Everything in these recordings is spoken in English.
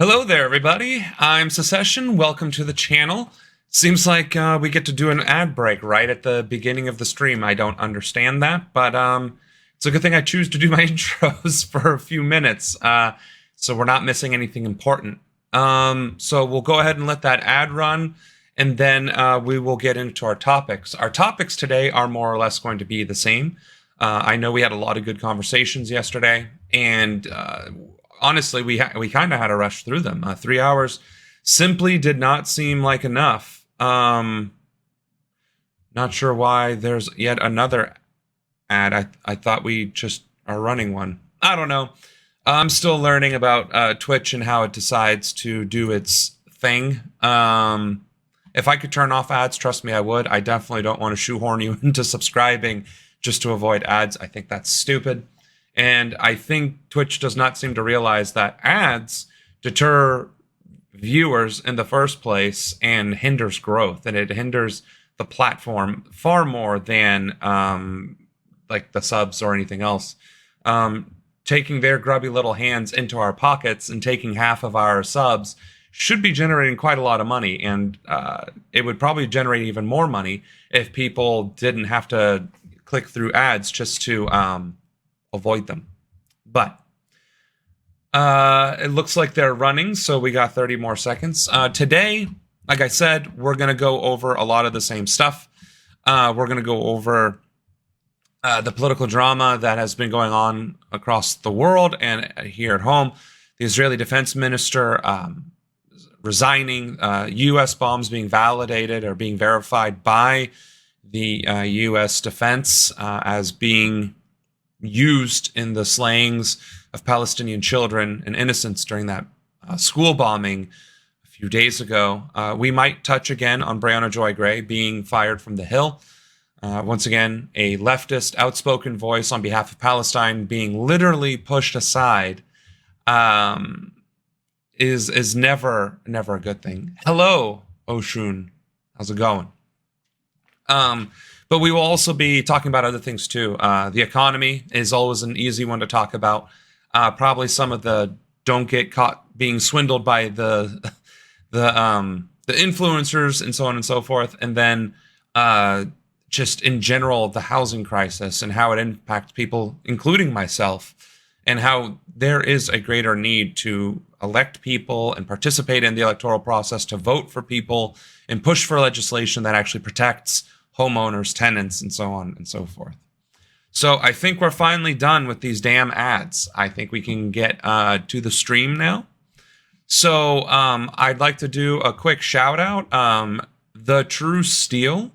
Hello there, everybody. I'm SaSeshen. Welcome to the channel. Seems like we get to do an ad break right at the beginning of the stream. I don't understand that, but it's a good thing I choose to do my intros for a few minutes, so we're not missing anything important. So we'll go ahead and let that ad run, and then we will get into our topics. Our topics today are more or less going to be the same. I know we had a lot of good conversations yesterday, and honestly, we kind of had to rush through them. 3 hours simply did not seem like enough. Not sure why there's yet another ad. I thought we just are running one. I don't know. I'm still learning about Twitch and how it decides to do its thing. If I could turn off ads, trust me, I would. I definitely don't want to shoehorn you into subscribing just to avoid ads. I think that's stupid. And I think Twitch does not seem to realize that ads deter viewers in the first place and hinders growth, and it hinders the platform far more than like the subs or anything else. Taking their grubby little hands into our pockets and taking half of our subs should be generating quite a lot of money, and it would probably generate even more money if people didn't have to click through ads just to avoid them. But it looks like they're running, so we got 30 more seconds. Today, like I said, we're going to go over a lot of the same stuff. We're going to go over the political drama that has been going on across the world and here at home. The Israeli defense minister resigning, U.S. bombs being validated or being verified by the U.S. defense as being used in the slayings of Palestinian children and innocents during that school bombing a few days ago. We might touch again on Breonna Joy Gray being fired from the Hill. Once again, a leftist outspoken voice on behalf of Palestine being literally pushed aside is never a good thing. Hello, Oshun. How's it going? But we will also be talking about other things too. The economy is always an easy one to talk about. Probably some of the don't get caught being swindled by the influencers and so on and so forth. And then just in general, the housing crisis and how it impacts people, including myself, and how there is a greater need to elect people and participate in the electoral process, to vote for people and push for legislation that actually protects homeowners, tenants, and so on and so forth. So I think we're finally done with these damn ads. I think we can get to the stream now. So I'd like to do a quick shout out. The True Steel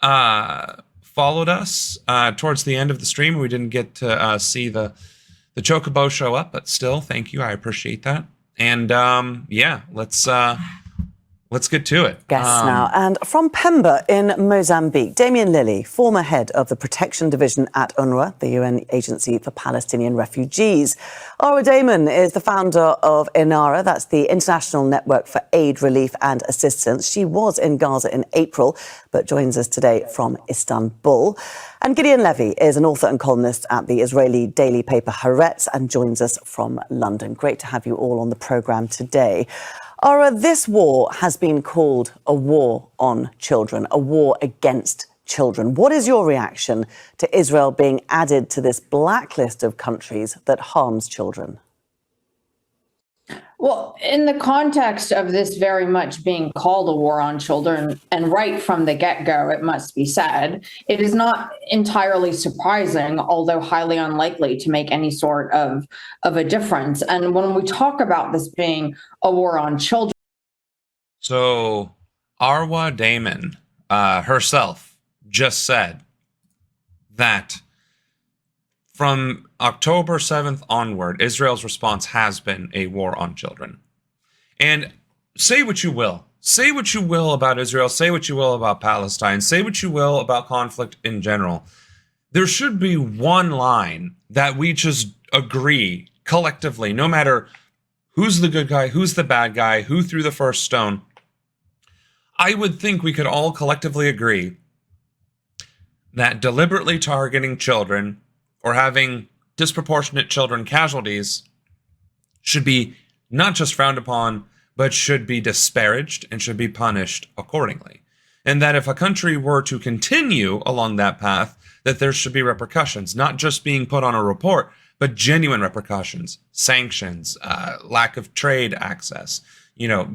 followed us towards the end of the stream. We didn't get to see the Chocobo show up, but still, thank you. I appreciate that. And yeah, let's get to it. Guests now. And from Pemba in Mozambique, Damien Lilly, former head of the Protection Division at UNRWA, the UN Agency for Palestinian Refugees. Ara Damon is the founder of INARA, that's the International Network for Aid, Relief and Assistance. She was in Gaza in April, but joins us today from Istanbul. And Gideon Levy is an author and columnist at the Israeli daily paper Haaretz and joins us from London. Great to have you all on the programme today. Ara, this war has been called a war on children, a war against children. What is your reaction to Israel being added to this blacklist of countries that harms children? Well, in the context of this very much being called a war on children, and right from the get-go, it must be said, it is not entirely surprising, although highly unlikely to make any sort of a difference. And when we talk about this being a war on children... So Arwa Damon herself just said that from October 7th onward, Israel's response has been a war on children. And say what you will. Say what you will about Israel. Say what you will about Palestine. Say what you will about conflict in general. There should be one line that we just agree collectively, no matter who's the good guy, who's the bad guy, who threw the first stone. I would think we could all collectively agree that deliberately targeting children or having disproportionate children casualties should be not just frowned upon, but should be disparaged and should be punished accordingly. And that if a country were to continue along that path, that there should be repercussions, not just being put on a report, but genuine repercussions, sanctions, lack of trade access,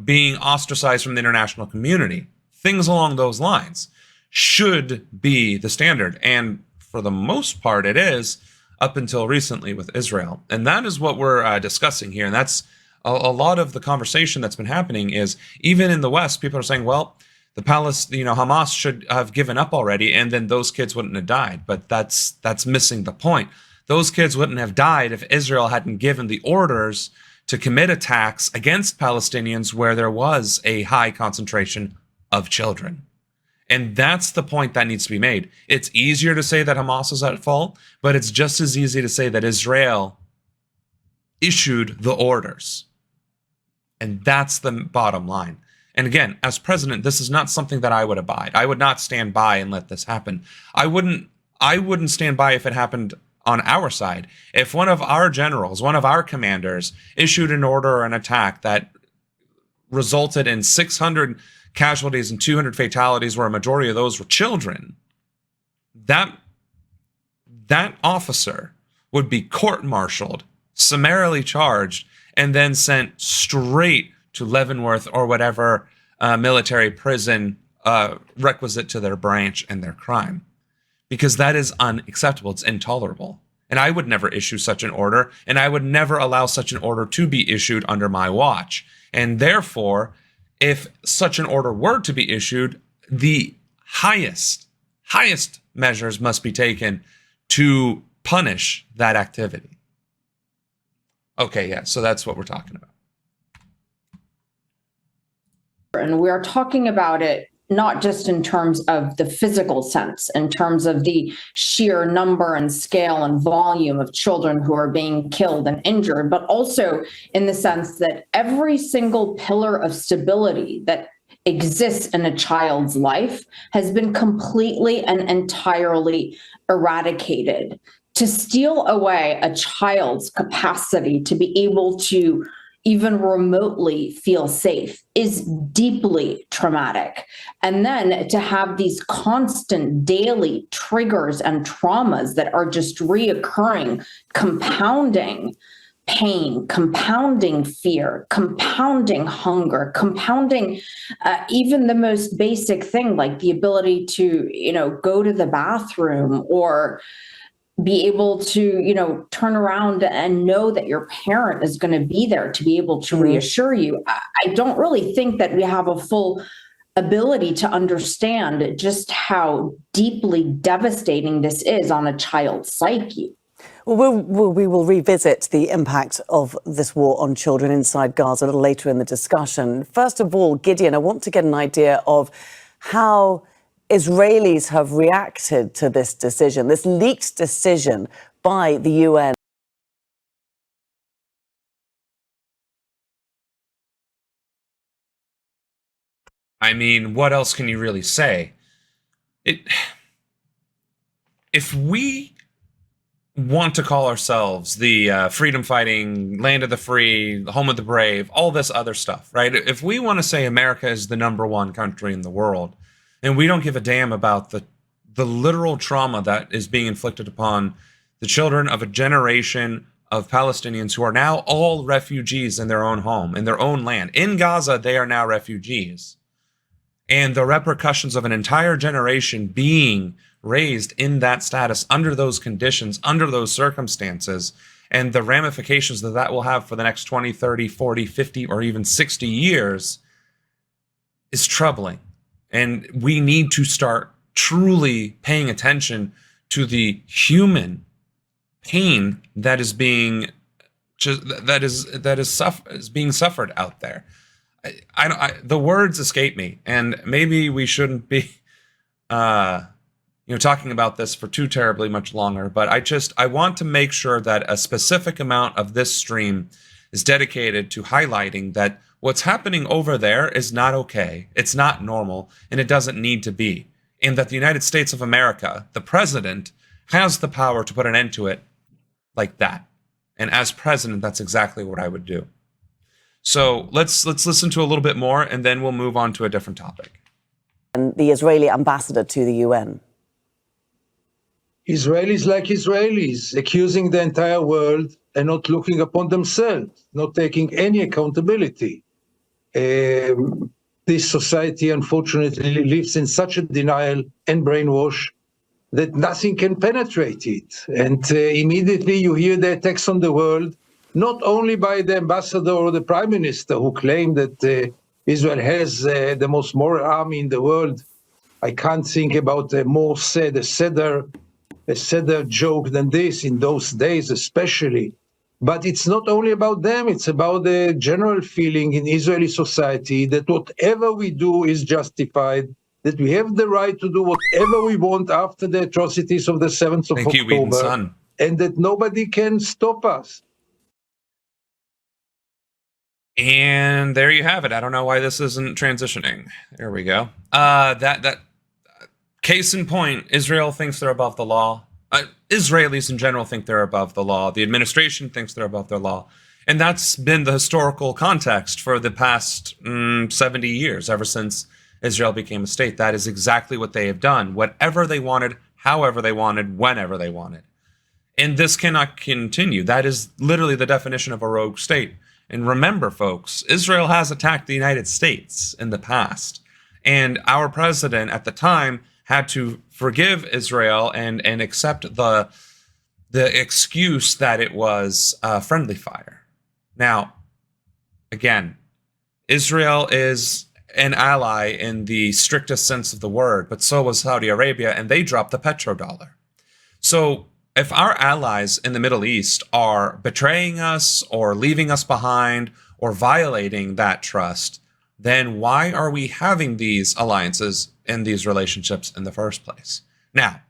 being ostracized from the international community, things along those lines should be the standard. And for the most part, it is up until recently with Israel. And that is what we're discussing here. And that's a lot of the conversation that's been happening is even in the West, people are saying, well, Hamas should have given up already, and then those kids wouldn't have died. But that's missing the point. Those kids wouldn't have died if Israel hadn't given the orders to commit attacks against Palestinians where there was a high concentration of children. And that's the point that needs to be made. It's easier to say that Hamas is at fault, but it's just as easy to say that Israel issued the orders. And that's the bottom line. And again, as president, this is not something that I would abide. I would not stand by and let this happen. I wouldn't stand by if it happened on our side. If one of our generals, one of our commanders issued an order or an attack that resulted in 600 casualties and 200 fatalities, where a majority of those were children, that officer would be court-martialed, summarily charged, and then sent straight to Leavenworth or whatever military prison requisite to their branch and their crime. Because that is unacceptable. It's intolerable. And I would never issue such an order, and I would never allow such an order to be issued under my watch. And therefore, if such an order were to be issued, the highest measures must be taken to punish that activity. Okay, yeah, so that's what we're talking about. And we are talking about it not just in terms of the physical sense, in terms of the sheer number and scale and volume of children who are being killed and injured, but also in the sense that every single pillar of stability that exists in a child's life has been completely and entirely eradicated. To steal away a child's capacity to be able to even remotely feel safe is deeply traumatic. And then to have these constant daily triggers and traumas that are just reoccurring, compounding pain, compounding fear, compounding hunger, compounding even the most basic thing like the ability to, go to the bathroom or be able to, turn around and know that your parent is going to be there to be able to reassure you. I don't really think that we have a full ability to understand just how deeply devastating this is on a child's psyche. Well, we will revisit the impact of this war on children inside Gaza a little later in the discussion. First of all, Gideon, I want to get an idea of how Israelis have reacted to this decision, this leaked decision by the UN. I mean, what else can you really say? If we want to call ourselves the freedom-fighting, land of the free, home of the brave, all this other stuff, right? If we want to say America is the #1 country in the world, and we don't give a damn about the literal trauma that is being inflicted upon the children of a generation of Palestinians who are now all refugees in their own home, in their own land. In Gaza, they are now refugees. And the repercussions of an entire generation being raised in that status, under those conditions, under those circumstances, and the ramifications that will have for the next 20, 30, 40, 50, or even 60 years is troubling. And we need to start truly paying attention to the human pain that is being being suffered out there. The words escape me, and maybe we shouldn't be talking about this for too terribly much longer, but I want to make sure that a specific amount of this stream is dedicated to highlighting that what's happening over there is not okay, it's not normal, and it doesn't need to be. And that the United States of America, the president, has the power to put an end to it like that. And as president, that's exactly what I would do. So let's listen to a little bit more, and then we'll move on to a different topic. And the Israeli ambassador to the UN. Israelis like Israelis, accusing the entire world and not looking upon themselves, not taking any accountability. This society, unfortunately, lives in such a denial and brainwash that nothing can penetrate it. And immediately you hear the attacks on the world, not only by the ambassador or the prime minister who claim that Israel has the most moral army in the world. I can't think about a sadder joke than this in those days, especially. But it's not only about them, it's about the general feeling in Israeli society that whatever we do is justified, that we have the right to do whatever we want after the atrocities of the 7th of October, and that nobody can stop us. And there you have it. I don't know why this isn't transitioning. There we go. Case in point, Israel thinks they're above the law. Israelis in general think they're above the law. The administration thinks they're above the law. And that's been the historical context for the past 70 years, ever since Israel became a state. That is exactly what they have done. Whatever they wanted, however they wanted, whenever they wanted. And this cannot continue. That is literally the definition of a rogue state. And remember, folks, Israel has attacked the United States in the past. And our president at the time had to forgive Israel and accept the excuse that it was friendly fire. Now, again, Israel is an ally in the strictest sense of the word, but so was Saudi Arabia, and they dropped the petrodollar. So if our allies in the Middle East are betraying us or leaving us behind or violating that trust, then why are we having these alliances in these relationships in the first place? Now,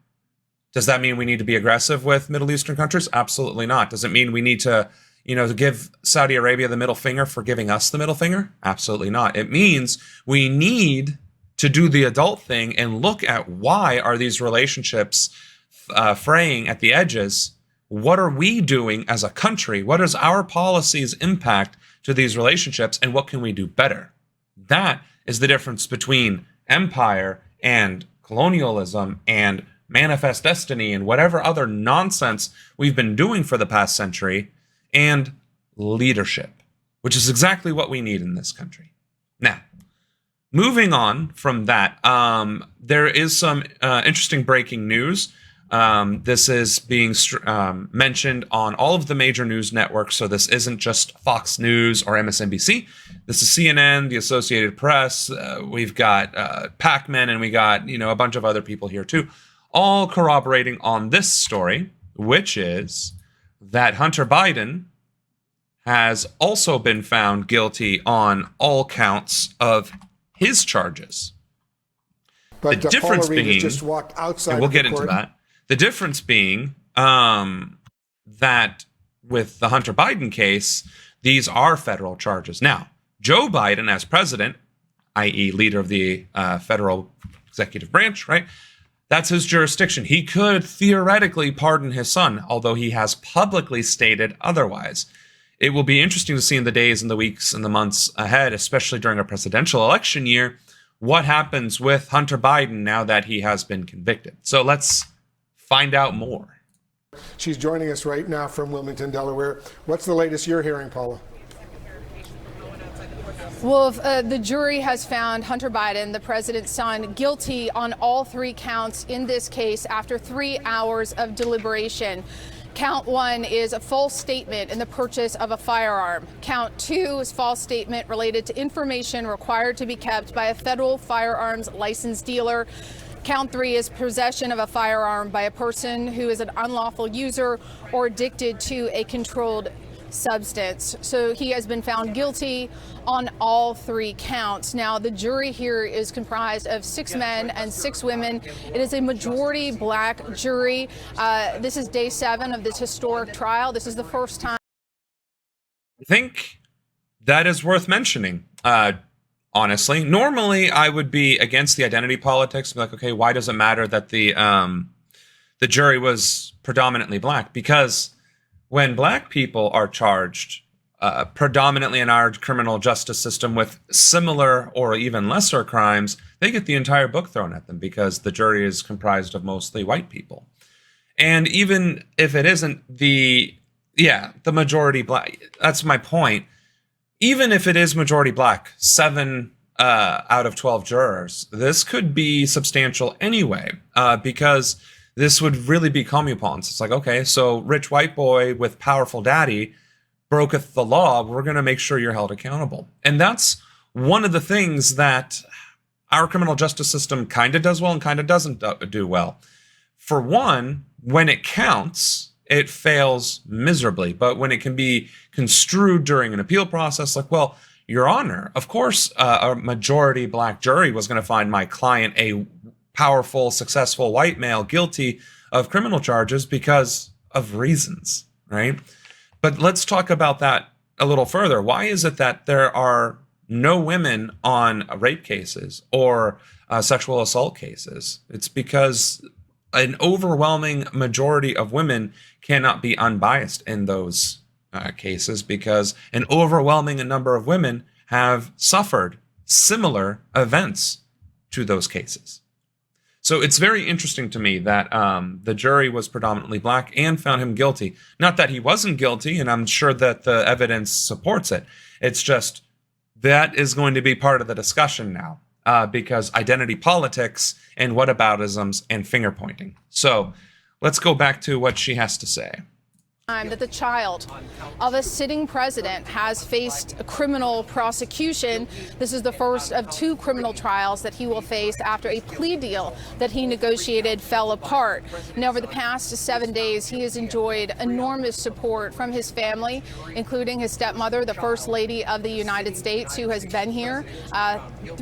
does that mean we need to be aggressive with Middle Eastern countries? Absolutely not. Does it mean we need to, to give Saudi Arabia the middle finger for giving us the middle finger? Absolutely not. It means we need to do the adult thing and look at why are these relationships fraying at the edges. What are we doing as a country? What is our policies impact to these relationships, and what can we do better? That is the difference between empire and colonialism and manifest destiny and whatever other nonsense we've been doing for the past century, and leadership, which is exactly what we need in this country. Now, moving on from that, there is some interesting breaking news. This is being mentioned on all of the major news networks, so this isn't just Fox News or MSNBC. This is CNN, the Associated Press. We've got Pac-Man, and we got a bunch of other people here too, all corroborating on this story, which is that Hunter Biden has also been found guilty on all counts of his charges. But the difference Paula Reed being, just walked outside. and we'll get into that. The difference being that with the Hunter Biden case, these are federal charges. Now, Joe Biden as president, i.e. leader of the federal executive branch, right? That's his jurisdiction. He could theoretically pardon his son, although he has publicly stated otherwise. It will be interesting to see in the days and the weeks and the months ahead, especially during a presidential election year, what happens with Hunter Biden now that he has been convicted. So let's find out more. She's joining us right now from Wilmington, Delaware. What's the latest you're hearing, Paula? Well, the jury has found Hunter Biden, the president's son, guilty on all three counts in this case after 3 hours of deliberation. Count 1 is a false statement in the purchase of a firearm. Count 2 is false statement related to information required to be kept by a federal firearms licensed dealer. Count 3 is possession of a firearm by a person who is an unlawful user or addicted to a controlled substance. So he has been found guilty on all three counts. Now, the jury here is comprised of 6 men and 6 women. It is a majority black jury. This is day 7 of this historic trial. This is the first time. I think that is worth mentioning. Honestly, normally I would be against the identity politics. Be like, okay, why does it matter that the jury was predominantly black? Because when black people are charged predominantly in our criminal justice system with similar or even lesser crimes, they get the entire book thrown at them because the jury is comprised of mostly white people. And even if it isn't the majority black, that's my point. Even if it is majority black, 7 out of 12 jurors, this could be substantial anyway, because this would really be comeuppance. It's like, okay, so rich white boy with powerful daddy broketh the law, we're going to make sure you're held accountable. And that's one of the things that our criminal justice system kind of does well and kind of doesn't do well. For one, when it counts, it fails miserably. But when it can be construed during an appeal process, like, well, Your Honor, of course, a majority black jury was going to find my client a powerful, successful white male guilty of criminal charges because of reasons, right? But let's talk about that a little further. Why is it that there are no women on rape cases or sexual assault cases? It's because an overwhelming majority of women cannot be unbiased in those cases because an overwhelming number of women have suffered similar events to those cases. So it's very interesting to me that the jury was predominantly black and found him guilty. Not that he wasn't guilty, and I'm sure that the evidence supports it. It's just that is going to be part of the discussion now because identity politics and whataboutisms and finger pointing. So let's go back to what she has to say. That the child of a sitting president has faced a criminal prosecution. This is the first of 2 criminal trials that he will face after a plea deal that he negotiated fell apart. Now, over the past 7 days, he has enjoyed enormous support from his family, including his stepmother, the First Lady of the United States, who has been here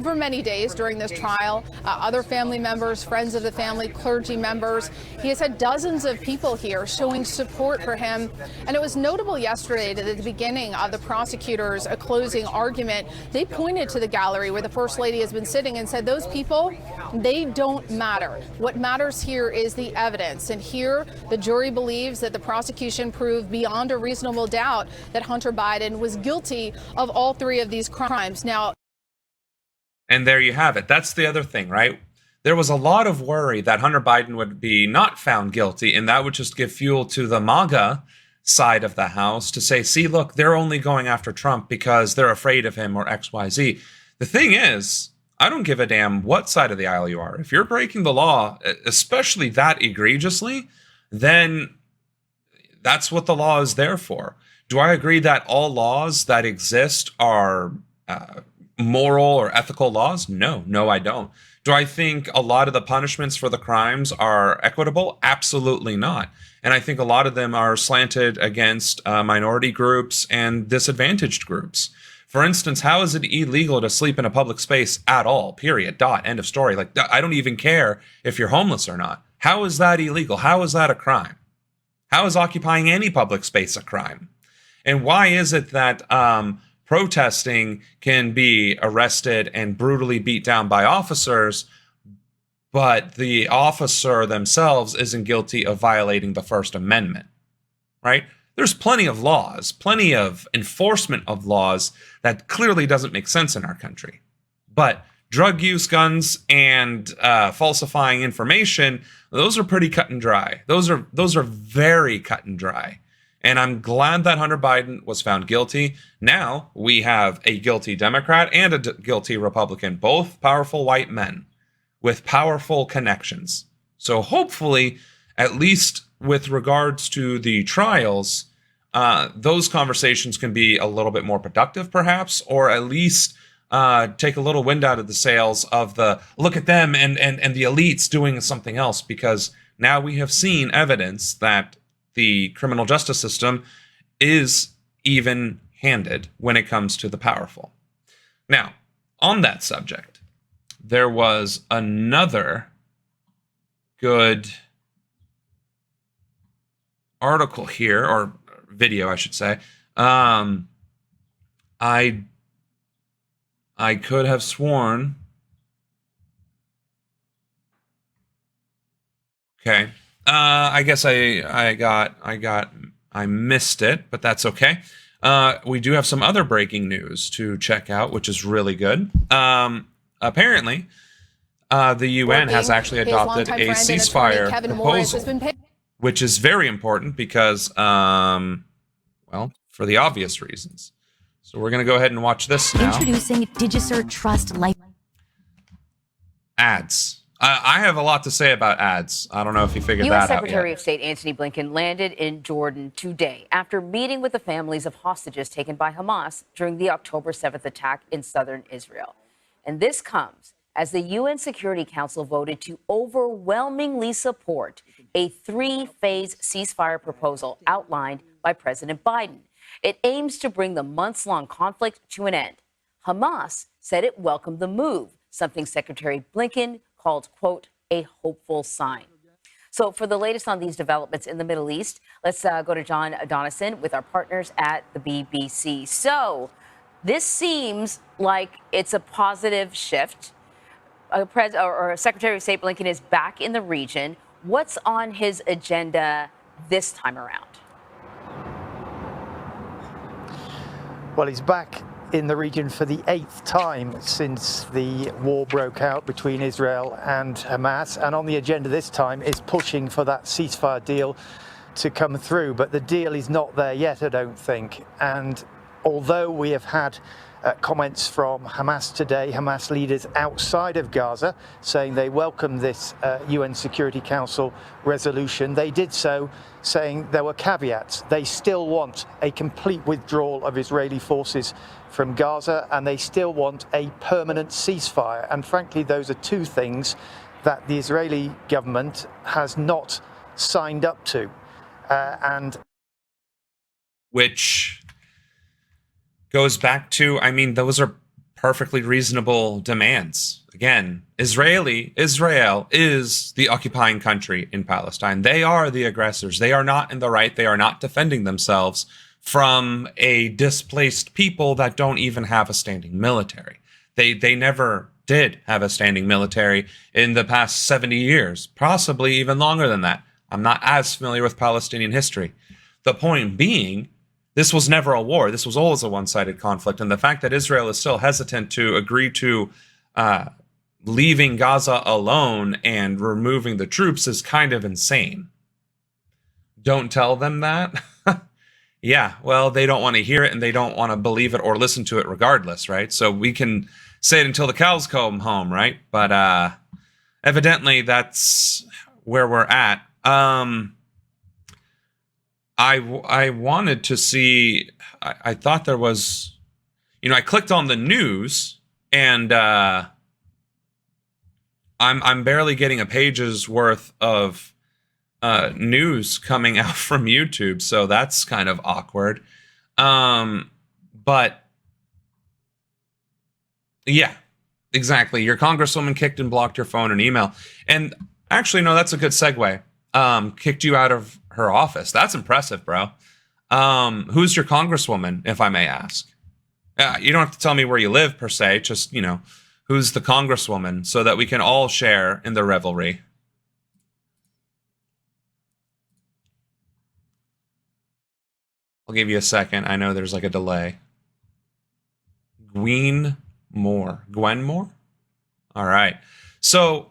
for many days during this trial, other family members, friends of the family, clergy members. He has had dozens of people here showing support for him. And it was notable yesterday that at the beginning of the prosecutor's closing argument, they pointed to the gallery where the First Lady has been sitting and said, those people, they don't matter. What matters here is the evidence. And here, the jury believes that the prosecution proved beyond a reasonable doubt that Hunter Biden was guilty of all 3 of these crimes. Now, and there you have it. That's the other thing, right? There was a lot of worry that Hunter Biden would be not found guilty, and that would just give fuel to the MAGA side of the House to say, see, look, they're only going after Trump because they're afraid of him or XYZ. The thing is, I don't give a damn what side of the aisle you are. If you're breaking the law, especially that egregiously, then that's what the law is there for. Do I agree that all laws that exist are moral or ethical laws? No, I don't. Do I think a lot of the punishments for the crimes are equitable? Absolutely not. And I think a lot of them are slanted against minority groups and disadvantaged groups. For instance, how is it illegal to sleep in a public space at all? Period. Dot. End of story. Like, I don't even care if you're homeless or not. How is that illegal? How is that a crime? How is occupying any public space a crime? And why is it that protesting can be arrested and brutally beat down by officers, but the officer themselves isn't guilty of violating the First Amendment, right? There's plenty of laws, plenty of enforcement of laws that clearly doesn't make sense in our country. But drug use, guns, and falsifying information, those are pretty cut and dry. Those are very cut and dry. And I'm glad that Hunter Biden was found guilty. Now we have a guilty Democrat and a guilty Republican, both powerful white men with powerful connections. So hopefully, at least with regards to the trials, those conversations can be a little bit more productive, perhaps, or at least take a little wind out of the sails of the look at them and the elites doing something else, because now we have seen evidence that the criminal justice system is even-handed when it comes to the powerful. Now, on that subject, there was another good article here, or video, I should say. I could have sworn. Okay. I guess I missed it, but that's okay. we do have some other breaking news to check out, which is really good. Apparently, the UN has actually adopted a ceasefire proposal, which is very important because, well, for the obvious reasons. So we're going to go ahead and watch this now. Introducing Digisert Trust Life. Ads. I have a lot to say about ads. I don't know if you figured that out yet. U.S. Secretary of State Antony Blinken landed in Jordan today after meeting with the families of hostages taken by Hamas during the October 7th attack in southern Israel. And this comes as the UN Security Council voted to overwhelmingly support a three-phase ceasefire proposal outlined by President Biden. It aims to bring the months-long conflict to an end. Hamas said it welcomed the move, something Secretary Blinken called, quote, a hopeful sign. So for the latest on these developments in the Middle East, let's go to John Donison with our partners at the BBC. So this seems like it's a positive shift. Secretary of State Blinken is back in the region. What's on his agenda this time around? Well, he's back in the region for the 8th time since the war broke out between Israel and Hamas. And on the agenda this time is pushing for that ceasefire deal to come through. But the deal is not there yet, I don't think. And although we have had comments from Hamas today, Hamas leaders outside of Gaza, saying they welcome this UN Security Council resolution, they did so saying there were caveats. They still want a complete withdrawal of Israeli forces from Gaza, and they still want a permanent ceasefire. And frankly, those are two things that the Israeli government has not signed up to. Which goes back to, I mean, those are perfectly reasonable demands. Again, Israel is the occupying country in Palestine. They are the aggressors. They are not in the right. They are not defending themselves from a displaced people that don't even have a standing military. They never did have a standing military in the past 70 years, possibly even longer than that. I'm not as familiar with Palestinian history. The point being, this was never a war. This was always a one-sided conflict. And the fact that Israel is still hesitant to agree to leaving Gaza alone and removing the troops is kind of insane. Don't tell them that. Yeah, well, they don't want to hear it and they don't want to believe it or listen to it regardless, right? So we can say it until the cows come home, right? But evidently that's where we're at. I wanted to see, I thought there was, I clicked on the news and I'm barely getting a page's worth of news coming out from YouTube, so that's kind of awkward. But yeah, exactly. Your congresswoman kicked and blocked your phone and email. And actually, no, that's a good segue. Kicked you out of her office. That's impressive, bro. Who's your congresswoman, if I may ask? You don't have to tell me where you live, per se. Just, who's the congresswoman so that we can all share in the revelry. I'll give you a second. I know there's like a delay. Gwen Moore. All right. So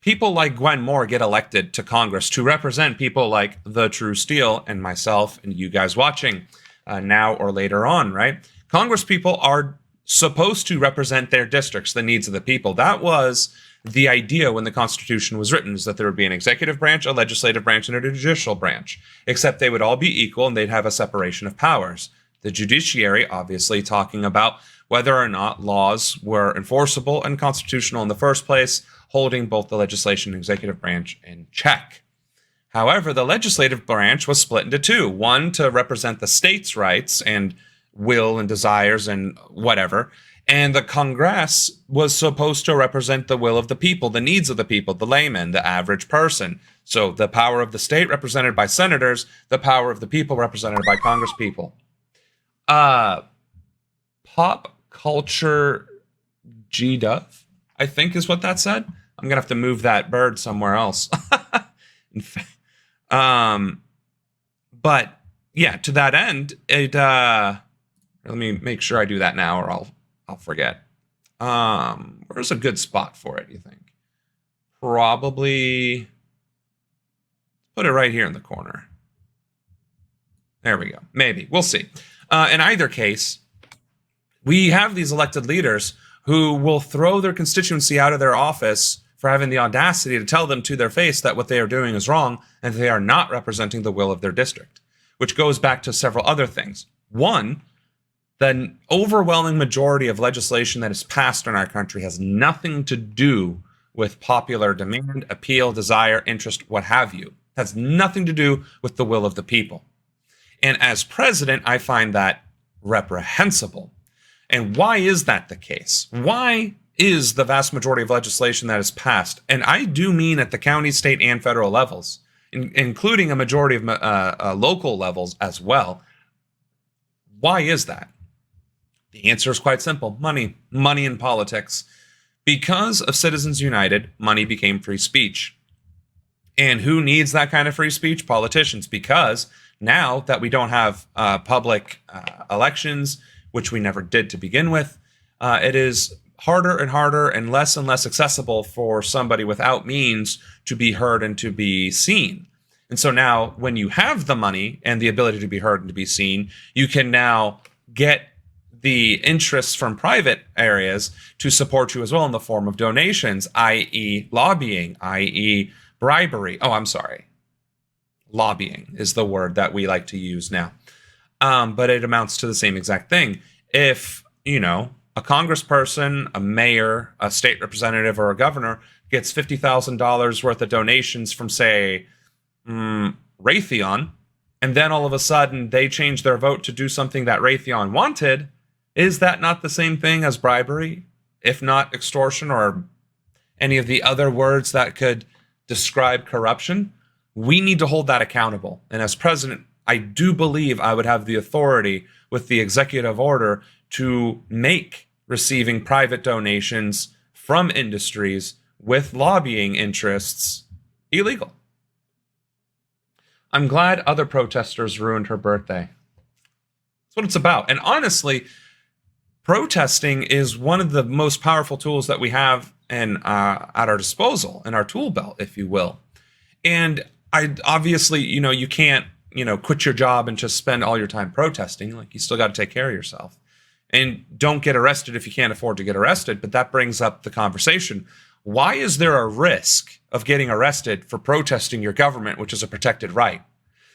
people like Gwen Moore get elected to Congress to represent people like the True Steel and myself and you guys watching now or later on, right? Congress people are supposed to represent their districts, the needs of the people. That was the idea when the Constitution was written, is that there would be an executive branch, a legislative branch, and a judicial branch, except they would all be equal and they'd have a separation of powers. The judiciary, obviously, talking about whether or not laws were enforceable and constitutional in the first place, holding both the legislation and executive branch in check. However, the legislative branch was split into two, one to represent the states' rights and will and desires and whatever, and the Congress was supposed to represent the will of the people, the needs of the people, the layman, the average person. So the power of the state represented by senators, the power of the people represented by Congress people. Pop culture G-Dove, I think is what that said. I'm gonna have to move that bird somewhere else. In fact, but yeah, to that end, it let me make sure I do that now, or I'll forget. Where's a good spot for it, you think? Probably put it right here in the corner. There we go. Maybe. We'll see. In either case, we have these elected leaders who will throw their constituency out of their office for having the audacity to tell them to their face that what they are doing is wrong and they are not representing the will of their district, which goes back to several other things. One, the overwhelming majority of legislation that is passed in our country has nothing to do with popular demand, appeal, desire, interest, what have you. It has nothing to do with the will of the people. And as president, I find that reprehensible. And why is that the case? Why is the vast majority of legislation that is passed, and I do mean at the county, state, and federal levels, including a majority of local levels as well, why is that? The answer is quite simple. Money. Money in politics. Because of Citizens United, money became free speech. And who needs that kind of free speech? Politicians. Because now that we don't have public elections, which we never did to begin with, it is harder and less accessible for somebody without means to be heard and to be seen. And so now when you have the money and the ability to be heard and to be seen, you can now get the interests from private areas to support you as well in the form of donations, i.e. lobbying, i.e. bribery. Oh, I'm sorry. Lobbying is the word that we like to use now. But it amounts to the same exact thing. If, a congressperson, a mayor, a state representative, or a governor gets $50,000 worth of donations from, say, Raytheon, and then all of a sudden they change their vote to do something that Raytheon wanted, is that not the same thing as bribery, if not extortion or any of the other words that could describe corruption? We need to hold that accountable. And as president, I do believe I would have the authority with the executive order to make receiving private donations from industries with lobbying interests illegal. I'm glad other protesters ruined her birthday. That's what it's about. And honestly, protesting is one of the most powerful tools that we have at our disposal, in our tool belt, if you will. And I obviously, you can't, quit your job and just spend all your time protesting. Like, you still got to take care of yourself. And don't get arrested if you can't afford to get arrested. But that brings up the conversation. Why is there a risk of getting arrested for protesting your government, which is a protected right?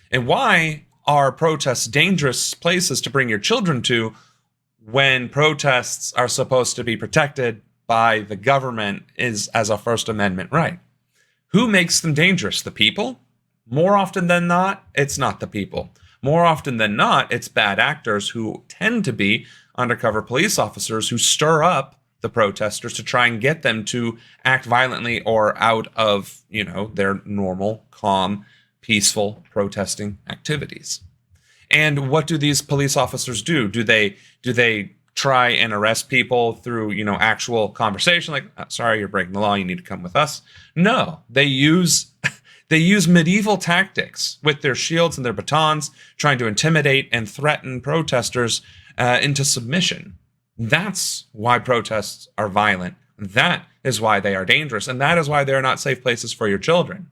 And why are protests dangerous places to bring your children to when protests are supposed to be protected by the government as a First Amendment right? Who makes them dangerous? The people? More often than not, it's not the people. More often than not, it's bad actors who tend to be undercover police officers who stir up the protesters to try and get them to act violently or out of, their normal, calm, peaceful protesting activities. And what do these police officers do? Do they try and arrest people through, actual conversation, like, sorry, you're breaking the law, you need to come with us? No, they use medieval tactics with their shields and their batons, trying to intimidate and threaten protesters into submission. That's why protests are violent. That is why they are dangerous. And that is why they are not safe places for your children.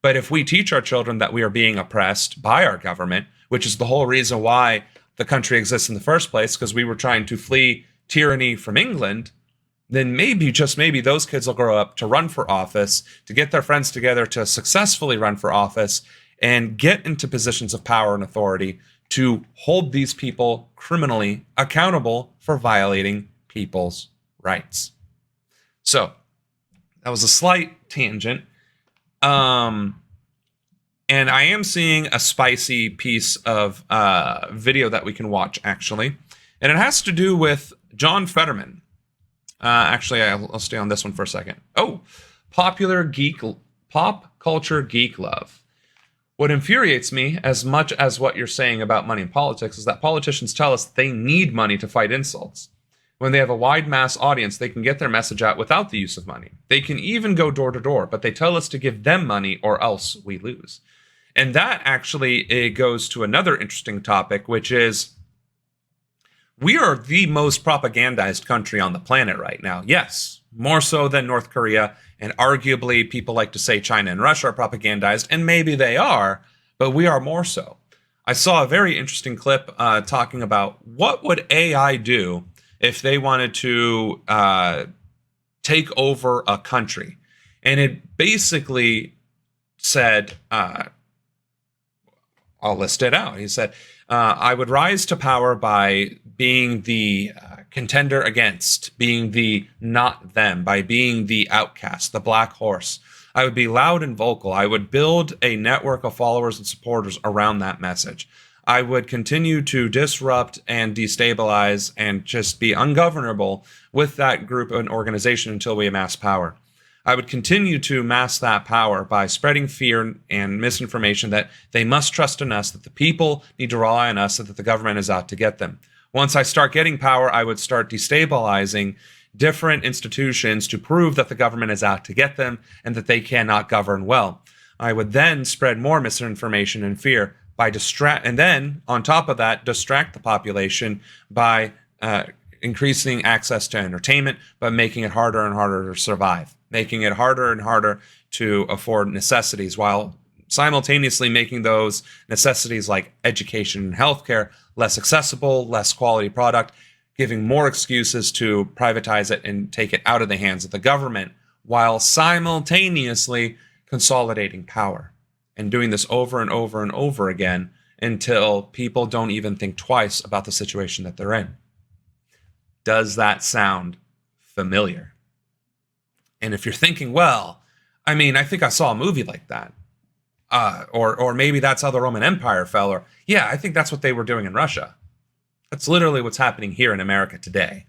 But if we teach our children that we are being oppressed by our government, which is the whole reason why the country exists in the first place, because we were trying to flee tyranny from England, then maybe, just maybe, those kids will grow up to run for office, to get their friends together to successfully run for office and get into positions of power and authority to hold these people criminally accountable for violating people's rights. So that was a slight tangent. And I am seeing a spicy piece of video that we can watch, actually. And it has to do with John Fetterman. Actually, I'll stay on this one for a second. Oh, pop culture geek love. What infuriates me as much as what you're saying about money in politics is that politicians tell us they need money to fight insults. When they have a wide mass audience, they can get their message out without the use of money. They can even go door to door, but they tell us to give them money or else we lose. And that actually it goes to another interesting topic, which is we are the most propagandized country on the planet right now. Yes, more so than North Korea, and arguably people like to say China and Russia are propagandized, and maybe they are, but we are more so. I saw a very interesting clip talking about what would AI do if they wanted to take over a country. And it basically said, I'll list it out. He said, I would rise to power by being the contender against, being the not them, by being the outcast, the black horse. I would be loud and vocal. I would build a network of followers and supporters around that message. I would continue to disrupt and destabilize and just be ungovernable with that group and organization until we amass power. I would continue to amass that power by spreading fear and misinformation that they must trust in us, that the people need to rely on us, that the government is out to get them. Once I start getting power, I would start destabilizing different institutions to prove that the government is out to get them and that they cannot govern well. I would then spread more misinformation and fear by and then on top of that, distract the population by increasing access to entertainment, but making it harder and harder to survive, making it harder and harder to afford necessities, while simultaneously making those necessities like education and healthcare less accessible, less quality product, giving more excuses to privatize it and take it out of the hands of the government, while simultaneously consolidating power, and doing this over and over and over again until people don't even think twice about the situation that they're in. Does that sound familiar? And if you're thinking, well, I mean, I think I saw a movie like that. Or maybe that's how the Roman Empire fell. Or, yeah, I think that's what they were doing in Russia. That's literally what's happening here in America today.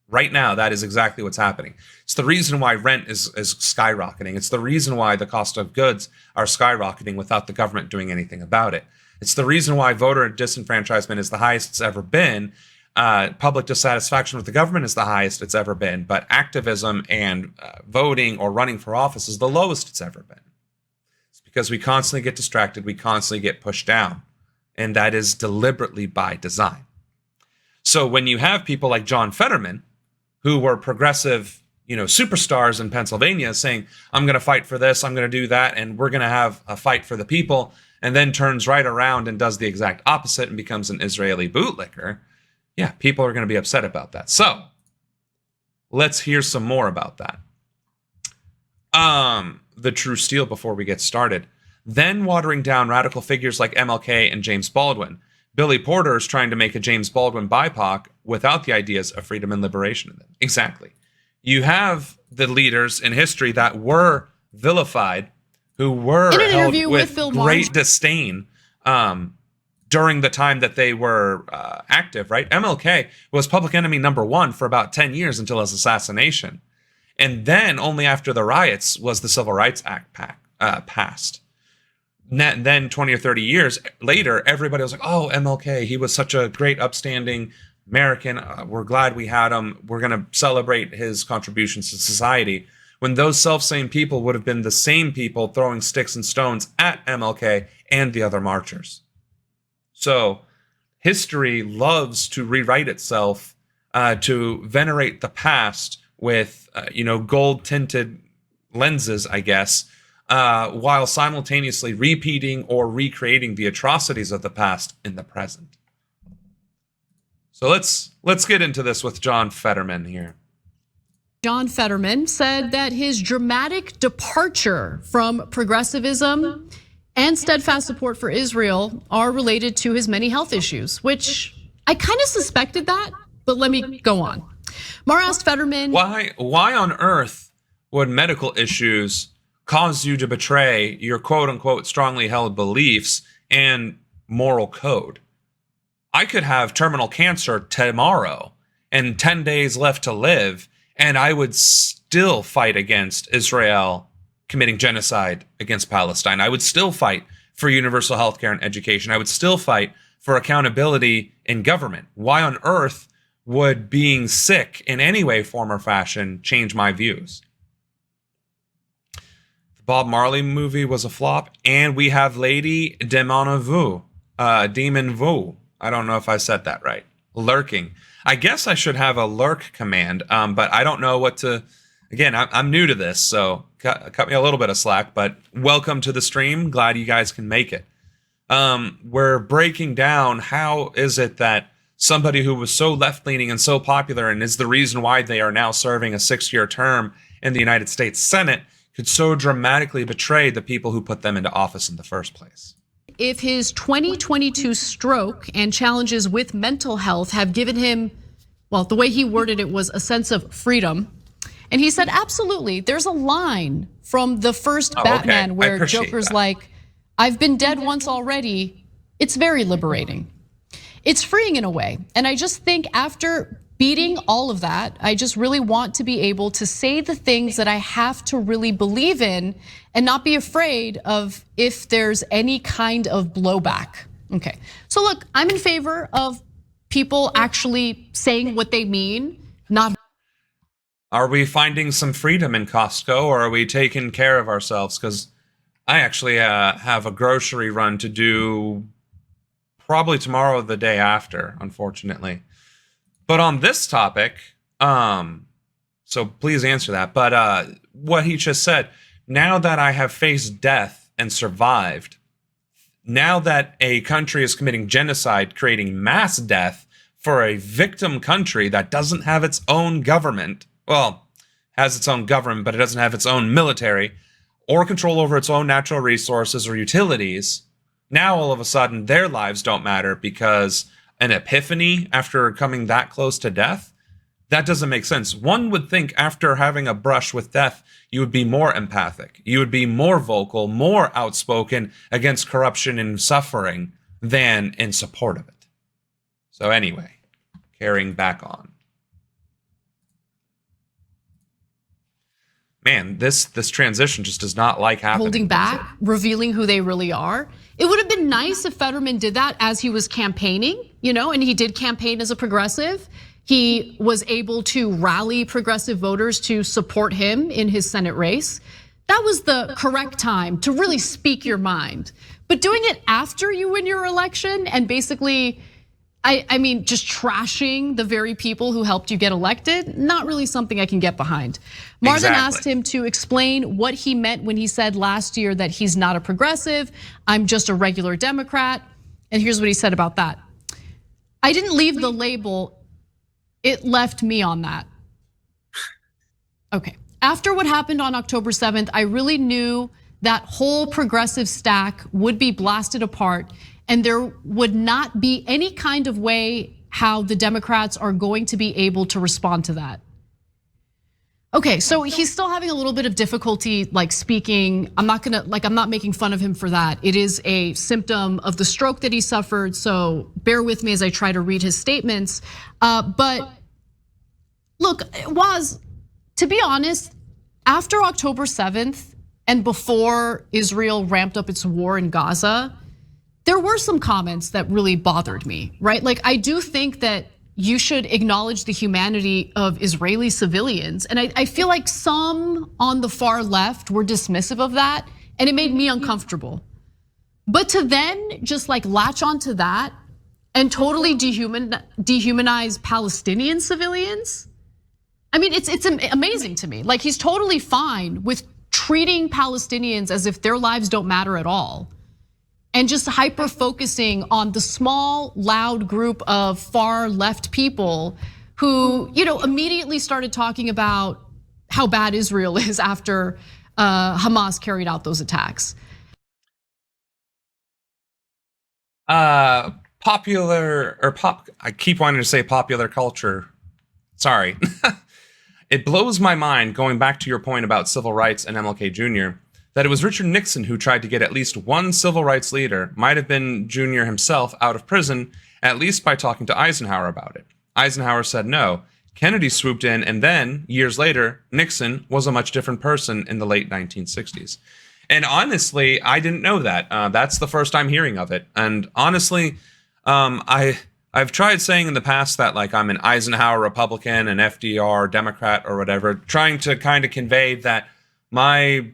Right now, that is exactly what's happening. It's the reason why rent is skyrocketing. It's the reason why the cost of goods are skyrocketing without the government doing anything about it. It's the reason why voter disenfranchisement is the highest it's ever been. Public dissatisfaction with the government is the highest it's ever been. But activism and voting or running for office is the lowest it's ever been. It's because we constantly get distracted. We constantly get pushed down. And that is deliberately by design. So when you have people like John Fetterman, who were progressive, superstars in Pennsylvania, saying, I'm going to fight for this, I'm going to do that, and we're going to have a fight for the people, and then turns right around and does the exact opposite and becomes an Israeli bootlicker, yeah, people are going to be upset about that. So let's hear some more about that. The true steel before we get started. Then watering down radical figures like MLK and James Baldwin. Billy Porter is trying to make a James Baldwin BIPOC without the ideas of freedom and liberation in them. Exactly. You have the leaders in history that were vilified, who were held with great disdain during the time that they were active, right? MLK was public enemy number one for about 10 years until his assassination. And then only after the riots was the Civil Rights Act passed. Then 20 or 30 years later, everybody was like, oh, MLK, he was such a great, upstanding American. We're glad we had him. We're going to celebrate his contributions to society. When those self-same people would have been the same people throwing sticks and stones at MLK and the other marchers. So history loves to rewrite itself, to venerate the past with, gold-tinted lenses, I guess, while simultaneously repeating or recreating the atrocities of the past in the present. So let's get into this with John Fetterman here. John Fetterman said that his dramatic departure from progressivism and steadfast support for Israel are related to his many health issues, which I kind of suspected that, but let me go on. Mar asked Fetterman, why on earth would medical issues cause you to betray your quote-unquote strongly held beliefs and moral code? I could have terminal cancer tomorrow and 10 days left to live, and I would still fight against Israel committing genocide against Palestine. I would still fight for universal health care and education. I would still fight for accountability in government. Why on earth would being sick in any way, form, or fashion change my views? Bob Marley movie was a flop, and we have Lady Demon Vu. Demon Vu. I don't know if I said that right. Lurking. I guess I should have a lurk command, but I don't know what to... Again, I'm new to this, so cut me a little bit of slack, but welcome to the stream. Glad you guys can make it. We're breaking down how is it that somebody who was so left-leaning and so popular and is the reason why they are now serving a 6-year term in the United States Senate could so dramatically betray the people who put them into office in the first place. If his 2022 stroke and challenges with mental health have given him, well, the way he worded it was a sense of freedom. And he said, absolutely, there's a line from the first Batman where Joker's like, I've been dead once already. It's very liberating. It's freeing in a way. And I just think after beating all of that, I just really want to be able to say the things that I have to really believe in and not be afraid of if there's any kind of blowback. Okay, so look, I'm in favor of people actually saying what they mean, not. Are we finding some freedom in Costco, or are we taking care of ourselves? Because I actually have a grocery run to do probably tomorrow or the day after, unfortunately. But on this topic, so please answer that. But what he just said, now that I have faced death and survived, now that a country is committing genocide, creating mass death for a victim country that doesn't have its own government, well, has its own government, but it doesn't have its own military or control over its own natural resources or utilities, now all of a sudden their lives don't matter because an epiphany after coming that close to death? That doesn't make sense. One would think after having a brush with death, you would be more empathic. You would be more vocal, more outspoken against corruption and suffering than in support of it. So anyway, carrying back on. Man, this transition just does not like happening. Holding back, revealing who they really are. It would have been nice if Fetterman did that as he was campaigning, and he did campaign as a progressive. He was able to rally progressive voters to support him in his Senate race. That was the correct time to really speak your mind. But doing it after you win your election and basically, I mean, just trashing the very people who helped you get elected, not really something I can get behind. Martin asked him to explain what he meant when he said last year that he's not a progressive, I'm just a regular Democrat. And here's what he said about that. I didn't leave the label, it left me on that. Okay, after what happened on October 7th, I really knew that whole progressive stack would be blasted apart and there would not be any kind of way how the Democrats are going to be able to respond to that. Okay, so he's still having a little bit of difficulty speaking. I'm not making fun of him for that. It is a symptom of the stroke that he suffered, so bear with me as I try to read his statements. But look, Waz, to be honest, after October 7th and before Israel ramped up its war in Gaza, there were some comments that really bothered me, right? I do think that you should acknowledge the humanity of Israeli civilians. And I feel like some on the far left were dismissive of that, and it made me uncomfortable. But to then just latch onto that and totally dehumanize Palestinian civilians, I mean, it's amazing to me. He's totally fine with treating Palestinians as if their lives don't matter at all. And just hyper focusing on the small, loud group of far left people who, immediately started talking about how bad Israel is after Hamas carried out those attacks. I keep wanting to say popular culture. Sorry. It blows my mind, going back to your point about civil rights and MLK Jr., that it was Richard Nixon who tried to get at least one civil rights leader, might have been Jr. himself, out of prison, at least by talking to Eisenhower about it. Eisenhower said no. Kennedy swooped in, and then, years later, Nixon was a much different person in the late 1960s. And honestly, I didn't know that. That's the first I'm hearing of it. And honestly, I've tried saying in the past that I'm an Eisenhower Republican, an FDR Democrat or whatever, trying to kind of convey that my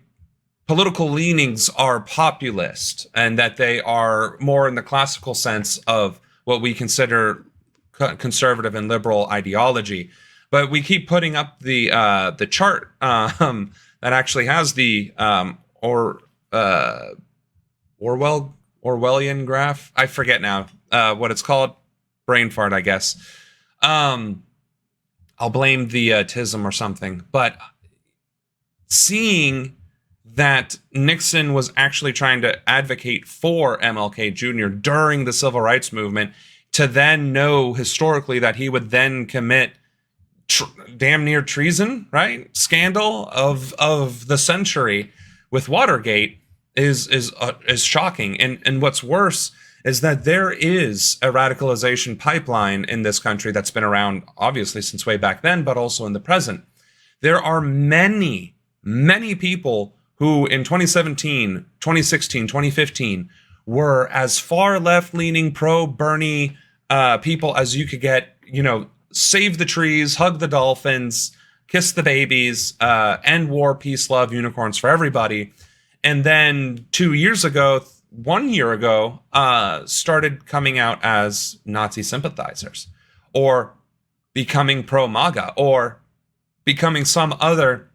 political leanings are populist and that they are more in the classical sense of what we consider conservative and liberal ideology. But we keep putting up the chart that actually has the Orwellian graph. I forget now what it's called. Brain fart, I guess. I'll blame the TISM or something. But seeing that Nixon was actually trying to advocate for MLK Jr. during the civil rights movement, to then know historically that he would then commit damn near treason, right? Scandal of the century with Watergate is shocking. And what's worse is that there is a radicalization pipeline in this country that's been around obviously since way back then, but also in the present. There are many people who in 2017, 2016, 2015 were as far left-leaning pro-Bernie people as you could get, save the trees, hug the dolphins, kiss the babies, end war, peace, love, unicorns for everybody. And then 1 year ago, started coming out as Nazi sympathizers or becoming pro-MAGA or becoming some other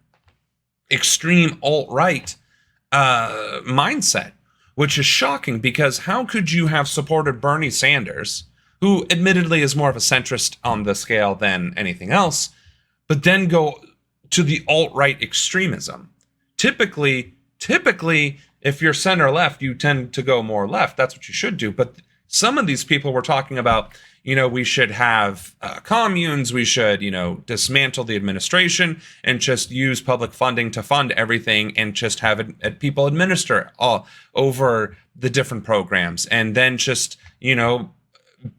extreme alt-right mindset, which is shocking because how could you have supported Bernie Sanders, who admittedly is more of a centrist on the scale than anything else, but then go to the alt-right extremism? Typically, if you're center left, you tend to go more left. That's what you should do. But some of these people were talking about, we should have communes, we should, dismantle the administration and just use public funding to fund everything and just have people administer all over the different programs and then just,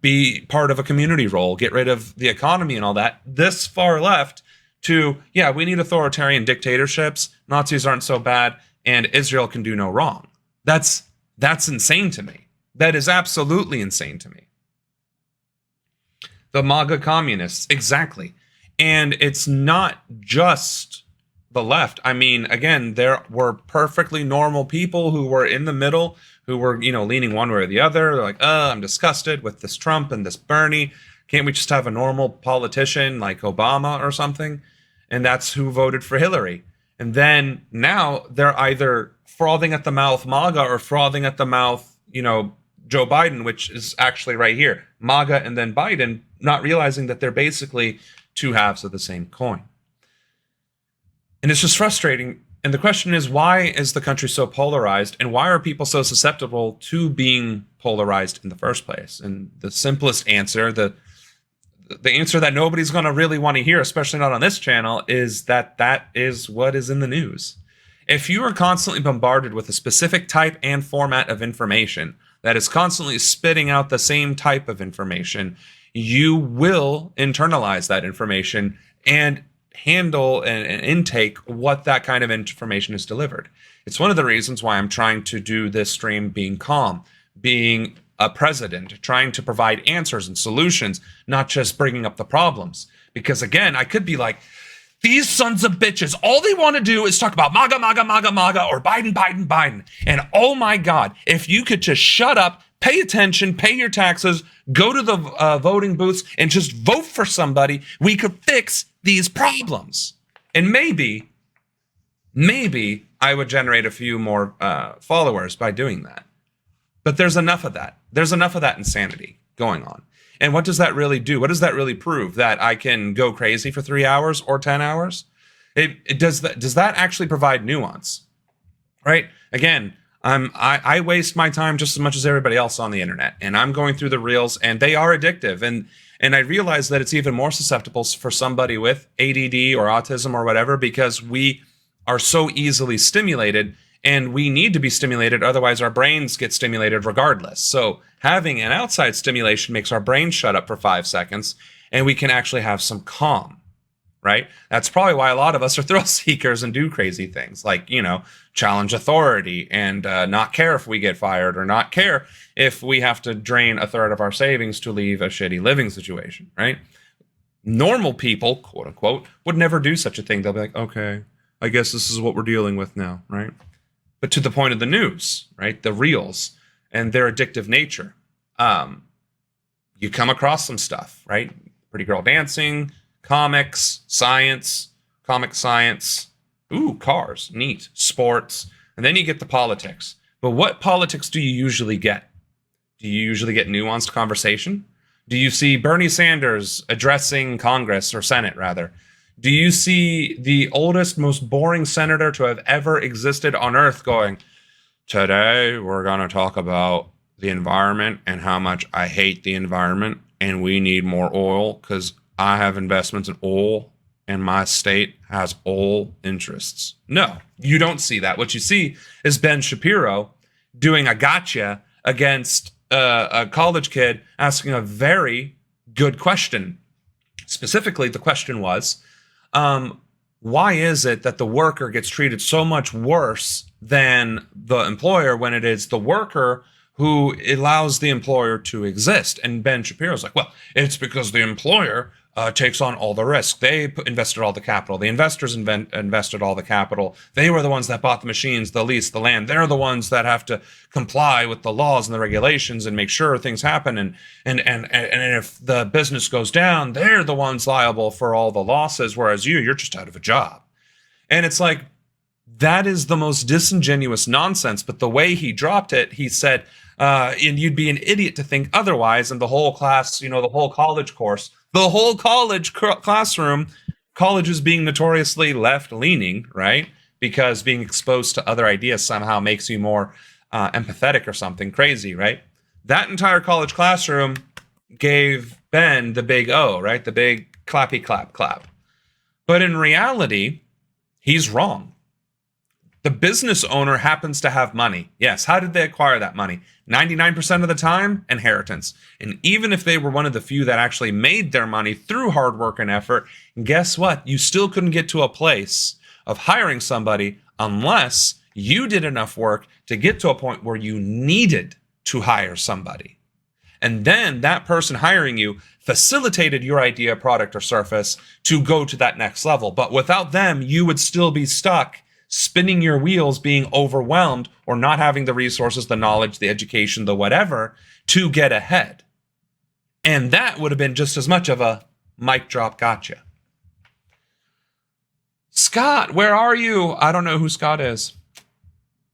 be part of a community role, get rid of the economy and all that. This far left to, we need authoritarian dictatorships. Nazis aren't so bad and Israel can do no wrong. That's insane to me. That is absolutely insane to me. The MAGA communists, exactly. And it's not just the left. I mean, again, there were perfectly normal people who were in the middle, who were, leaning one way or the other. They're like, I'm disgusted with this Trump and this Bernie. Can't we just have a normal politician like Obama or something? And that's who voted for Hillary. And then now they're either frothing at the mouth MAGA or frothing at the mouth, Joe Biden, which is actually right here, MAGA and then Biden, not realizing that they're basically two halves of the same coin. And it's just frustrating. And the question is, why is the country so polarized? And why are people so susceptible to being polarized in the first place? And the simplest answer, the answer that nobody's going to really want to hear, especially not on this channel, is that is what is in the news. If you are constantly bombarded with a specific type and format of information that is constantly spitting out the same type of information, you will internalize that information and handle and intake what that kind of information is delivered. It's one of the reasons why I'm trying to do this stream being calm, being a president, trying to provide answers and solutions, not just bringing up the problems. Because again, I could be like, these sons of bitches, all they want to do is talk about MAGA, MAGA, MAGA, MAGA, or Biden, Biden, Biden. And oh my God, if you could just shut up, pay attention, pay your taxes, go to the voting booths and just vote for somebody, we could fix these problems. And maybe I would generate a few more followers by doing that. But there's enough of that. There's enough of that insanity going on. And what does that really do? What does that really prove? That I can go crazy for 3 hours or 10 hours? Does that actually provide nuance? Right? Again, I waste my time just as much as everybody else on the internet, and I'm going through the reels, and they are addictive. And I realize that it's even more susceptible for somebody with ADD or autism or whatever, because we are so easily stimulated, and we need to be stimulated. Otherwise, our brains get stimulated regardless. So having an outside stimulation makes our brain shut up for 5 seconds, and we can actually have some calm. Right? That's probably why a lot of us are thrill seekers and do crazy things like, challenge authority and not care if we get fired or not care if we have to drain a third of our savings to leave a shitty living situation. Right? Normal people, quote unquote, would never do such a thing. They'll be like, okay, I guess this is what we're dealing with now. Right? but to the point of the news, right? The reels and their addictive nature. You come across some stuff, right? Pretty girl dancing, comics, science, comic science. Ooh, cars, neat, sports. And then you get the politics. But what politics do you usually get? Do you usually get nuanced conversation? Do you see Bernie Sanders addressing Congress, or Senate rather? Do you see the oldest, most boring senator to have ever existed on Earth going, today we're going to talk about the environment and how much I hate the environment and we need more oil because I have investments in oil and my state has oil interests? No, you don't see that. What you see is Ben Shapiro doing a gotcha against a college kid asking a very good question. Specifically, the question was, why is it that the worker gets treated so much worse than the employer when it is the worker who allows the employer to exist? And Ben Shapiro's like, well, it's because the employer takes on all the risk. They invested all the capital. The investors invested all the capital. They were the ones that bought the machines, the lease, the land. They're the ones that have to comply with the laws and the regulations and make sure things happen. And if the business goes down, they're the ones liable for all the losses, whereas you're just out of a job. And it's like, that is the most disingenuous nonsense. But the way he dropped it, he said, and you'd be an idiot to think otherwise. And the whole class, the whole college course, the whole college classroom, colleges being notoriously left-leaning, right? Because being exposed to other ideas somehow makes you more empathetic or something crazy, right? That entire college classroom gave Ben the big O, right? The big clappy clap clap. But in reality, he's wrong. The business owner happens to have money. Yes, how did they acquire that money? 99% of the time, inheritance. And even if they were one of the few that actually made their money through hard work and effort, guess what? You still couldn't get to a place of hiring somebody unless you did enough work to get to a point where you needed to hire somebody. And then that person hiring you facilitated your idea, product, or service to go to that next level. But without them, you would still be stuck spinning your wheels, being overwhelmed, or not having the resources, the knowledge, the education, the whatever to get ahead. And that would have been just as much of a mic drop gotcha. Scott, where are you? I don't know who Scott is.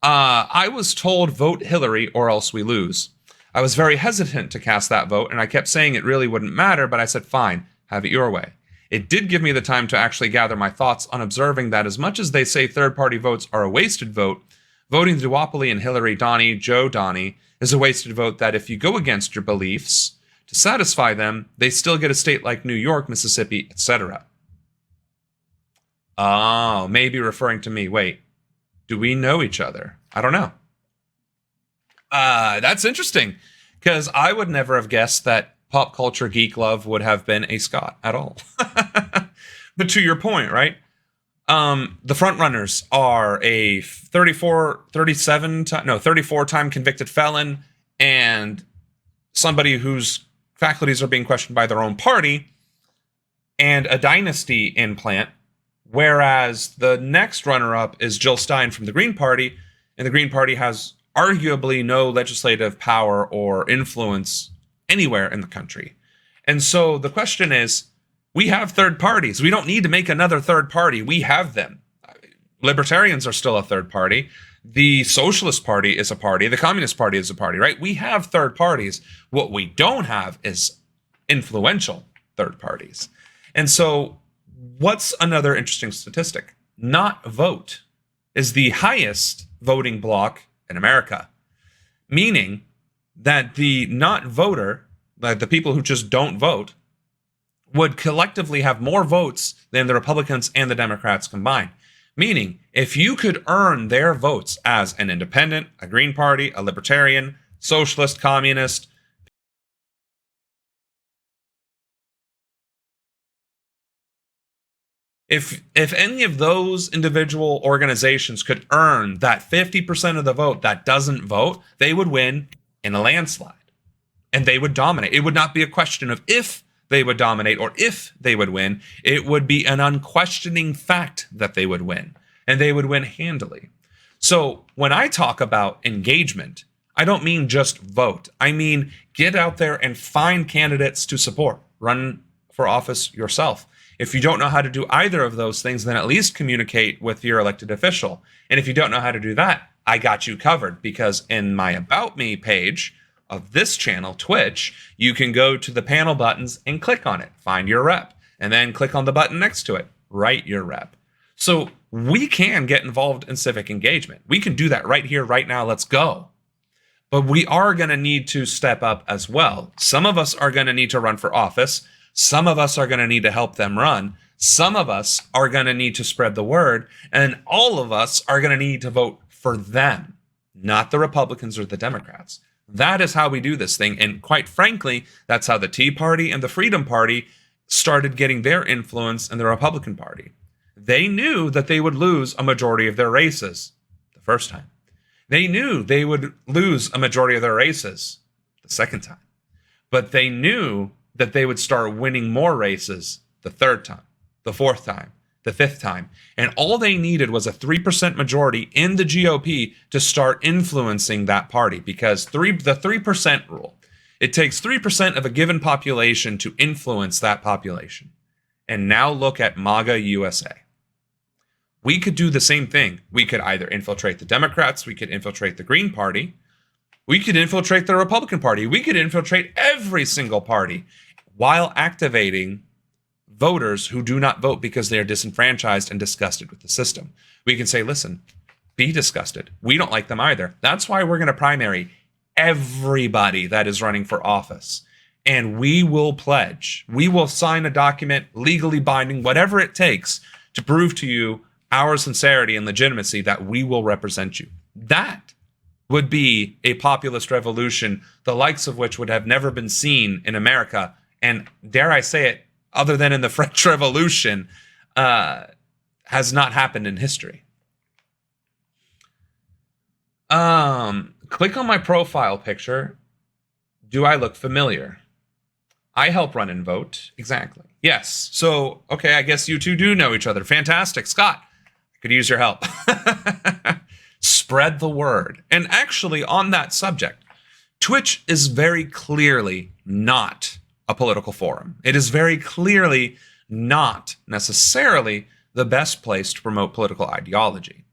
I was told vote Hillary or else we lose. I was very hesitant to cast that vote, and I kept saying it really wouldn't matter, but I said, fine, have it your way. It did give me the time to actually gather my thoughts on observing that as much as they say third-party votes are a wasted vote, voting the duopoly in Hillary Joe Donnie is a wasted vote that if you go against your beliefs to satisfy them, they still get a state like New York, Mississippi, etc. Oh, maybe referring to me. Wait, do we know each other? I don't know. That's interesting, because I would never have guessed that Pop Culture Geek Love would have been a Scot at all. But to your point, right? The front runners are a 34-time convicted felon and somebody whose faculties are being questioned by their own party and a dynasty implant, whereas the next runner-up is Jill Stein from the Green Party, and the Green Party has arguably no legislative power or influence anywhere in the country. And so the question is, we have third parties. We don't need to make another third party. We have them. Libertarians are still a third party. The Socialist Party is a party. The Communist Party is a party, right? We have third parties. What we don't have is influential third parties. And so what's another interesting statistic? Not vote is the highest voting bloc in America, meaning that the not voter, like the people who just don't vote, would collectively have more votes than the Republicans and the Democrats combined. Meaning, if you could earn their votes as an independent, a Green Party, a Libertarian, Socialist, Communist, if any of those individual organizations could earn that 50% of the vote that doesn't vote, they would win in a landslide. And they would dominate. It would not be a question of if they would dominate or if they would win. It would be an unquestioning fact that they would win. And they would win handily. So when I talk about engagement, I don't mean just vote. I mean, get out there and find candidates to support. Run for office yourself. If you don't know how to do either of those things, then at least communicate with your elected official. And if you don't know how to do that, I got you covered, because in my About Me page of this channel, Twitch, you can go to the panel buttons and click on it, find your rep, and then click on the button next to it, write your rep. So we can get involved in civic engagement. We can do that right here, right now. Let's go. But we are going to need to step up as well. Some of us are going to need to run for office. Some of us are going to need to help them run. Some of us are going to need to spread the word. And all of us are going to need to vote for them, not the Republicans or the Democrats. That is how we do this thing. And quite frankly, that's how the Tea Party and the Freedom Party started getting their influence in the Republican Party. They knew that they would lose a majority of their races the first time. They knew they would lose a majority of their races the second time. But they knew that they would start winning more races the third time, the fourth time, the fifth time. And all they needed was a 3% majority in the GOP to start influencing that party, because the 3% rule, it takes 3% of a given population to influence that population. And now look at MAGA USA. We could do the same thing. We could either infiltrate the Democrats, we could infiltrate the Green Party, we could infiltrate the Republican Party, we could infiltrate every single party while activating voters who do not vote because they are disenfranchised and disgusted with the system. We can say, listen, be disgusted. We don't like them either. That's why we're going to primary everybody that is running for office. And we will pledge, we will sign a document, legally binding, whatever it takes, to prove to you our sincerity and legitimacy that we will represent you. That would be a populist revolution, the likes of which would have never been seen in America. And dare I say it, other than in the French Revolution, has not happened in history. Click on my profile picture. Do I look familiar? I help run and vote. Exactly. Yes. So, okay, I guess you two do know each other. Fantastic. Scott, I could use your help. Spread the word. And actually, on that subject, Twitch is very clearly not a political forum. It is very clearly not necessarily the best place to promote political ideology.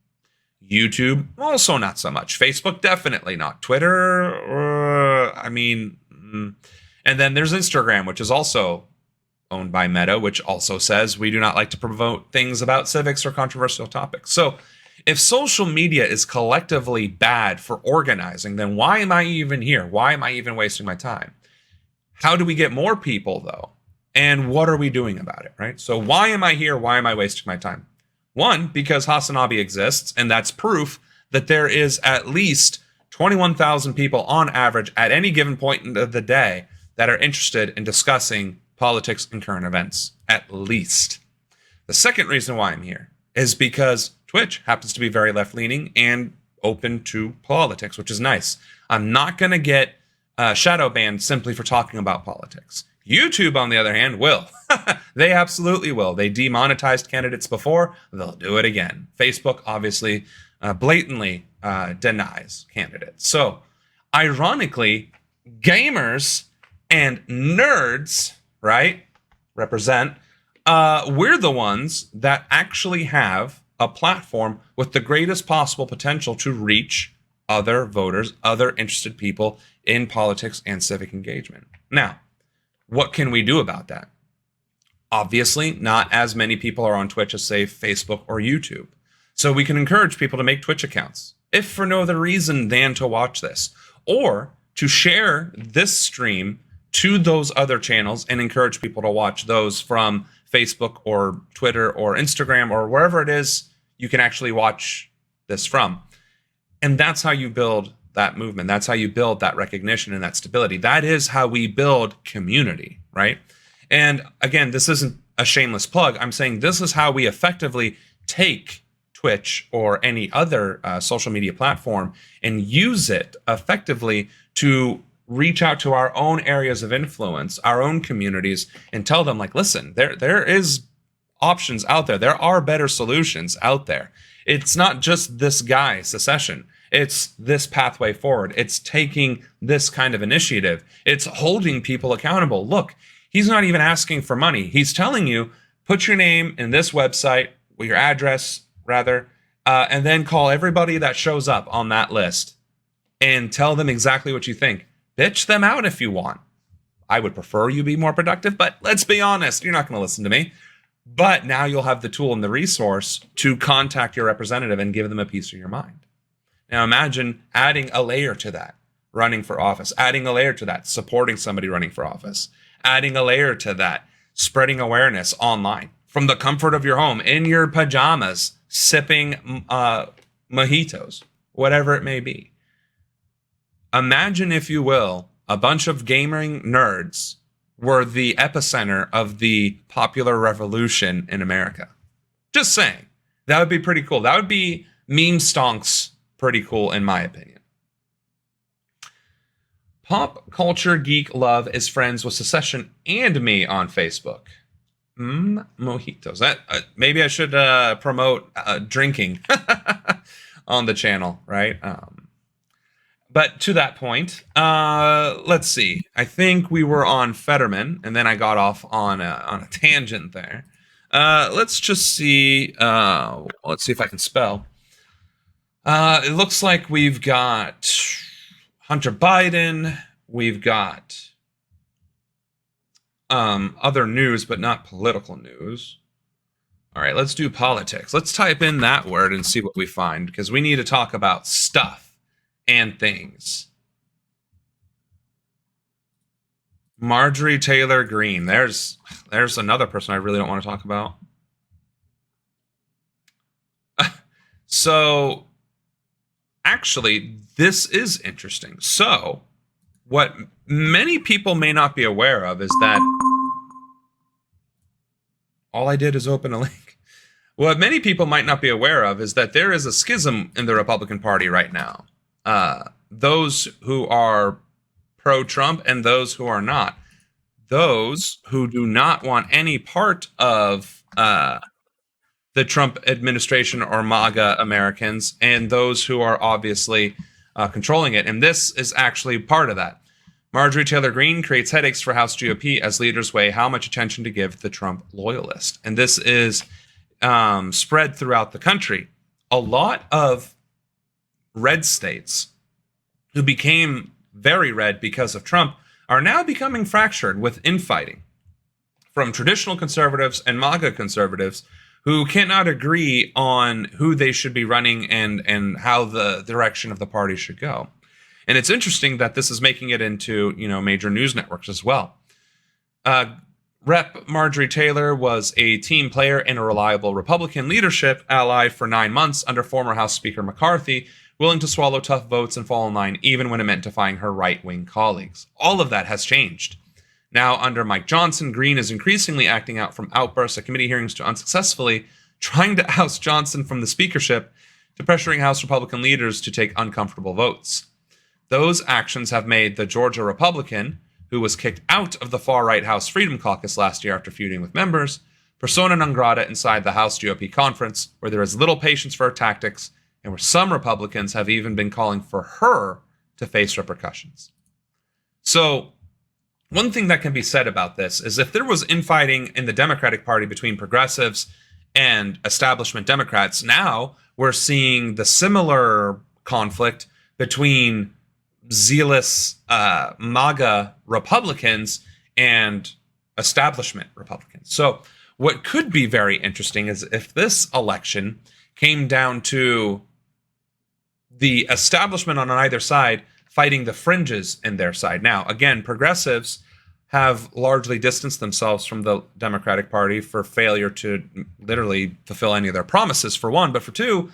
YouTube, also not so much. Facebook, definitely not. Twitter, and then there's Instagram, which is also owned by Meta, which also says we do not like to promote things about civics or controversial topics. So if social media is collectively bad for organizing, then why am I even here? Why am I even wasting my time? How do we get more people, though? And what are we doing about it, right? So why am I here? Why am I wasting my time? One, because Hasanabi exists, and that's proof that there is at least 21,000 people on average at any given point of the day that are interested in discussing politics and current events, at least. The second reason why I'm here is because Twitch happens to be very left-leaning and open to politics, which is nice. I'm not going to get shadow banned simply for talking about politics. YouTube, on the other hand, will. They absolutely will. They demonetized candidates before. They'll do it again. Facebook, obviously, blatantly denies candidates. So, ironically, gamers and nerds, right, represent, we're the ones that actually have a platform with the greatest possible potential to reach other voters, other interested people in politics and civic engagement. Now, what can we do about that? Obviously, not as many people are on Twitch as, say, Facebook or YouTube. So we can encourage people to make Twitch accounts, if for no other reason than to watch this, or to share this stream to those other channels and encourage people to watch those from Facebook or Twitter or Instagram or wherever it is you can actually watch this from. And that's how you build that movement. That's how you build that recognition and that stability. That is how we build community, right? And again, this isn't a shameless plug. I'm saying this is how we effectively take Twitch or any other social media platform and use it effectively to reach out to our own areas of influence, our own communities, and tell them, like, listen, there is options out there. There are better solutions out there. It's not just this guy, SaSeshen. It's this pathway forward. It's taking this kind of initiative. It's holding people accountable. Look, he's not even asking for money. He's telling you, put your name in this website, or your address, rather, and then call everybody that shows up on that list and tell them exactly what you think. Bitch them out if you want. I would prefer you be more productive, but let's be honest, you're not going to listen to me. But now you'll have the tool and the resource to contact your representative and give them a piece of your mind. Now imagine adding a layer to that, running for office, adding a layer to that, supporting somebody running for office, adding a layer to that, spreading awareness online from the comfort of your home, in your pajamas, sipping mojitos, whatever it may be. Imagine, if you will, a bunch of gaming nerds were the epicenter of the popular revolution in America. Just saying. That would be pretty cool. That would be meme stonks pretty cool, in my opinion. Pop culture geek love is friends with SaSeshen and me on Facebook. Mojitos. That maybe I should promote drinking on the channel, right? But to that point, let's see. I think we were on Fetterman, and then I got off on a tangent there. Let's just see. Let's see if I can spell. It looks like we've got Hunter Biden. We've got other news, but not political news. All right, let's do politics. Let's type in that word and see what we find, because we need to talk about stuff and things. Marjorie Taylor Greene. There's another person I really don't want to talk about. So, actually, this is interesting. So, what many people may not be aware of is that all I did is open a link. What many people might not be aware of is that there is a schism in the Republican Party right now. Those who are pro-Trump and those who are not. Those who do not want any part of the Trump administration or MAGA Americans, and those who are obviously controlling it. And this is actually part of that. Marjorie Taylor Greene creates headaches for House GOP as leaders weigh how much attention to give the Trump loyalist. And this is spread throughout the country. A lot of red states who became very red because of Trump are now becoming fractured with infighting from traditional conservatives and MAGA conservatives who cannot agree on who they should be running and how the direction of the party should go. And it's interesting that this is making it into, major news networks as well. Rep. Marjorie Taylor was a team player and a reliable Republican leadership ally for 9 months under former House Speaker McCarthy, willing to swallow tough votes and fall in line even when it meant defying her right-wing colleagues. All of that has changed. Now, under Mike Johnson, Greene is increasingly acting out from outbursts at committee hearings to unsuccessfully trying to oust Johnson from the speakership to pressuring House Republican leaders to take uncomfortable votes. Those actions have made the Georgia Republican, who was kicked out of the far-right House Freedom Caucus last year after feuding with members, persona non grata inside the House GOP conference, where there is little patience for her tactics and where some Republicans have even been calling for her to face repercussions. So, one thing that can be said about this is if there was infighting in the Democratic Party between progressives and establishment Democrats, now we're seeing the similar conflict between zealous MAGA Republicans and establishment Republicans. So what could be very interesting is if this election came down to the establishment on either side fighting the fringes in their side. Now, again, progressives have largely distanced themselves from the Democratic Party for failure to literally fulfill any of their promises, for one. But for two,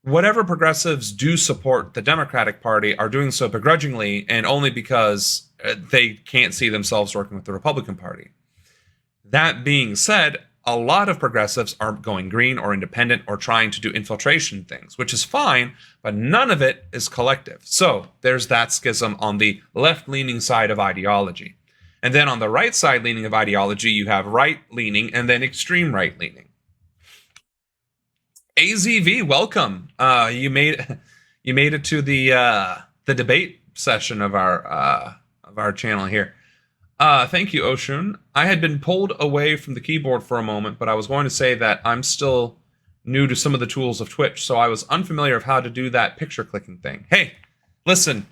whatever progressives do support the Democratic Party are doing so begrudgingly and only because they can't see themselves working with the Republican Party. That being said, a lot of progressives are going green or independent or trying to do infiltration things, which is fine, but none of it is collective. So there's that schism on the left-leaning side of ideology. And then on the right side leaning of ideology, you have right-leaning and then extreme right-leaning. AZV, welcome. You made it to the debate session of our channel here. Thank you, Oshun. I had been pulled away from the keyboard for a moment, but I was going to say that I'm still new to some of the tools of Twitch, so I was unfamiliar of how to do that picture clicking thing. Hey, listen,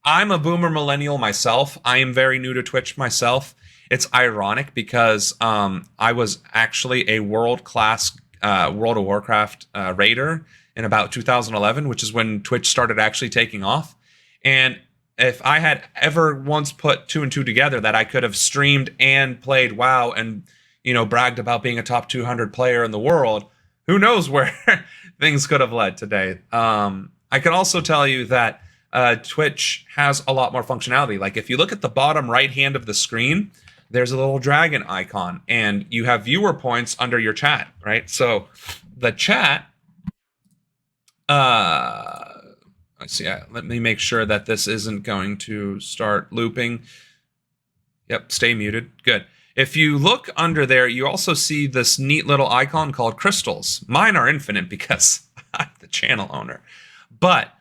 I'm a boomer millennial myself. I am very new to Twitch myself. It's ironic because I was actually a world-class World of Warcraft raider in about 2011, which is when Twitch started actually taking off. And if I had ever once put two and two together that I could have streamed and played WoW and, bragged about being a top 200 player in the world, who knows where things could have led today. I can also tell you that Twitch has a lot more functionality. Like if you look at the bottom right hand of the screen, there's a little dragon icon and you have viewer points under your chat, right? So the chat, let's see, let me make sure that this isn't going to start looping. Yep, stay muted. Good. If you look under there, you also see this neat little icon called crystals. Mine are infinite because I'm the channel owner. But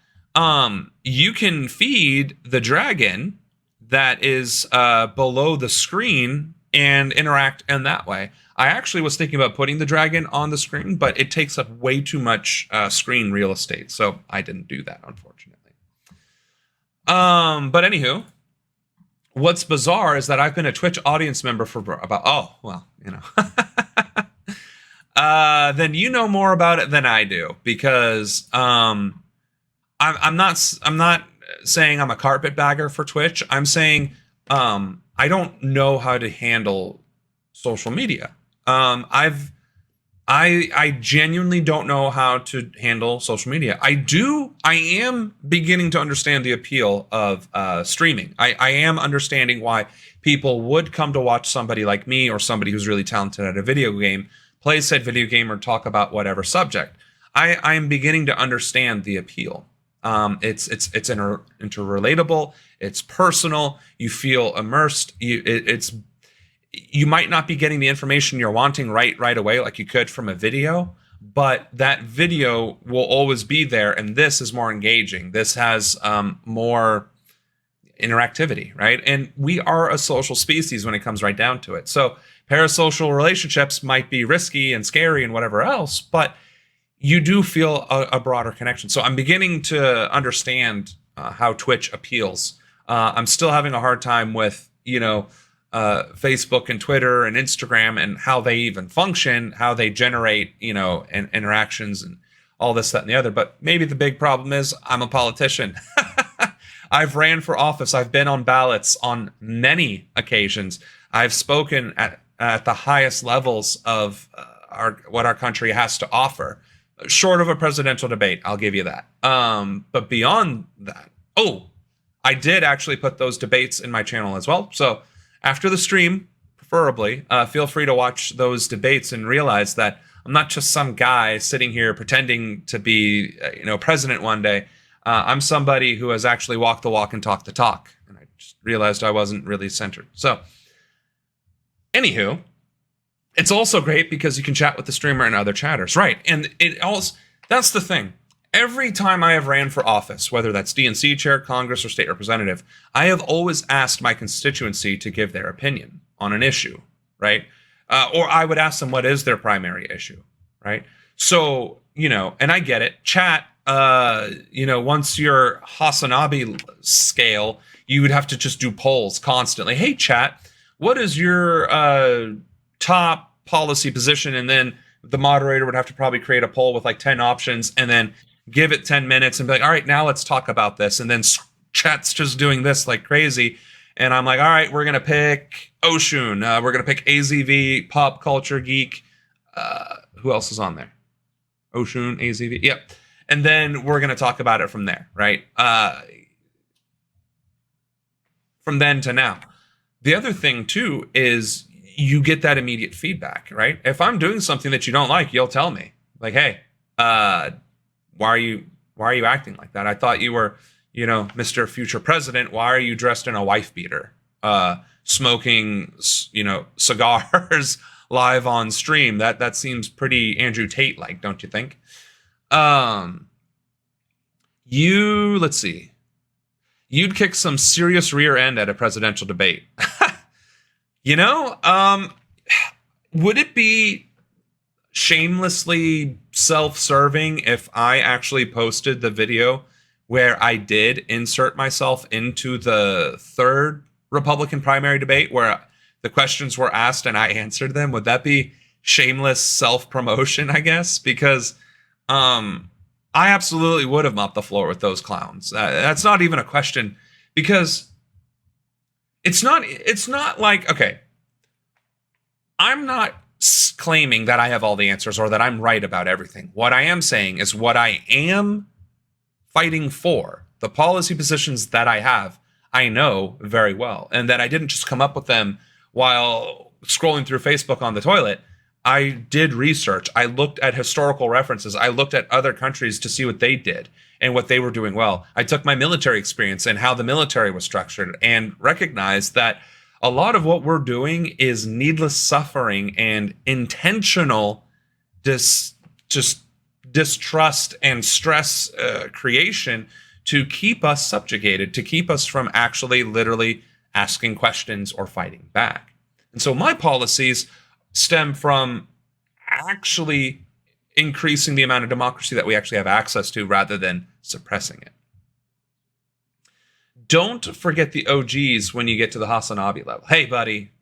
you can feed the dragon that is below the screen and interact in that way. I actually was thinking about putting the dragon on the screen, but it takes up way too much screen real estate, so I didn't do that, unfortunately. But anywho, what's bizarre is that I've been a Twitch audience member for about, then you know more about it than I do, because I'm not saying I'm a carpetbagger for Twitch. I'm saying I don't know how to handle social media. I genuinely don't know how to handle social media. I am beginning to understand the appeal of streaming. I am understanding why people would come to watch somebody like me or somebody who's really talented at a video game, play said video game, or talk about whatever subject. I am beginning to understand the appeal. It's interrelatable. It's personal. You feel immersed. You might not be getting the information you're wanting right away like you could from a video, but that video will always be there, and this is more engaging. This has more interactivity, right? And we are a social species when it comes right down to it. So parasocial relationships might be risky and scary and whatever else, but you do feel a broader connection. So I'm beginning to understand how Twitch appeals. I'm still having a hard time with, Facebook and Twitter and Instagram and how they even function, how they generate, and interactions and all this, that, and the other. But maybe the big problem is I'm a politician. I've ran for office. I've been on ballots on many occasions. I've spoken at the highest levels of what our country has to offer. Short of a presidential debate, I'll give you that. But beyond that, I did actually put those debates in my channel as well. So after the stream, preferably, feel free to watch those debates and realize that I'm not just some guy sitting here pretending to be, president one day. I'm somebody who has actually walked the walk and talked the talk. And I just realized I wasn't really centered. So, anywho, it's also great because you can chat with the streamer and other chatters, right? And that's the thing. Every time I have ran for office, whether that's DNC chair, Congress, or state representative, I have always asked my constituency to give their opinion on an issue, right? Or I would ask them what is their primary issue, right? So, and I get it. Chat, once your Hasanabi scale, you would have to just do polls constantly. Hey, chat, what is your top policy position? And then the moderator would have to probably create a poll with like 10 options and then give it 10 minutes and be like, all right, now let's talk about this. And then chat's just doing this like crazy. And I'm like, all right, we're going to pick Oshun. We're going to pick AZV, Pop Culture Geek. Who else is on there? Oshun, AZV. Yep. And then we're going to talk about it from there, right? From then to now. The other thing, too, is you get that immediate feedback, right? If I'm doing something that you don't like, you'll tell me. Like, hey, why are you acting like that? I thought you were, Mr. Future President. Why are you dressed in a wife beater, smoking, cigars live on stream. That seems pretty Andrew Tate-like, don't you think? Let's see. You'd kick some serious rear end at a presidential debate. You know, would it be shamelessly self-serving if I actually posted the video where I did insert myself into the third Republican primary debate where the questions were asked and I answered them? Would that be shameless self-promotion, I guess? Because I absolutely would have mopped the floor with those clowns. That's not even a question, because it's not like, okay, I'm not claiming that I have all the answers or that I'm right about everything. What I am saying is what I am fighting for, the policy positions that I have, I know very well, and that I didn't just come up with them while scrolling through Facebook on the toilet. I did research. I looked at historical references. I looked at other countries to see what they did and what they were doing well. I took my military experience and how the military was structured and recognized that a lot of what we're doing is needless suffering and intentional distrust and stress creation to keep us subjugated, to keep us from actually literally asking questions or fighting back. And so my policies stem from actually increasing the amount of democracy that we actually have access to rather than suppressing it. Don't forget the OGs when you get to the Hasanabi level. Hey, buddy,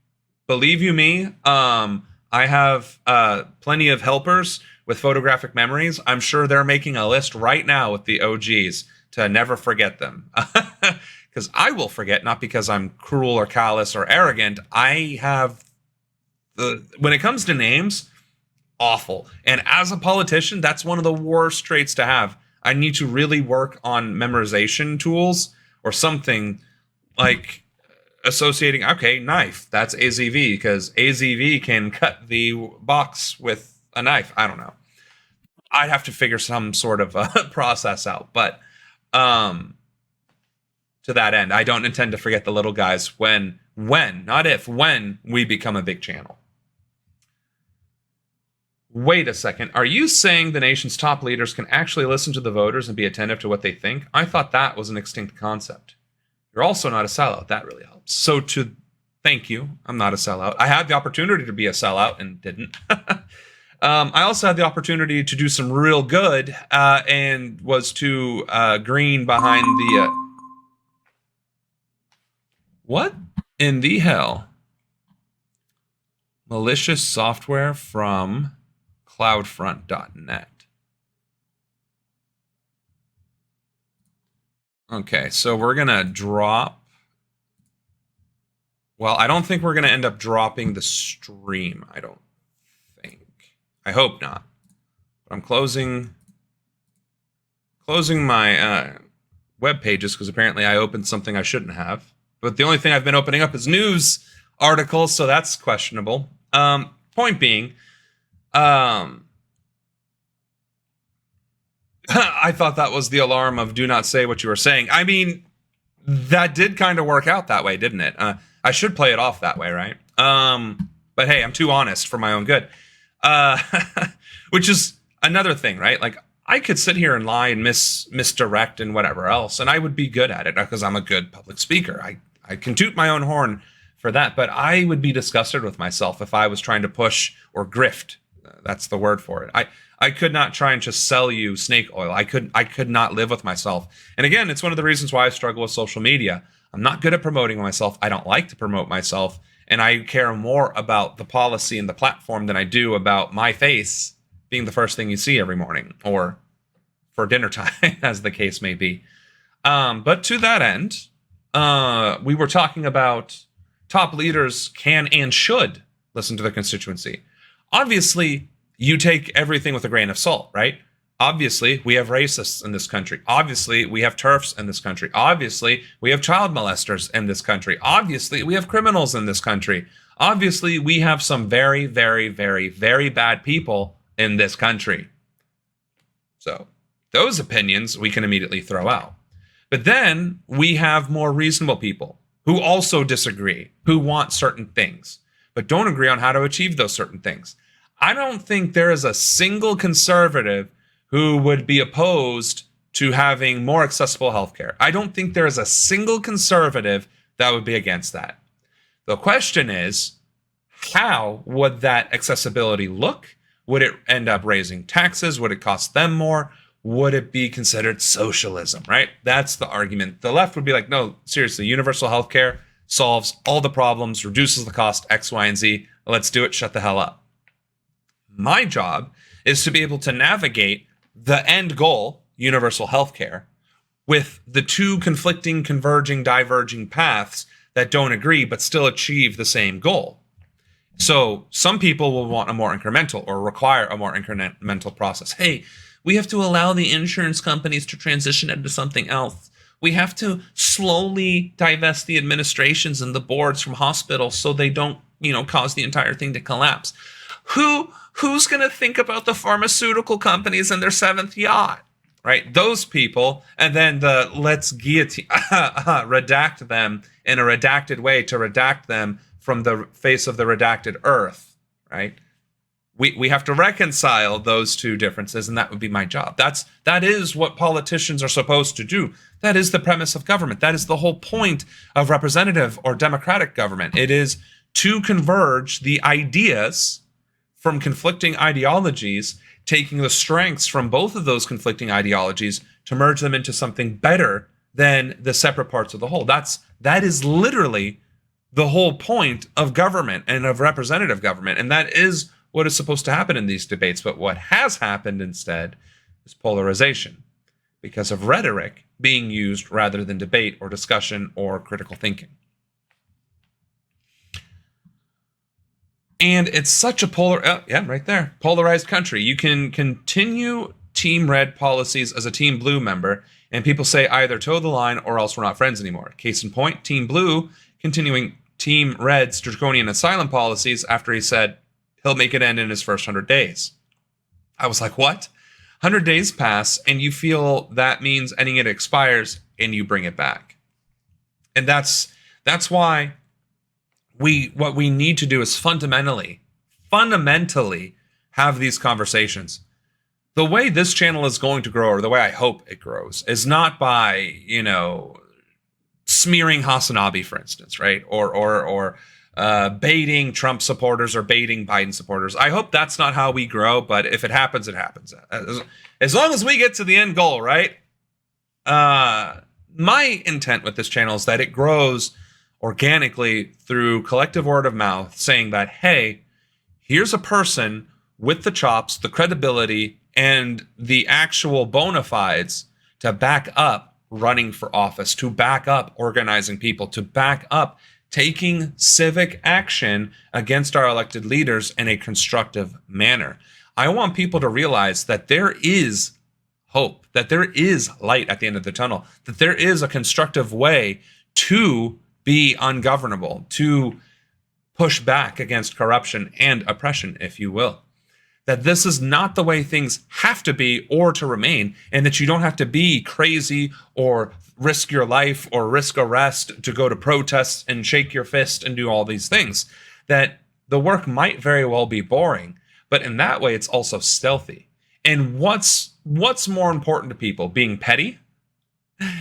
believe you me, I have plenty of helpers with photographic memories. I'm sure they're making a list right now with the OGs to never forget them. Because I will forget, not because I'm cruel or callous or arrogant. I have when it comes to names, awful. And as a politician, that's one of the worst traits to have. I need to really work on memorization tools or something like associating, okay, knife, that's AZV, because AZV can cut the box with a knife. I don't know. I'd have to figure some sort of process out. But to that end, I don't intend to forget the little guys when, not if, when we become a big channel. Wait a second. Are you saying the nation's top leaders can actually listen to the voters and be attentive to what they think? I thought that was an extinct concept. You're also not a sellout. That really helps. So thank you. I'm not a sellout. I had the opportunity to be a sellout and didn't. I also had the opportunity to do some real good and was too green behind the... What in the hell? Malicious software from cloudfront.net. Okay, so we're going to drop... Well, I don't think we're going to end up dropping the stream, I don't think. I hope not. But I'm closing my web pages because apparently I opened something I shouldn't have. But the only thing I've been opening up is news articles, so that's questionable. Point being, I thought that was the alarm of do not say what you were saying. I mean, that did kind of work out that way, didn't it? I should play it off that way, right? But hey, I'm too honest for my own good. Which is another thing, right? Like, I could sit here and lie and misdirect and whatever else, and I would be good at it because I'm a good public speaker. I can toot my own horn for that, but I would be disgusted with myself if I was trying to push or grift. That's the word for it. I could not try and just sell you snake oil. I could not live with myself. And again, it's one of the reasons why I struggle with social media. I'm not good at promoting myself. I don't like to promote myself. And I care more about the policy and the platform than I do about my face being the first thing you see every morning or for dinner time, as the case may be. But to that end, we were talking about top leaders can and should listen to their constituency. Obviously, you take everything with a grain of salt, right? Obviously, we have racists in this country. Obviously, we have TERFs in this country. Obviously, we have child molesters in this country. Obviously, we have criminals in this country. Obviously, we have some very, very, very, very bad people in this country. So those opinions we can immediately throw out. But then we have more reasonable people who also disagree, who want certain things. but don't agree on how to achieve those certain things. I don't think there is a single conservative who would be opposed to having more accessible healthcare. I don't think there is a single conservative that would be against that. The question is, how would that accessibility look? Would it end up raising taxes? Would it cost them more? Would it be considered socialism, right? That's the argument. The left would be like, no, seriously, universal healthcare solves all the problems, reduces the cost, X, Y, and Z. Let's do it. Shut the hell up. My job is to be able to navigate the end goal, universal healthcare, with the two conflicting, converging, diverging paths that don't agree but still achieve the same goal. So some people will want a more incremental or require a more incremental process. Hey, we have to allow the insurance companies to transition into something else. We have to slowly divest the administrations and the boards from hospitals so they don't, cause the entire thing to collapse. Who's going to think about the pharmaceutical companies and their seventh yacht, right? Those people, and then let's guillotine, redact them in a redacted way to redact them from the face of the redacted earth, right? We have to reconcile those two differences, and that would be my job. That is what politicians are supposed to do. That is the premise of government. That is the whole point of representative or democratic government. It is to converge the ideas from conflicting ideologies, taking the strengths from both of those conflicting ideologies to merge them into something better than the separate parts of the whole. That is literally the whole point of government and of representative government. And that is what is supposed to happen in these debates. But what has happened instead is polarization because of rhetoric being used rather than debate or discussion or critical thinking. And it's such a polarized country. You can continue Team Red policies as a Team Blue member, and people say either toe the line or else we're not friends anymore. Case in point, Team Blue continuing Team Red's draconian asylum policies after he said he'll make it end in his first 100 days. I was like, what? 100 days pass, and you feel that means ending it expires, and you bring it back. And that's why what we need to do is fundamentally have these conversations. The way this channel is going to grow, or the way I hope it grows, is not by, smearing Hasanabi, for instance, right? Or baiting Trump supporters or baiting Biden supporters. I hope that's not how we grow, but if it happens, it happens. As long as we get to the end goal, right? My intent with this channel is that it grows organically through collective word of mouth, saying that, hey, here's a person with the chops, the credibility, and the actual bona fides to back up running for office, to back up organizing people, to back up taking civic action against our elected leaders in a constructive manner. I want people to realize that there is hope, that there is light at the end of the tunnel, that there is a constructive way to be ungovernable, to push back against corruption and oppression, if you will. That this is not the way things have to be or to remain, and that you don't have to be crazy or risk your life or risk arrest to go to protests and shake your fist and do all these things. That the work might very well be boring, but in that way, it's also stealthy. And what's more important to people, being petty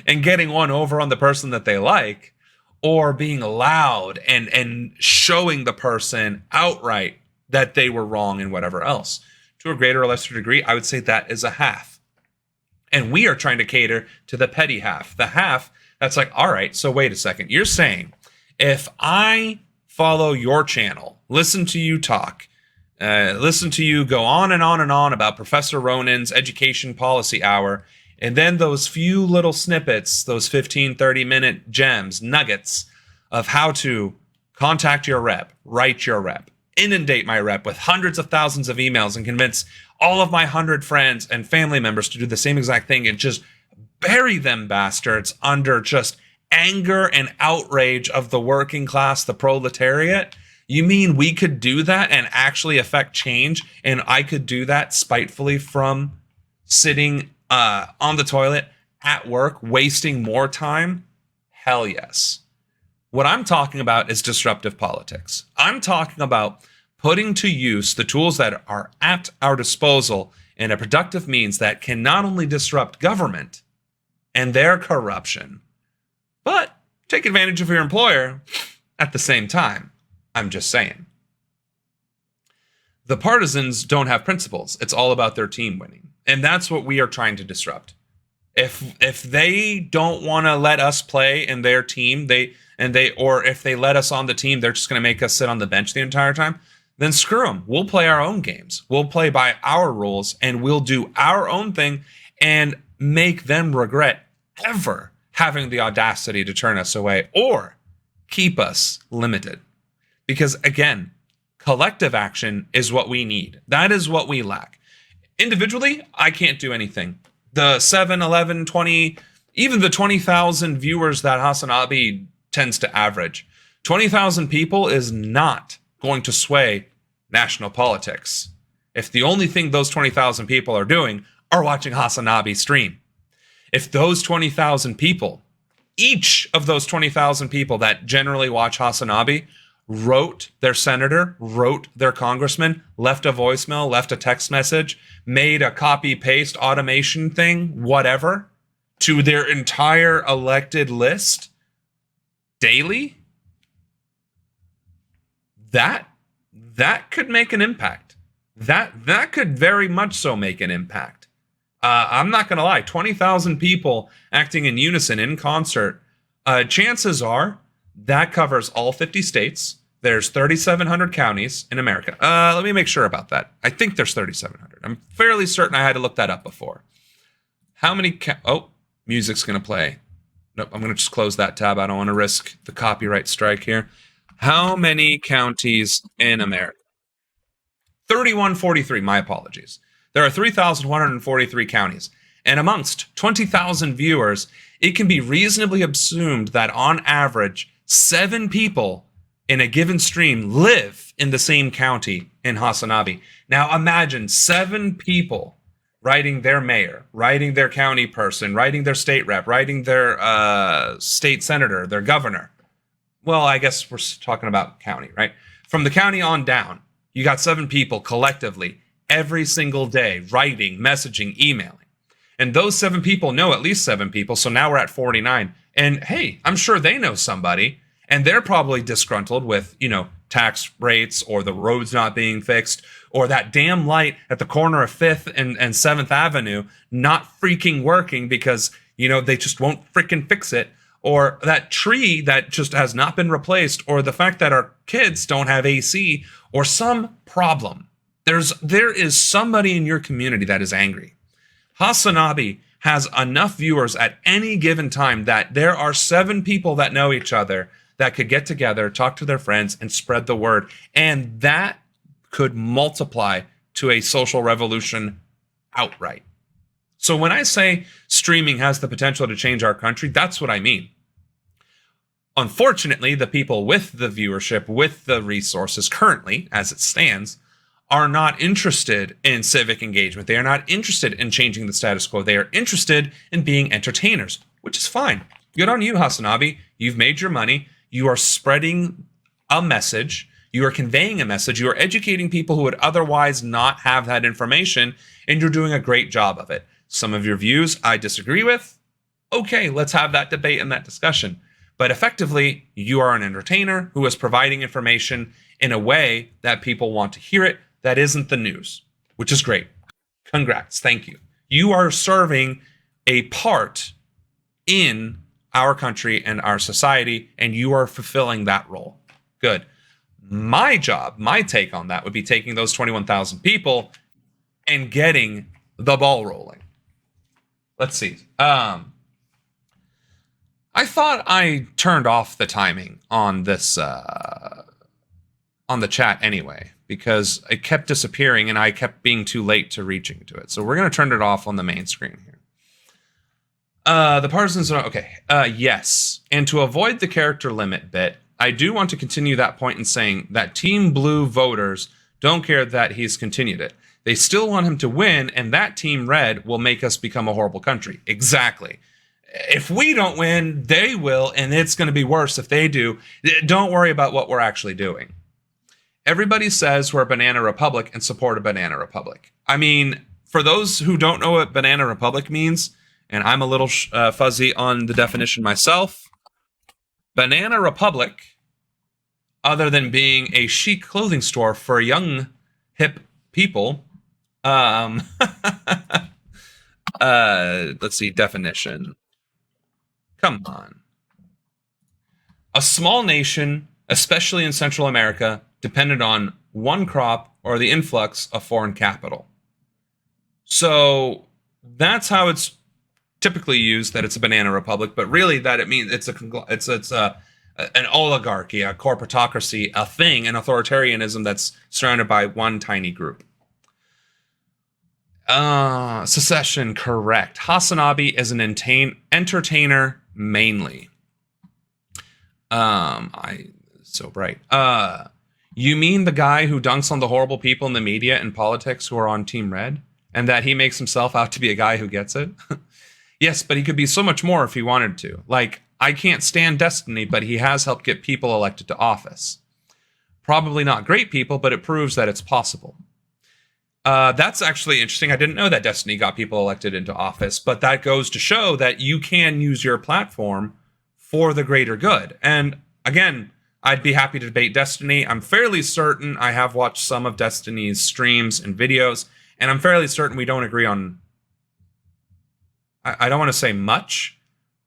and getting one over on the person that they like, or being loud and showing the person outright that they were wrong and whatever else? To a greater or lesser degree, I would say that is a half. And we are trying to cater to the petty half. The half that's like, all right, so wait a second. You're saying if I follow your channel, listen to you talk, listen to you go on and on and on about Professor Ronan's education policy hour, and then those few little snippets, those 15, 30-minute gems, nuggets of how to contact your rep, write your rep, inundate my rep with hundreds of thousands of emails and convince all of my 100 friends and family members to do the same exact thing and just bury them bastards under just anger and outrage of the working class, the proletariat. You mean we could do that and actually affect change, and I could do that spitefully from sitting on the toilet at work, wasting more time? Hell yes. What I'm talking about is disruptive politics. I'm talking about putting to use the tools that are at our disposal in a productive means that can not only disrupt government and their corruption, but take advantage of your employer at the same time. I'm just saying. The partisans don't have principles. It's all about their team winning. And that's what we are trying to disrupt. If they don't want to let us play in their team, or if they let us on the team, they're just going to make us sit on the bench the entire time, then screw them. We'll play our own games. We'll play by our rules, and we'll do our own thing and make them regret ever having the audacity to turn us away or keep us limited. Because again, collective action is what we need. That is what we lack. Individually, I can't do anything. The 7, 11, 20, even the 20,000 viewers that Hasanabi tends to average, 20,000 people is not going to sway national politics if the only thing those 20,000 people are doing are watching Hasanabi stream. If those 20,000 people, each of those 20,000 people that generally watch Hasanabi, wrote their senator, wrote their congressman, left a voicemail, left a text message, made a copy-paste automation thing, whatever, to their entire elected list daily, that could make an impact. That could very much so make an impact. I'm not going to lie, 20,000 people acting in unison, in concert, chances are that covers all 50 states. There's 3,700 counties in America. Let me make sure about that. I think there's 3,700. I'm fairly certain I had to look that up before. How many... music's going to play. Nope, I'm going to just close that tab. I don't want to risk the copyright strike here. How many counties in America? 3,143. My apologies. There are 3,143 counties. And amongst 20,000 viewers, it can be reasonably assumed that on average, 7 people in a given stream live in the same county in Hasanabi. Now imagine 7 people writing their mayor, writing their county person, writing their state rep, writing their state senator, their governor. Well, I guess we're talking about county, right? From the county on down, you got 7 people collectively every single day writing, messaging, emailing. And those 7 people know at least 7 people, so now we're at 49. And hey, I'm sure they know somebody, and they're probably disgruntled with, tax rates or the roads not being fixed or that damn light at the corner of 5th and 7th Avenue not freaking working because, they just won't freaking fix it, or that tree that just has not been replaced, or the fact that our kids don't have AC, or some problem. There is somebody in your community that is angry. Hasanabi has enough viewers at any given time that there are 7 people that know each other that could get together, talk to their friends, and spread the word. And that could multiply to a social revolution outright. So when I say streaming has the potential to change our country, that's what I mean. Unfortunately, the people with the viewership, with the resources currently, as it stands, are not interested in civic engagement. They are not interested in changing the status quo. They are interested in being entertainers, which is fine. Good on you, Hasanabi. You've made your money. You are spreading a message. You are conveying a message. You are educating people who would otherwise not have that information, and you're doing a great job of it. Some of your views I disagree with. Okay, let's have that debate and that discussion. But effectively, you are an entertainer who is providing information in a way that people want to hear it, that isn't the news, which is great. Congrats. Thank you. You are serving a part in our country and our society, and you are fulfilling that role. Good. My job, my take on that would be taking those 21,000 people and getting the ball rolling. Let's see. I thought I turned off the timing on this, on the chat anyway, because it kept disappearing and I kept being too late to reaching to it. So we're going to turn it off on the main screen here. The partisans are okay. Yes. And to avoid the character limit bit, I do want to continue that point in saying that Team Blue voters don't care that he's continued it. They still want him to win, and that Team Red will make us become a horrible country. Exactly. if we don't win, they will, and it's going to be worse if they do. Don't worry about what we're actually doing. Everybody says we're a banana republic and support a banana republic. I mean, for those who don't know what banana republic means, and I'm a little fuzzy on the definition myself, banana republic, other than being a chic clothing store for young, hip people, let's see, definition. Come on. A small nation, especially in Central America, dependent on one crop or the influx of foreign capital. So that's how it's typically used, that it's a banana republic, but really that it means it's an oligarchy, a corporatocracy, a thing, an authoritarianism that's surrounded by one tiny group. SaSeshen, correct. Hasanabi is an entertainer mainly. So bright. You mean the guy who dunks on the horrible people in the media and politics who are on Team Red? And that he makes himself out to be a guy who gets it? Yes, but he could be so much more if he wanted to. Like, I can't stand Destiny, but he has helped get people elected to office. Probably not great people, but it proves that it's possible. That's actually interesting. I didn't know that Destiny got people elected into office, but that goes to show that you can use your platform for the greater good. And again, I'd be happy to debate Destiny. I'm fairly certain I have watched some of Destiny's streams and videos, and I'm fairly certain we don't agree on, I don't want to say much,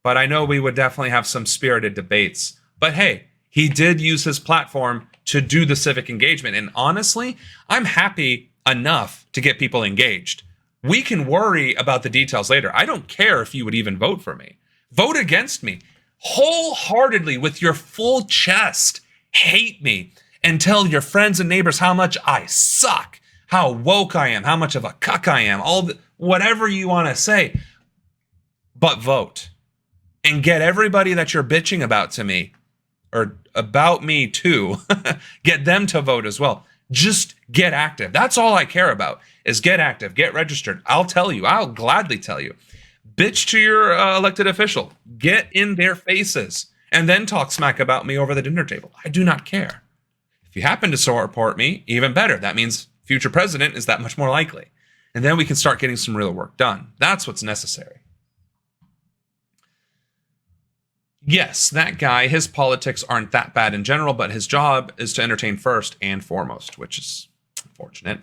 but I know we would definitely have some spirited debates. But hey, he did use his platform to do the civic engagement. And honestly, I'm happy enough to get people engaged. We can worry about the details later. I don't care if you would even vote for me. Vote against me. Wholeheartedly, with your full chest, hate me and tell your friends and neighbors how much I suck, how woke I am, how much of a cuck I am, whatever you want to say. But vote. And get everybody that you're bitching about to me, or about me too, get them to vote as well. Just get active. That's all I care about, is get active, get registered. I'll tell you. I'll gladly tell you. Bitch to your elected official. Get in their faces. And then talk smack about me over the dinner table. I do not care. If you happen to support me, even better. That means future president is that much more likely. And then we can start getting some real work done. That's what's necessary. Yes, that guy, his politics aren't that bad in general, but his job is to entertain first and foremost, which is unfortunate.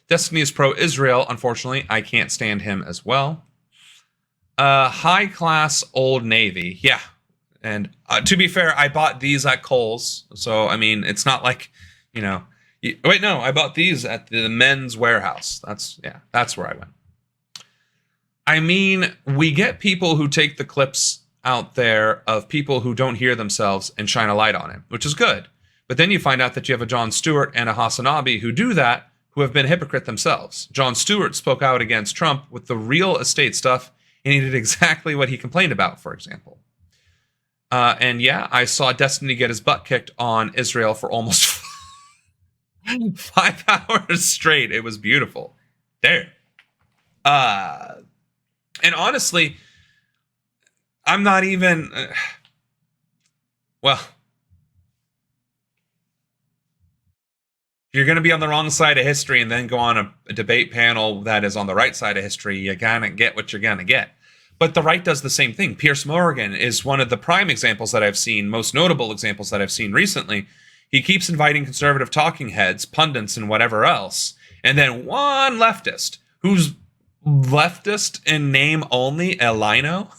Destiny is pro-Israel. Unfortunately, I can't stand him as well. High-class Old Navy. Yeah. And to be fair, I bought these at Kohl's. So, I mean, it's not like, you know... Wait, no, I bought these at the Men's Warehouse. That's where I went. I mean, we get people who take the clips out there of people who don't hear themselves and shine a light on it, which is good. But then you find out that you have a Jon Stewart and a Hasanabi who do that, who have been a hypocrite themselves. Jon Stewart spoke out against Trump with the real estate stuff, and he did exactly what he complained about, for example. And yeah, I saw Destiny get his butt kicked on Israel for almost 5 hours straight. It was beautiful. There. And honestly, I'm not even... well... If you're going to be on the wrong side of history and then go on a debate panel that is on the right side of history, you're going to get what you're going to get. But the right does the same thing. Piers Morgan is one of the prime examples that I've seen, most notable examples that I've seen recently. He keeps inviting conservative talking heads, pundits, and whatever else. And then one leftist, who's leftist in name only, Elino.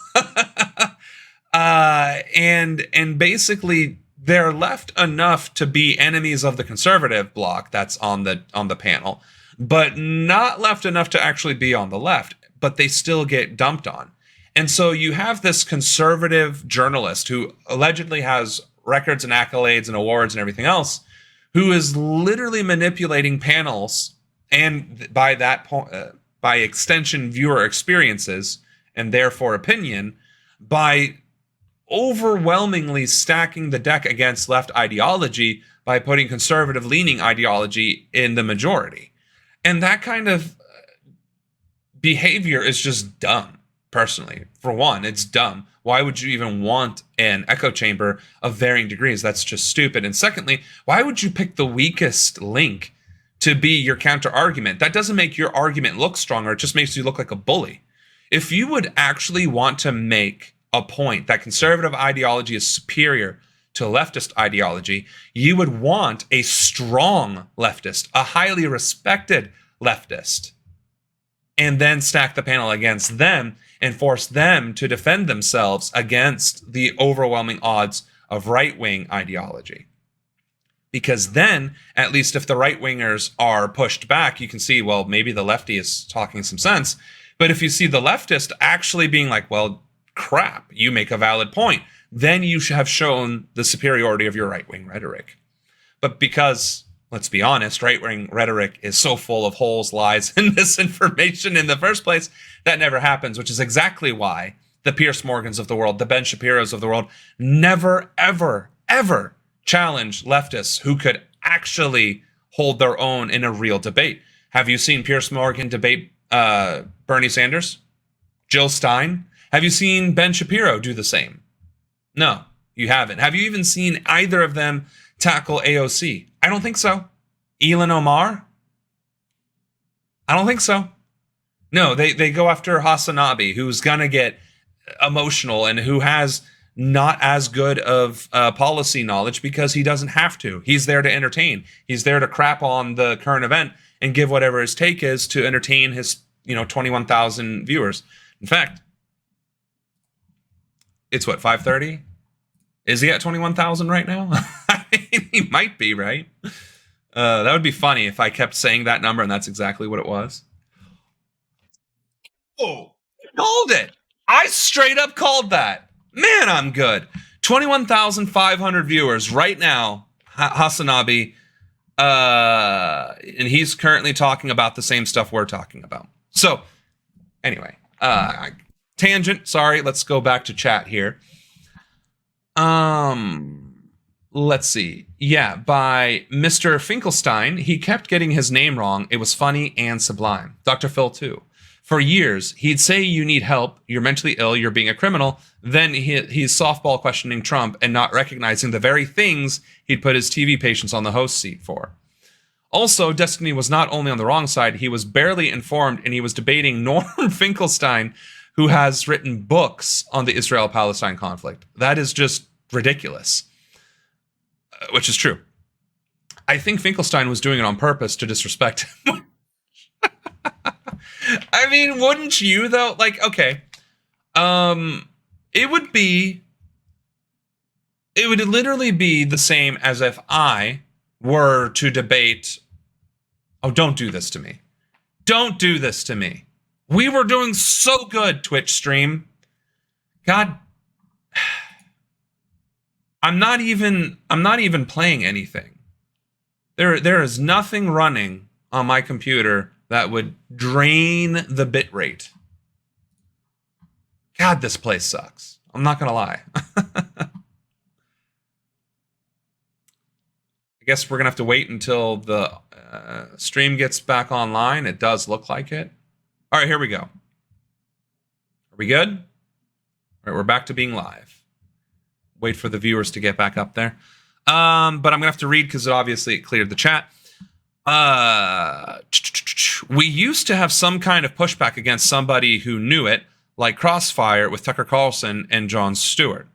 And basically... they're left enough to be enemies of the conservative bloc that's on the panel, but not left enough to actually be on the left, but they still get dumped on. And so you have this conservative journalist who allegedly has records and accolades and awards and everything else, who is literally manipulating panels and by that point, by extension, viewer experiences and therefore opinion, by overwhelmingly stacking the deck against left ideology by putting conservative-leaning ideology in the majority. And that kind of behavior is just dumb. personally. For one, it's dumb. Why would you even want an echo chamber of varying degrees? That's just stupid. And secondly, why would you pick the weakest link to be your counter argument? That doesn't make your argument look stronger. It just makes you look like a bully. If you would actually want to make a point that conservative ideology is superior to leftist ideology, you would want a strong leftist, a highly respected leftist, and then stack the panel against them and force them to defend themselves against the overwhelming odds of right-wing ideology. Because then, at least if the right-wingers are pushed back, you can see, well, maybe the lefty is talking some sense. But if you see the leftist actually being like, well, crap, you make a valid point, then you should have shown the superiority of your right-wing rhetoric. But because, let's be honest, right-wing rhetoric is so full of holes, lies, and misinformation in the first place, that never happens, which is exactly why the Piers Morgans of the world, the Ben Shapiros of the world, never, ever, ever challenge leftists who could actually hold their own in a real debate. Have you seen Piers Morgan debate Bernie Sanders? Jill Stein? Have you seen Ben Shapiro do the same? No, you haven't. Have you even seen either of them tackle AOC? I don't think so. Elon Omar? I don't think so. No, they go after Hasanabi, who's going to get emotional and who has not as good of policy knowledge because he doesn't have to. He's there to entertain. He's there to crap on the current event and give whatever his take is to entertain his, 21,000 viewers. In fact, it's what, 5:30? Is he at 21,000 right now? I mean, he might be, right? That would be funny if I kept saying that number and that's exactly what it was. Oh, called it. I straight up called that. Man, I'm good. 21,500 viewers right now. Hasanabi. And he's currently talking about the same stuff we're talking about. So, anyway. Tangent. Sorry. Let's go back to chat here. Let's see. Yeah, by Mr. Finkelstein, he kept getting his name wrong. It was funny and sublime. Dr. Phil, too. For years, he'd say you need help, you're mentally ill, you're being a criminal. Then he's softball questioning Trump and not recognizing the very things he'd put his TV patients on the host seat for. Also, Destiny was not only on the wrong side, he was barely informed and he was debating Norm Finkelstein, who has written books on the Israel-Palestine conflict. That is just ridiculous. Which is true. I think Finkelstein was doing it on purpose to disrespect him. I mean, wouldn't you though? Like, okay. It would literally be the same as if I were to debate. Oh, don't do this to me. Don't do this to me. We were doing so good, Twitch stream. God, I'm not even playing anything. There is nothing running on my computer that would drain the bit rate. God, this place sucks. I'm not gonna lie. I guess we're gonna have to wait until the stream gets back online. It does look like it. All right, here we go. Are we good? All right, we're back to being live. Wait for the viewers to get back up there. But I'm gonna have to read because obviously it cleared the chat. We used to have some kind of pushback against somebody who knew it, like Crossfire with Tucker Carlson and Jon Stewart.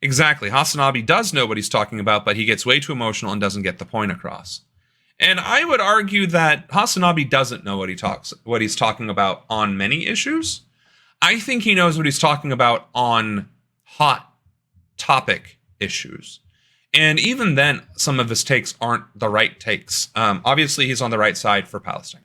Exactly. Hasanabi does know what he's talking about, but he gets way too emotional and doesn't get the point across. And I would argue that Hasanabi doesn't know what he's talking about on many issues. I think he knows what he's talking about on hot topic issues. And even then, some of his takes aren't the right takes. Obviously, he's on the right side for Palestine.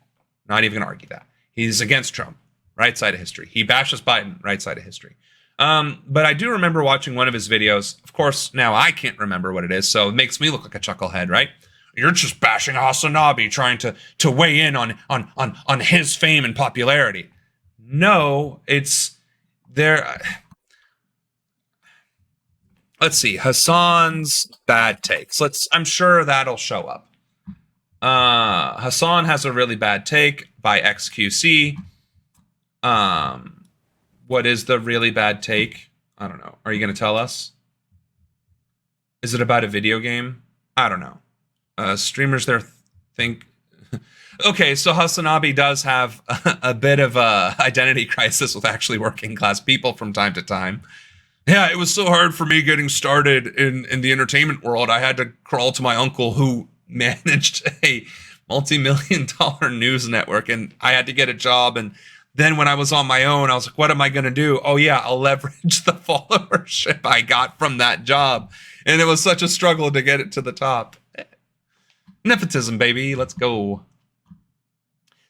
Not even going to argue that. He's against Trump, right side of history. He bashes Biden, right side of history. But I do remember watching one of his videos. Of course, now I can't remember what it is, so it makes me look like a chucklehead, right? You're just bashing Hasanabi, trying to weigh in on his fame and popularity. No, it's there. Let's see, Hassan's bad takes. I'm sure that'll show up. Hassan has a really bad take by XQC. what is the really bad take? I don't know. Are you going to tell us? Is it about a video game? I don't know. Streamers there think... Okay, so Hasanabi does have a bit of a identity crisis with actually working class people from time to time. Yeah, it was so hard for me getting started in the entertainment world. I had to crawl to my uncle who managed a multi-million-dollar news network, and I had to get a job. And then when I was on my own, I was like, what am I going to do? Oh, yeah, I'll leverage the followership I got from that job. And it was such a struggle to get it to the top. Nepotism, baby. Let's go.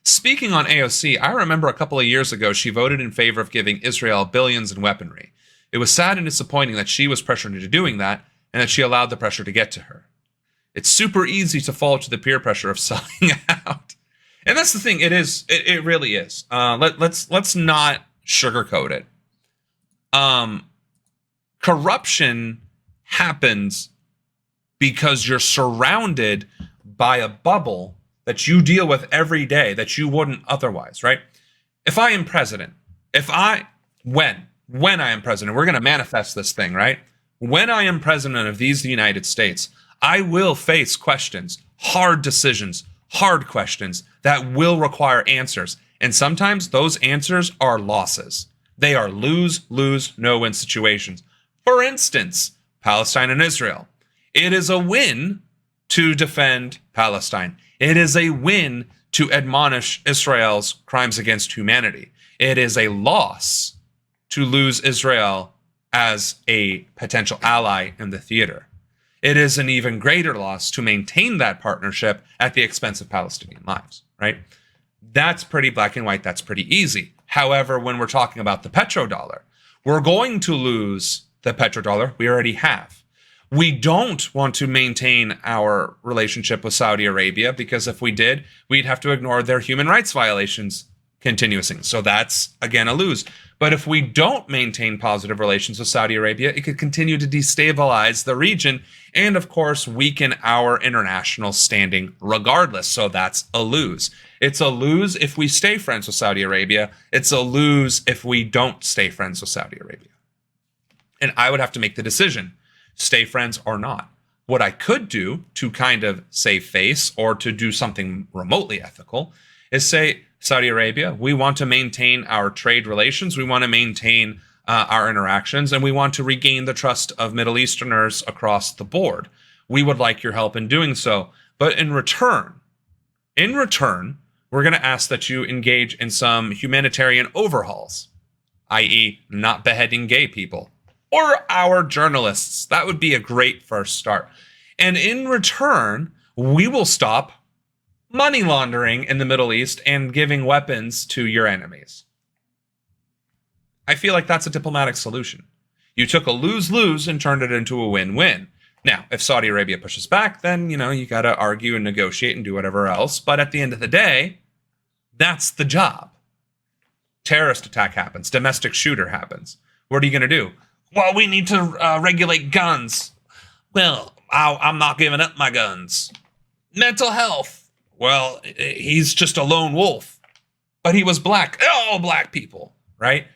Speaking on AOC, I remember a couple of years ago, she voted in favor of giving Israel billions in weaponry. It was sad and disappointing that she was pressured into doing that and that she allowed the pressure to get to her. It's super easy to fall to the peer pressure of selling out. And that's the thing. It really is. Let's not sugarcoat it. Corruption happens because you're surrounded by a bubble that you deal with every day that you wouldn't otherwise, right? If I am president, when I am president, we're going to manifest this thing, right? When I am president of the United States, I will face questions, hard decisions, hard questions that will require answers. And sometimes those answers are losses. They are lose, no-win situations. For instance, Palestine and Israel. It is a win to defend Palestine. It is a win to admonish Israel's crimes against humanity. It is a loss to lose Israel as a potential ally in the theater. It is an even greater loss to maintain that partnership at the expense of Palestinian lives, right? That's pretty black and white. That's pretty easy. However, when we're talking about the petrodollar, we're going to lose the petrodollar. We already have. We don't want to maintain our relationship with Saudi Arabia because if we did, we'd have to ignore their human rights violations continuously. So that's, again, a lose. But if we don't maintain positive relations with Saudi Arabia, it could continue to destabilize the region and, of course, weaken our international standing regardless. So that's a lose. It's a lose if we stay friends with Saudi Arabia. It's a lose if we don't stay friends with Saudi Arabia. And I would have to make the decision. Stay friends or not. What I could do to kind of save face or to do something remotely ethical is say, Saudi Arabia, we want to maintain our trade relations. We want to maintain our interactions, and we want to regain the trust of Middle Easterners across the board. We would like your help in doing so. But in return, we're going to ask that you engage in some humanitarian overhauls, i.e. not beheading gay people. Or our journalists. That would be a great first start. And in return, we will stop money laundering in the Middle East and giving weapons to your enemies. I feel like that's a diplomatic solution. You took a lose-lose and turned it into a win-win. Now, if Saudi Arabia pushes back, then, you got to argue and negotiate and do whatever else. But at the end of the day, that's the job. Terrorist attack happens. Domestic shooter happens. What are you going to do? Well, we need to regulate guns. Well, I'm not giving up my guns. Mental health. Well, he's just a lone wolf. But he was black. Oh, black people, right?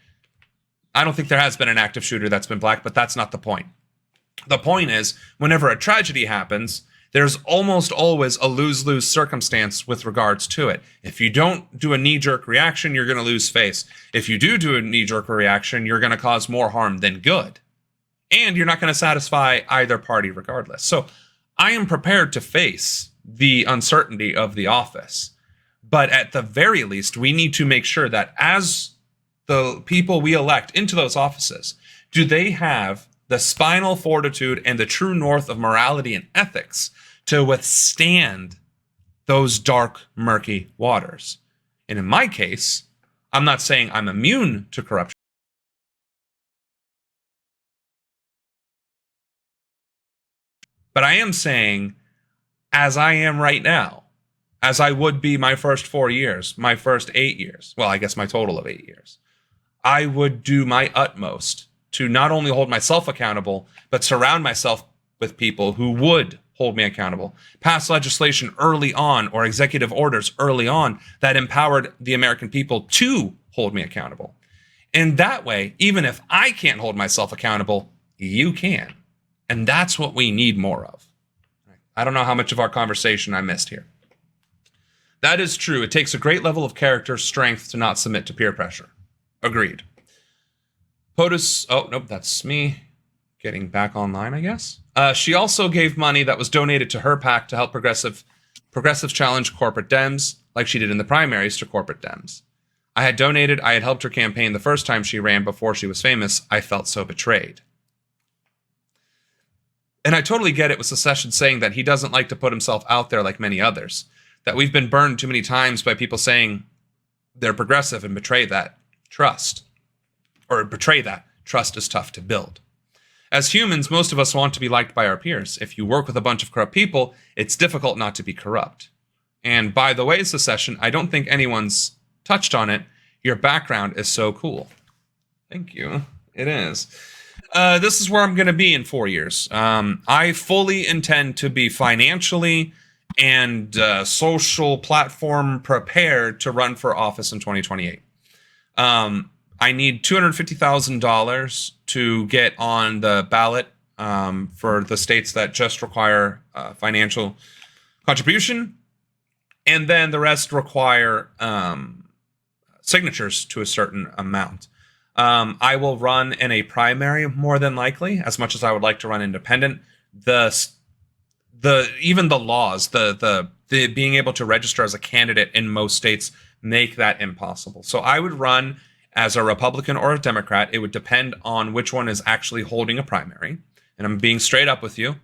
I don't think there has been an active shooter that's been black, but that's not the point. The point is, whenever a tragedy happens, there's almost always a lose-lose circumstance with regards to it. If you don't do a knee-jerk reaction, you're going to lose face. If you do a knee-jerk reaction, you're going to cause more harm than good. And you're not going to satisfy either party regardless. So I am prepared to face the uncertainty of the office. But at the very least, we need to make sure that as the people we elect into those offices, do they have the spinal fortitude and the true north of morality and ethics to withstand those dark, murky waters? And in my case, I'm not saying I'm immune to corruption, but I am saying, as I am right now, as I would be my first 4 years, my first 8 years, well, I guess my total of 8 years, I would do my utmost to not only hold myself accountable, but surround myself with people who would hold me accountable. Pass legislation early on or executive orders early on that empowered the American people to hold me accountable. And that way, even if I can't hold myself accountable, you can. And that's what we need more of. I don't know how much of our conversation I missed here. That is true. It takes a great level of character strength to not submit to peer pressure. Agreed. POTUS, oh, nope, that's me getting back online, I guess. She also gave money that was donated to her PAC to help progressives challenge corporate Dems, like she did in the primaries to corporate Dems. I had helped her campaign the first time she ran before she was famous. I felt so betrayed. And I totally get it with SaSeshen saying that he doesn't like to put himself out there like many others. That we've been burned too many times by people saying they're progressive and betray that trust. Or betray that trust is tough to build. As humans, most of us want to be liked by our peers. If you work with a bunch of corrupt people, it's difficult not to be corrupt. And by the way, SaSeshen, I don't think anyone's touched on it. Your background is so cool. Thank you. It is. This is where I'm going to be in 4 years. I fully intend to be financially and social platform prepared to run for office in 2028. I need $250,000 to get on the ballot for the states that just require financial contribution. And then the rest require signatures to a certain amount. I will run in a primary more than likely, as much as I would like to run independent. Even the laws, the being able to register as a candidate in most states make that impossible. So I would run as a Republican or a Democrat. It would depend on which one is actually holding a primary. And I'm being straight up with you.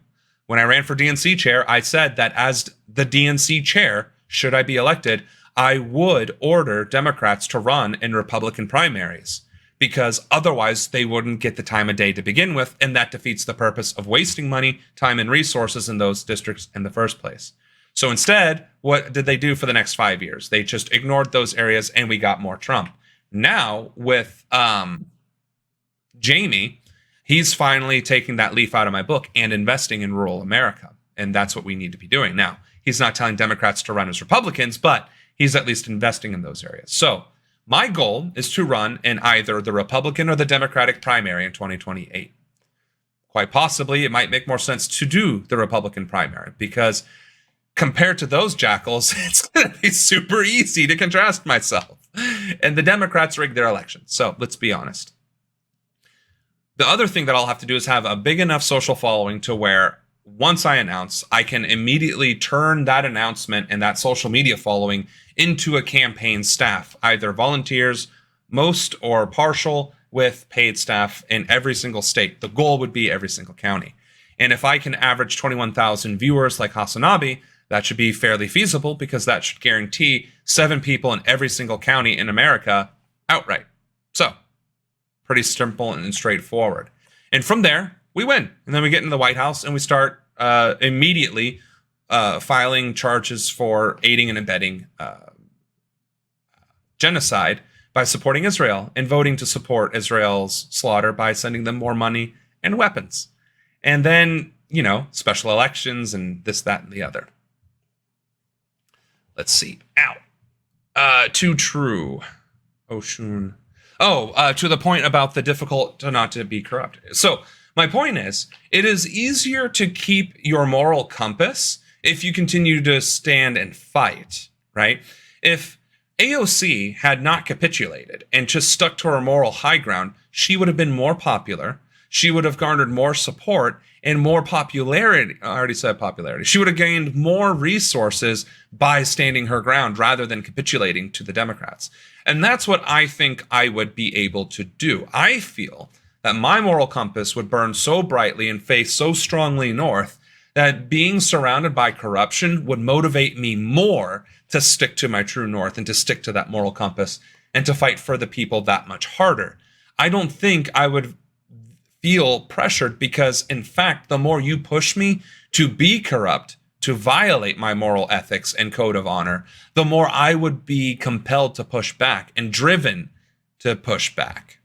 When I ran for DNC chair, I said that as the DNC chair, should I be elected, I would order Democrats to run in Republican primaries, because otherwise they wouldn't get the time of day to begin with, and that defeats the purpose of wasting money, time, and resources in those districts in the first place. So instead, what did they do for the next 5 years? They just ignored those areas, and we got more Trump. Now, with Jamie, he's finally taking that leaf out of my book and investing in rural America, and that's what we need to be doing. Now, he's not telling Democrats to run as Republicans, but he's at least investing in those areas. So my goal is to run in either the Republican or the Democratic primary in 2028. Quite possibly, it might make more sense to do the Republican primary, because compared to those jackals, it's going to be super easy to contrast myself. And the Democrats rigged their election. So let's be honest. The other thing that I'll have to do is have a big enough social following to where once I announce, I can immediately turn that announcement and that social media following into a campaign staff, either volunteers, most or partial, with paid staff in every single state. The goal would be every single county. And if I can average 21,000 viewers like Hasanabi, that should be fairly feasible, because that should guarantee 7 people in every single county in America outright. So, pretty simple and straightforward. And from there, we win. And then we get into the White House and we start immediately filing charges for aiding and abetting genocide by supporting Israel, and voting to support Israel's slaughter by sending them more money and weapons. And then, special elections and this, that, and the other. Let's see. Too true. Oshun. To the point about the difficult to not to be corrupt. So my point is, it is easier to keep your moral compass if you continue to stand and fight, right? If AOC had not capitulated and just stuck to her moral high ground, she would have been more popular. She would have garnered more support and more popularity. I already said popularity. She would have gained more resources by standing her ground rather than capitulating to the Democrats. And that's what I think I would be able to do. I feel that my moral compass would burn so brightly and face so strongly north that being surrounded by corruption would motivate me more to stick to my true north and to stick to that moral compass and to fight for the people that much harder. I don't think I would feel pressured, because in fact, the more you push me to be corrupt, to violate my moral ethics and code of honor, the more I would be compelled to push back and driven to push back.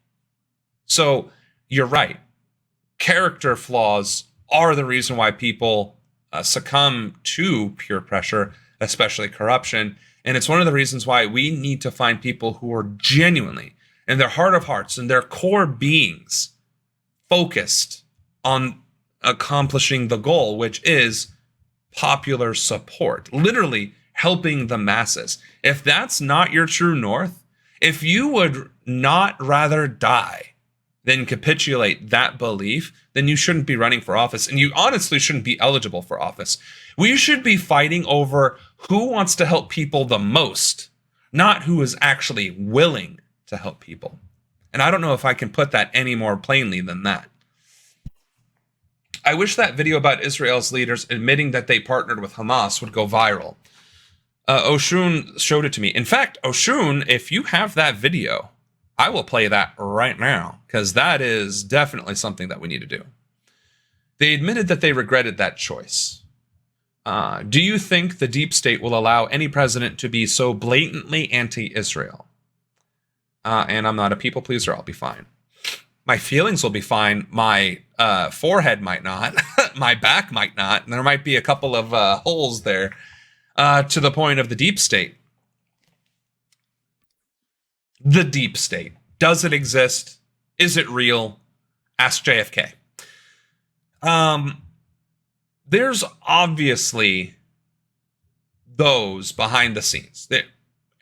So you're right. Character flaws are the reason why people succumb to peer pressure, especially corruption. And it's one of the reasons why we need to find people who are genuinely in their heart of hearts, in their core beings, focused on accomplishing the goal, which is popular support, literally helping the masses. If that's not your true north, if you would not rather die than capitulate that belief, then you shouldn't be running for office, and you honestly shouldn't be eligible for office. We should be fighting over who wants to help people the most, not who is actually willing to help people. And I don't know if I can put that any more plainly than that. I wish that video about Israel's leaders admitting that they partnered with Hamas would go viral. Oshun showed it to me. In fact, Oshun, if you have that video, I will play that right now, because that is definitely something that we need to do. They admitted that they regretted that choice. Do you think the deep state will allow any president to be so blatantly anti-Israel? And I'm not a people pleaser, I'll be fine. My feelings will be fine. My forehead might not. My back might not. And there might be a couple of holes there to the point of the deep state. The deep state. Does it exist? Is it real? Ask JFK. There's obviously those behind the scenes.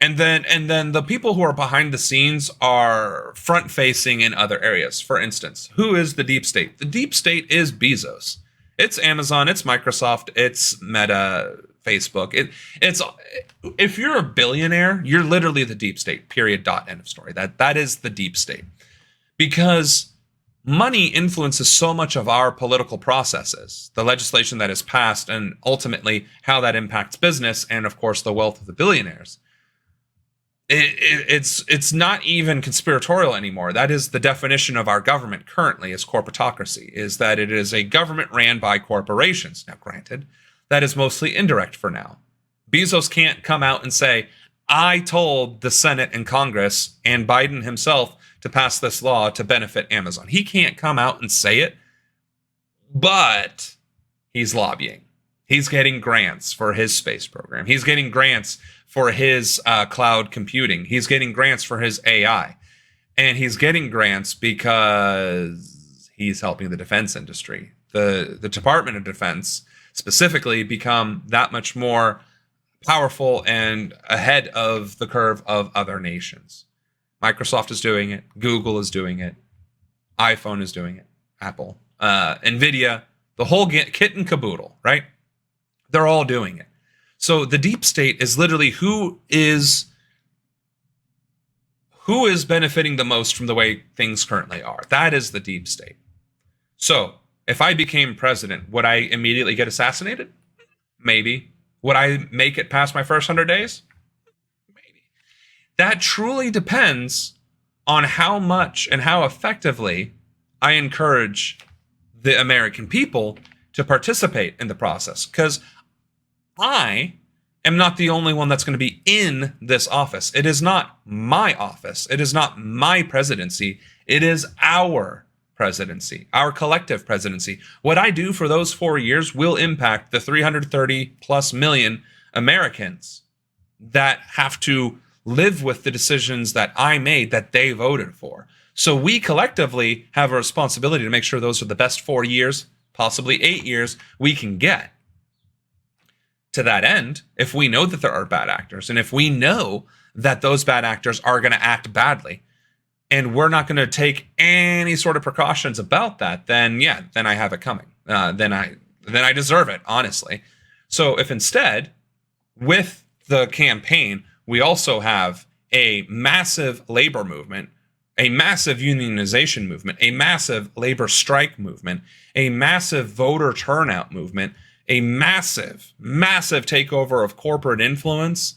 And then the people who are behind the scenes are front facing in other areas. For instance, who is the deep state? The deep state is Bezos. It's Amazon, it's Microsoft, it's Meta, Facebook. It's if you're a billionaire, you're literally the deep state. Period. Dot. End of story. That is the deep state. Because money influences so much of our political processes, the legislation that is passed, and ultimately how that impacts business, and of course the wealth of the billionaires. It's not even conspiratorial anymore. That is the definition of our government currently as corporatocracy, is that it is a government ran by corporations. Now, granted, that is mostly indirect for now. Bezos can't come out and say, I told the Senate and Congress and Biden himself to pass this law to benefit Amazon. He can't come out and say it, but he's lobbying. He's getting grants for his space program. He's getting grants for his cloud computing. He's getting grants for his AI. And he's getting grants because he's helping the defense industry. The Department of Defense specifically become that much more powerful and ahead of the curve of other nations. Microsoft is doing it. Google is doing it. iPhone is doing it. Apple. NVIDIA. The whole kit and caboodle, right? They're all doing it. So the deep state is literally who is benefiting the most from the way things currently are. That is the deep state. So if I became president, would I immediately get assassinated? Maybe. Would I make it past my first 100 days? Maybe. That truly depends on how much and how effectively I encourage the American people to participate in the process. Because I am not the only one that's going to be in this office. It is not my office. It is not my presidency. It is our presidency, our collective presidency. What I do for those 4 years will impact the 330 plus million Americans that have to live with the decisions that I made that they voted for. So we collectively have a responsibility to make sure those are the best 4 years, possibly 8 years we can get. To that end, if we know that there are bad actors, and if we know that those bad actors are going to act badly, and we're not going to take any sort of precautions about that, then yeah, then I have it coming. Then I deserve it, honestly. So if instead, with the campaign, we also have a massive labor movement, a massive unionization movement, a massive labor strike movement, a massive voter turnout movement, a massive, massive takeover of corporate influence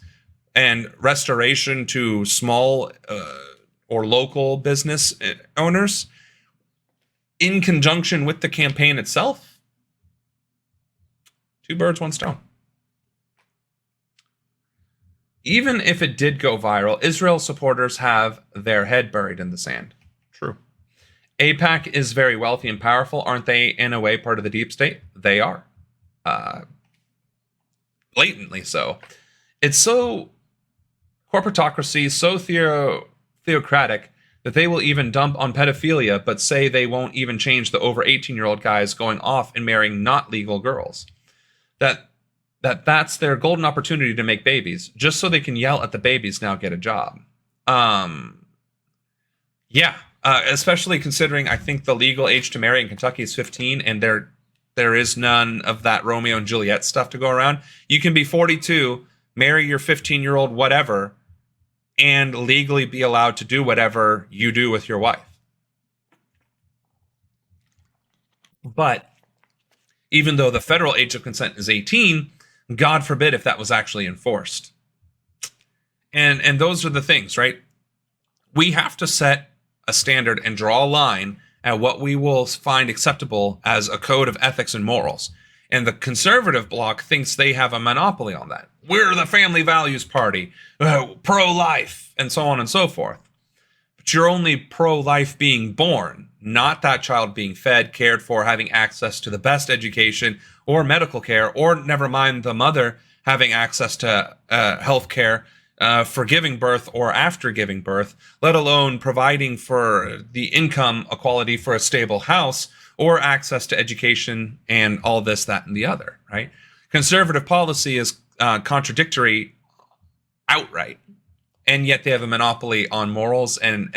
and restoration to small or local business owners in conjunction with the campaign itself. 2 birds, 1 stone. Even if it did go viral, Israel supporters have their head buried in the sand. True. AIPAC is very wealthy and powerful. Aren't they, in a way, part of the deep state? They are. Blatantly so. It's so corporatocracy, so theocratic that they will even dump on pedophilia, but say they won't even change the over 18-year-old guys going off and marrying not legal girls. That's their golden opportunity to make babies, just so they can yell at the babies now get a job. Especially considering I think the legal age to marry in Kentucky is 15, and there is none of that Romeo and Juliet stuff to go around. You can be 42, marry your 15-year-old whatever, and legally be allowed to do whatever you do with your wife. But even though the federal age of consent is 18, God forbid if that was actually enforced. And those are the things, right? We have to set a standard and draw a line at what we will find acceptable as a code of ethics and morals. And the conservative bloc thinks they have a monopoly on that. We're the family values party, pro-life, and so on and so forth. But you're only pro-life being born, not that child being fed, cared for, having access to the best education or medical care, or never mind the mother having access to health care for giving birth or after giving birth, let alone providing for the income equality for a stable house or access to education and all this, that, and the other, right? Conservative policy is contradictory outright, and yet they have a monopoly on morals and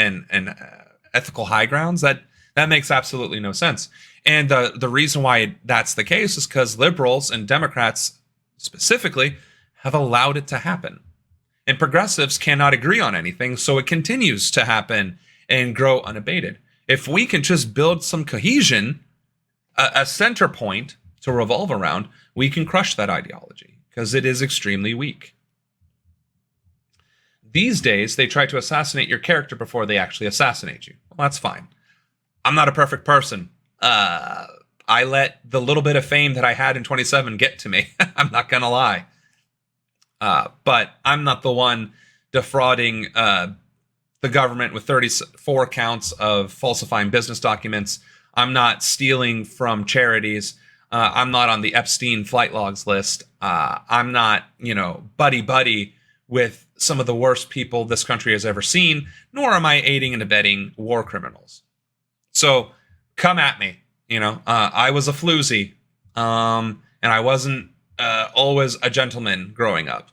ethical high grounds. That makes absolutely no sense. And the reason why that's the case is because liberals and Democrats specifically have allowed it to happen. And progressives cannot agree on anything, so it continues to happen and grow unabated. If we can just build some cohesion, a center point to revolve around, we can crush that ideology because it is extremely weak. These days, they try to assassinate your character before they actually assassinate you. Well, that's fine. I'm not a perfect person. I let the little bit of fame that I had in 27 get to me. I'm not going to lie. But I'm not the one defrauding the government with 34 counts of falsifying business documents. I'm not stealing from charities. I'm not on the Epstein flight logs list. I'm not, buddy with some of the worst people this country has ever seen, nor am I aiding and abetting war criminals. So come at me. I was a floozy, and I wasn't always a gentleman growing up.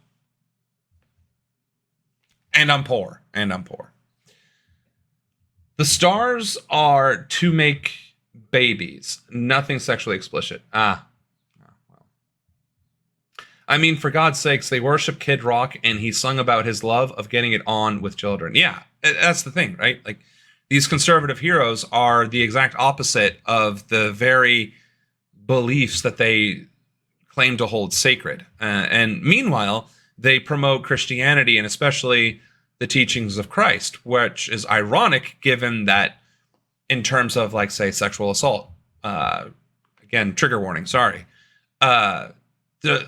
And I'm poor. The stars are to make babies, nothing sexually explicit. Well. I mean, for God's sakes, they worship Kid Rock, and he sung about his love of getting it on with children. Yeah, that's the thing, right? Like, these conservative heroes are the exact opposite of the very beliefs that they claim to hold sacred. And meanwhile, they promote Christianity and especially the teachings of Christ, which is ironic given that in terms of, like, say, sexual assault, again, trigger warning, sorry. The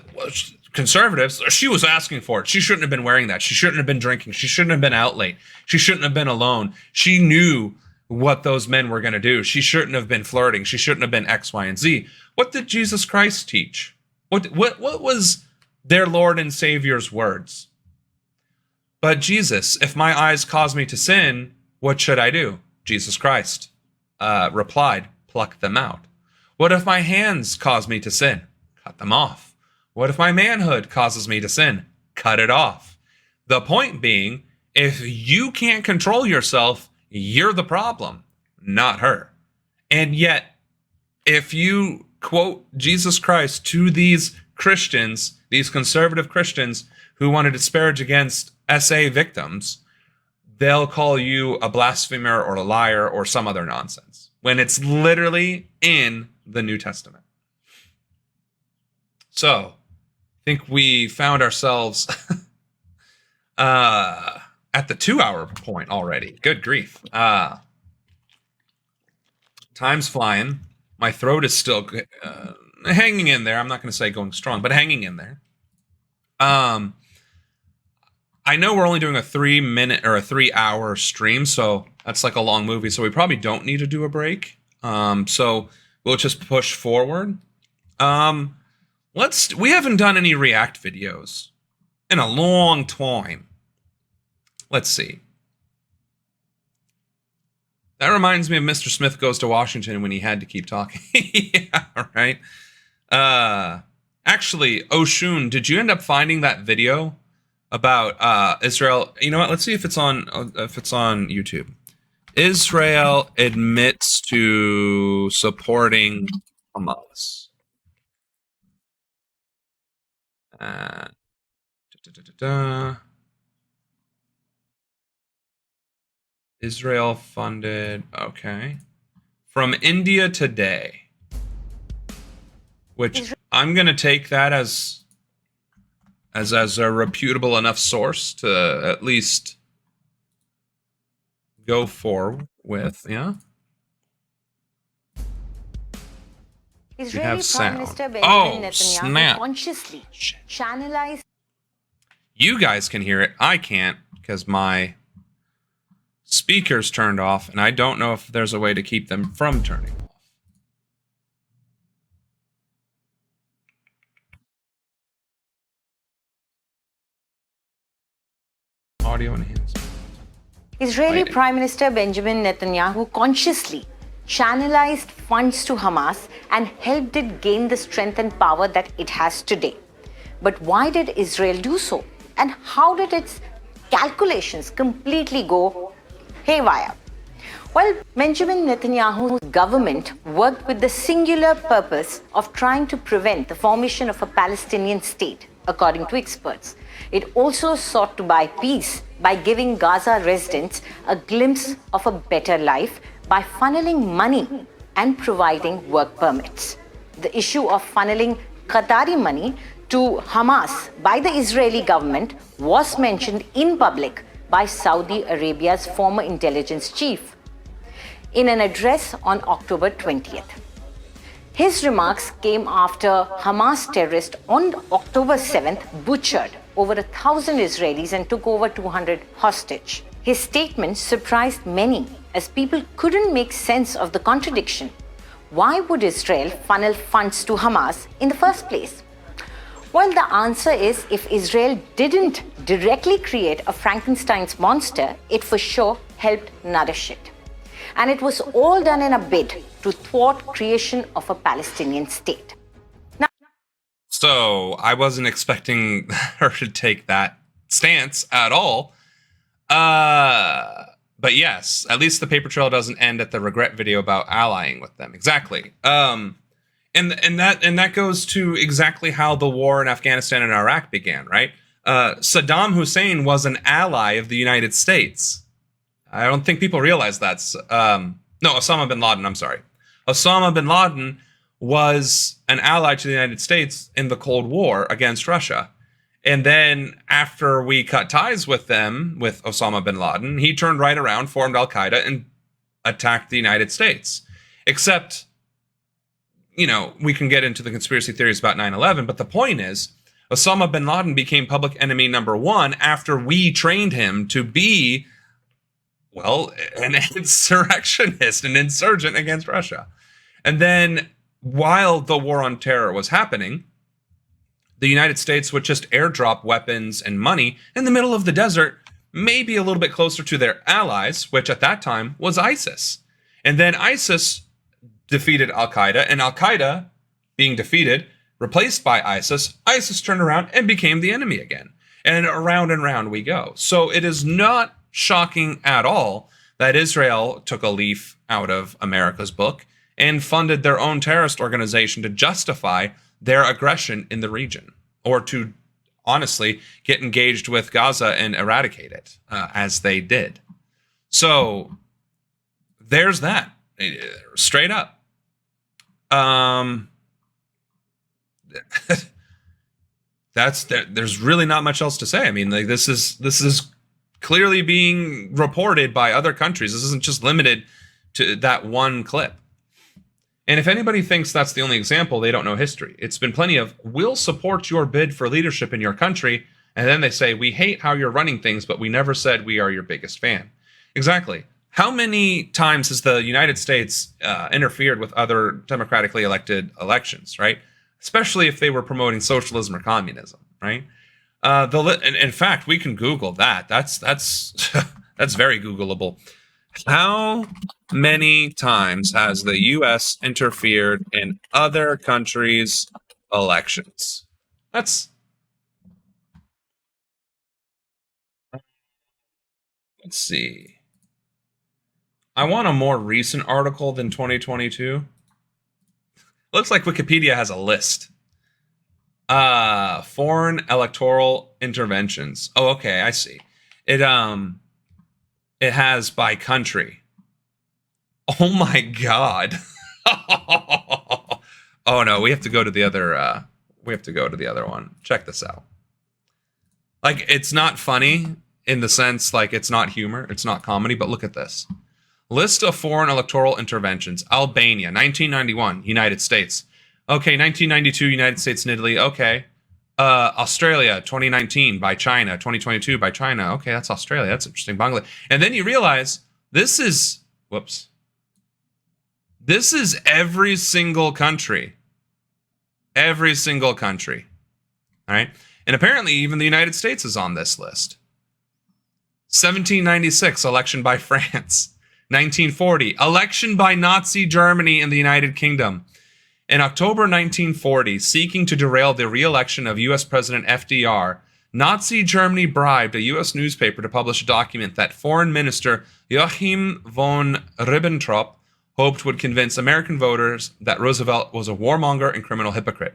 conservatives, she was asking for it. She shouldn't have been wearing that. She shouldn't have been drinking. She shouldn't have been out late. She shouldn't have been alone. She knew what those men were going to do. She shouldn't have been flirting. She shouldn't have been X, Y, and Z. What did Jesus Christ teach? What was their Lord and Savior's words? But Jesus, if my eyes cause me to sin, what should I do? Jesus Christ replied, pluck them out. What if my hands cause me to sin? Cut them off. What if my manhood causes me to sin? Cut it off. The point being, if you can't control yourself, you're the problem, not her. And yet, if you quote Jesus Christ to these Christians, these conservative Christians who want to disparage against SA victims, they'll call you a blasphemer or a liar or some other nonsense, when it's literally in the New Testament. So, I think we found ourselves at the 2-hour point already. Good grief. Time's flying. My throat is still hanging in there. I'm not going to say going strong, but hanging in there. I know we're only doing a 3-minute or a 3-hour stream, so that's like a long movie, so we probably don't need to do a break. So we'll just push forward. We haven't done any React videos in a long time. Let's see. That reminds me of Mr. Smith Goes to Washington when he had to keep talking. Yeah, right. Actually, Oshun, did you end up finding that video about Israel? You know what? Let's see if it's on YouTube. Israel admits to supporting Hamas. Israel funded, okay. From India Today. Which I'm going to take that as a reputable enough source to at least go forward with, yeah. Israeli Prime Minister Benjamin Netanyahu consciously channelized. You guys can hear it. I can't because my speaker's turned off, and I don't know if there's a way to keep them from turning off. Audio enhancement. Israeli Prime Minister Benjamin Netanyahu consciously channelized funds to Hamas and helped it gain the strength and power that it has today. But why did Israel do so? And how did its calculations completely go haywire? Well, Benjamin Netanyahu's government worked with the singular purpose of trying to prevent the formation of a Palestinian state, according to experts. It also sought to buy peace by giving Gaza residents a glimpse of a better life by funneling money and providing work permits. The issue of funneling Qatari money to Hamas by the Israeli government was mentioned in public by Saudi Arabia's former intelligence chief in an address on October 20th. His remarks came after Hamas terrorists on October 7th butchered over 1,000 Israelis and took over 200 hostage. His statement surprised many as people couldn't make sense of the contradiction. Why would Israel funnel funds to Hamas in the first place? Well, the answer is if Israel didn't directly create a Frankenstein's monster, it for sure helped nourish it. And it was all done in a bid to thwart creation of a Palestinian state. Now, so I wasn't expecting her to take that stance at all. But yes, at least the paper trail doesn't end at the regret video about allying with them. Exactly. And that goes to exactly how the war in Afghanistan and Iraq began, right? Saddam Hussein was an ally of the United States. I don't think people realize that. No, Osama bin Laden, I'm sorry. Osama bin Laden was an ally to the United States in the Cold War against Russia. And then after we cut ties with them, with Osama bin Laden, he turned right around, formed Al-Qaeda, and attacked the United States. Except, you know, we can get into the conspiracy theories about 9/11, but the point is, Osama bin Laden became public enemy number one after we trained him to be, well, an insurrectionist, an insurgent against Russia. And then while the war on terror was happening, the United States would just airdrop weapons and money in the middle of the desert, maybe a little bit closer to their allies, which at that time was ISIS. And then ISIS defeated Al-Qaeda, and Al-Qaeda, being defeated, replaced by ISIS, ISIS turned around and became the enemy again. And round we go. So it is not shocking at all that Israel took a leaf out of America's book and funded their own terrorist organization to justify their aggression in the region, or to honestly get engaged with Gaza and eradicate it, as they did. So there's that, straight up. There's really not much else to say. I mean, like, this is clearly being reported by other countries. This isn't just limited to that one clip. And if anybody thinks that's the only example, they don't know history. It's been plenty of, we'll support your bid for leadership in your country, and then they say, we hate how you're running things, but we never said we are your biggest fan. Exactly. How many times has the United States interfered with other democratically elected elections, right? Especially if they were promoting socialism or communism, right? In fact, we can Google that. That's very Googleable. How many times has the U.S. interfered in other countries' elections? Let's see. I want a more recent article than 2022. Looks like Wikipedia has a list. Foreign electoral interventions. Oh, okay, I see. It has by country. Oh my god. Oh no, we have to go to the other one. Check this out. Like, it's not funny in the sense, like, it's not humor, it's not comedy, but look at this. List of foreign electoral interventions. Albania, 1991, United States. Okay, 1992, United States and Italy. Okay. Australia, 2019 by China. 2022 by China. Okay, that's Australia. That's interesting. Bangladesh. And then you realize this is, whoops. This is every single country. Every single country. All right. And apparently even the United States is on this list. 1796, election by France. 1940, election by Nazi Germany in the United Kingdom. In October 1940, seeking to derail the re-election of U.S. President FDR, Nazi Germany bribed a U.S. newspaper to publish a document that Foreign Minister Joachim von Ribbentrop hoped would convince American voters that Roosevelt was a warmonger and criminal hypocrite.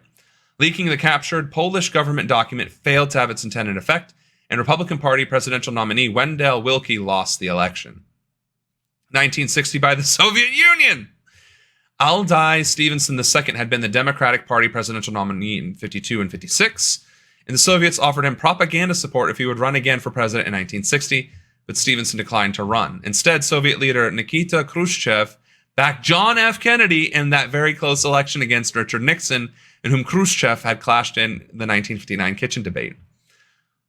Leaking the captured Polish government document failed to have its intended effect, and Republican Party presidential nominee Wendell Willkie lost the election. 1960 by the Soviet Union. Aldi Stevenson II had been the Democratic Party presidential nominee in 52 and 56, and the Soviets offered him propaganda support if he would run again for president in 1960, but Stevenson declined to run. Instead, Soviet leader Nikita Khrushchev backed John F. Kennedy in that very close election against Richard Nixon, in whom Khrushchev had clashed in the 1959 kitchen debate.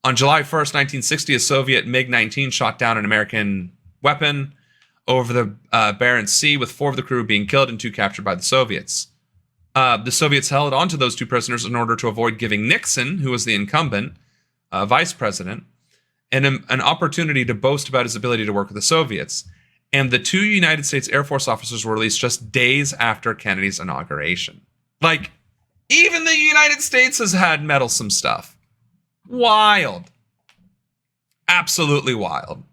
On July 1st, 1960, a Soviet MiG-19 shot down an American weapon over the Barents Sea, with 4 of the crew being killed and 2 captured by the Soviets. The Soviets held onto those 2 prisoners in order to avoid giving Nixon, who was the incumbent vice president, an opportunity to boast about his ability to work with the Soviets. And the 2 United States Air Force officers were released just days after Kennedy's inauguration. Like, even the United States has had meddlesome stuff. Wild. Absolutely wild.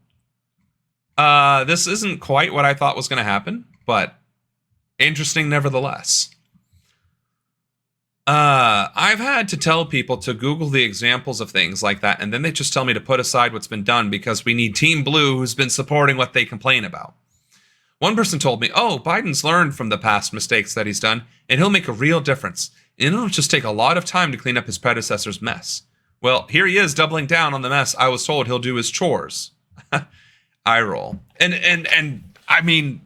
This isn't quite what I thought was going to happen, but interesting nevertheless. I've had to tell people to Google the examples of things like that, and then they just tell me to put aside what's been done because we need Team Blue who's been supporting what they complain about. One person told me, oh, Biden's learned from the past mistakes that he's done, and he'll make a real difference. And it'll just take a lot of time to clean up his predecessor's mess. Well, here he is doubling down on the mess I was told he'll do his chores. Eye roll. And I mean,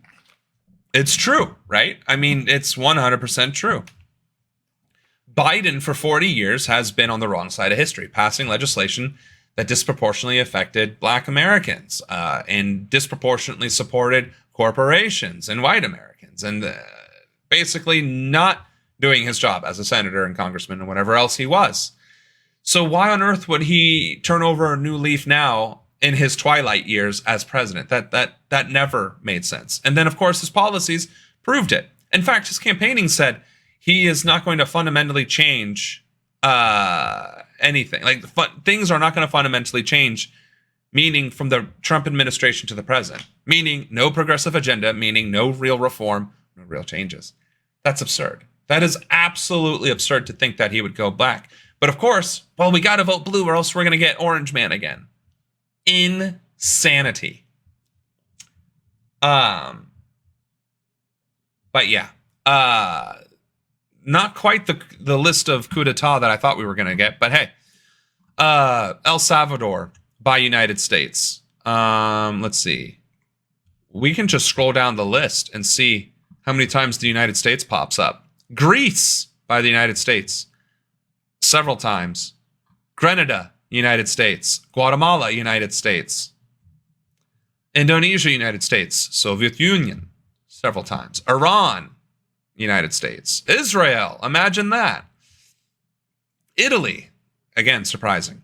it's true, right? I mean, it's 100% true. Biden for 40 years has been on the wrong side of history, passing legislation that disproportionately affected Black Americans and disproportionately supported corporations and white Americans, and basically not doing his job as a senator and congressman and whatever else he was. So why on earth would he turn over a new leaf now in his twilight years as president? That never made sense. And then, of course, his policies proved it. In fact, his campaigning said he is not going to fundamentally change anything. Like, things are not going to fundamentally change, meaning from the Trump administration to the present, meaning no progressive agenda, meaning no real reform, no real changes. That's absurd. That is absolutely absurd to think that he would go black. But of course, well, we got to vote blue or else we're going to get Orange Man again. Insanity. But yeah, not quite the list of coup d'etat that I thought we were going to get, but hey, El Salvador by United States. Let's see. We can just scroll down the list and see how many times the United States pops up. Greece by the United States. Several times. Grenada, United States. Guatemala, United States. Indonesia, United States. Soviet Union, several times. Iran, United States. Israel, imagine that. Italy, again, surprising.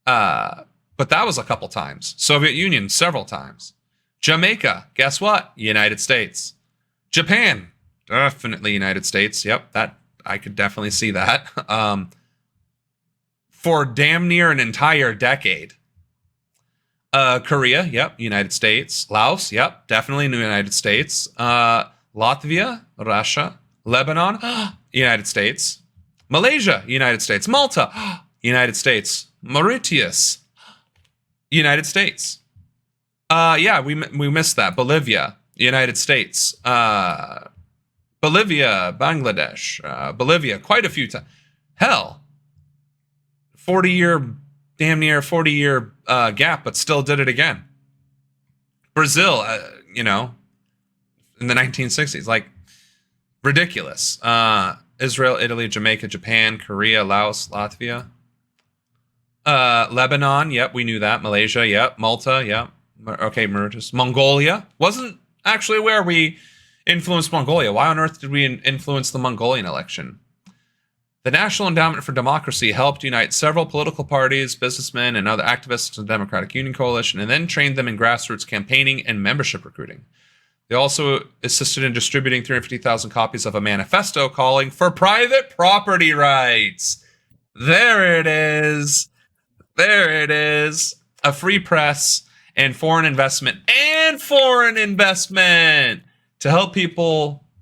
But that was a couple times. Soviet Union, several times. Jamaica, guess what? United States. Japan, definitely United States. Yep, that I could definitely see that. For damn near an entire decade. Korea, yep, United States. Laos, yep, definitely the United States. Latvia, Russia. Lebanon, United States. Malaysia, United States. Malta, United States. Mauritius, United States. Yeah, we missed that. Bolivia, United States. Bolivia, Bangladesh. Bolivia, quite a few times. Hell, damn near 40-year gap, but still did it again. Brazil, in the 1960s, like, ridiculous. Israel, Italy, Jamaica, Japan, Korea, Laos, Latvia. Lebanon, yep, we knew that. Malaysia, yep. Malta, yep. Okay, Mauritius. Mongolia. Wasn't actually where we influenced Mongolia. Why on earth did we influence the Mongolian election? The National Endowment for Democracy helped unite several political parties, businessmen, and other activists in the Democratic Union Coalition, and then trained them in grassroots campaigning and membership recruiting. They also assisted in distributing 350,000 copies of a manifesto calling for private property rights. There it is. There it is. A free press and foreign investment to help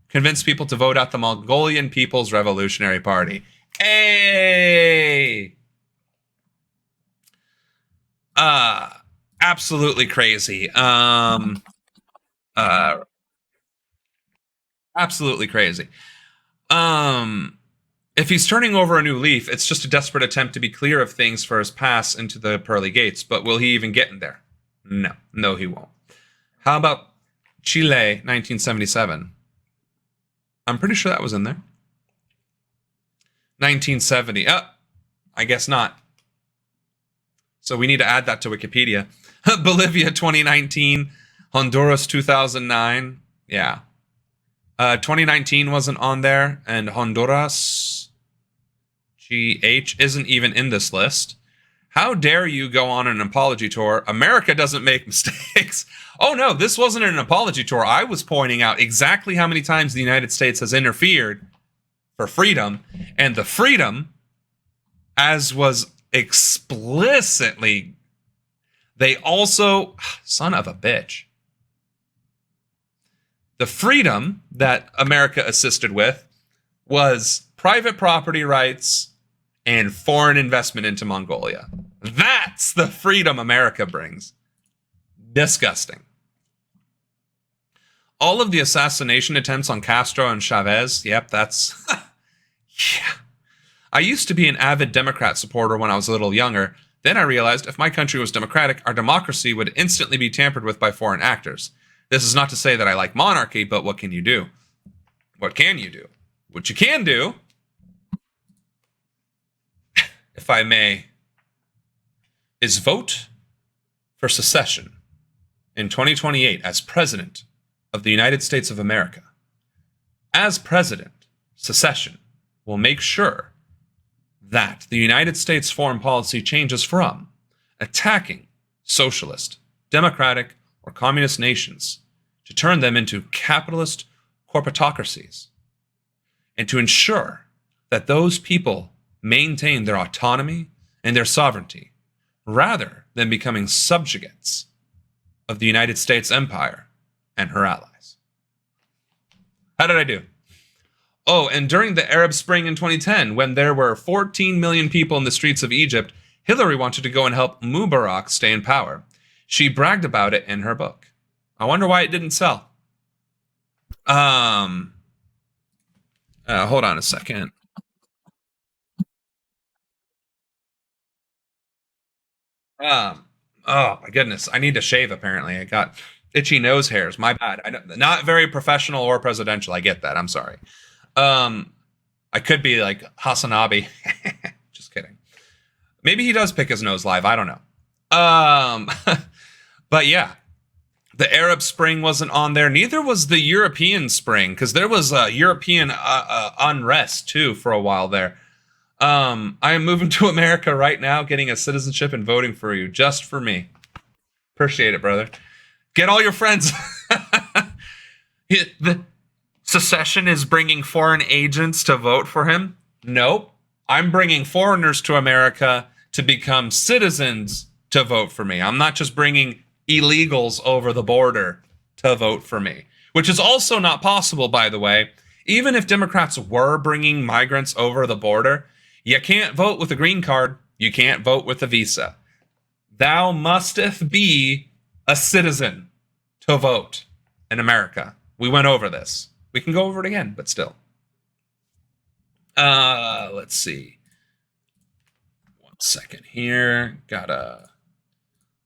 convince people to vote out the Mongolian People's Revolutionary Party. Hey! Absolutely crazy. Absolutely crazy. If he's turning over a new leaf, it's just a desperate attempt to be clear of things for his pass into the pearly gates. But will he even get in there? No, he won't. How about Chile, 1977? I'm pretty sure that was in there. 1970. I guess not. So we need to add that to Wikipedia. Bolivia, 2019. Honduras, 2009. Yeah. 2019 wasn't on there, and Honduras GH isn't even in this list. How dare you go on an apology tour? America doesn't make mistakes. Oh no, this wasn't an apology tour. I was pointing out exactly how many times the United States has interfered for freedom, and the freedom, as was explicitly, they also, son of a bitch. The freedom that America assisted with was private property rights and foreign investment into Mongolia. That's the freedom America brings. Disgusting. All of the assassination attempts on Castro and Chavez, yep, that's... yeah. I used to be an avid Democrat supporter when I was a little younger. Then I realized if my country was democratic, our democracy would instantly be tampered with by foreign actors. This is not to say that I like monarchy, but what can you do? What can you do? What you can do, if I may, is vote for secession in 2028 as President of the United States of America. As President, secession will make sure that the United States foreign policy changes from attacking socialist, democratic, or communist nations to turn them into capitalist corporatocracies, and to ensure that those people maintain their autonomy and their sovereignty, rather than becoming subjugates of the United States empire and her allies. How did I do? Oh, and during the Arab Spring in 2010, when there were 14 million people in the streets of Egypt, Hillary wanted to go and help Mubarak stay in power. She bragged about it in her book. I wonder why it didn't sell. Hold on a second. Oh my goodness, I need to shave. Apparently, I got itchy nose hairs. My bad. Not very professional or presidential. I get that. I'm sorry. I could be like Hasanabi. Just kidding. Maybe he does pick his nose live. I don't know. But yeah, the Arab Spring wasn't on there. Neither was the European Spring, because there was European unrest too for a while there. I am moving to America right now, getting a citizenship and voting for you, just for me. Appreciate it, brother. Get all your friends. The SaSeshen is bringing foreign agents to vote for him. Nope. I'm bringing foreigners to America to become citizens to vote for me. I'm not just bringing illegals over the border to vote for me, which is also not possible, by the way. Even if Democrats were bringing migrants over the border, you can't vote with a green card. You can't vote with a visa. Thou musteth be a citizen to vote in America. We went over this. We can go over it again, but still. Let's see. 1 second here.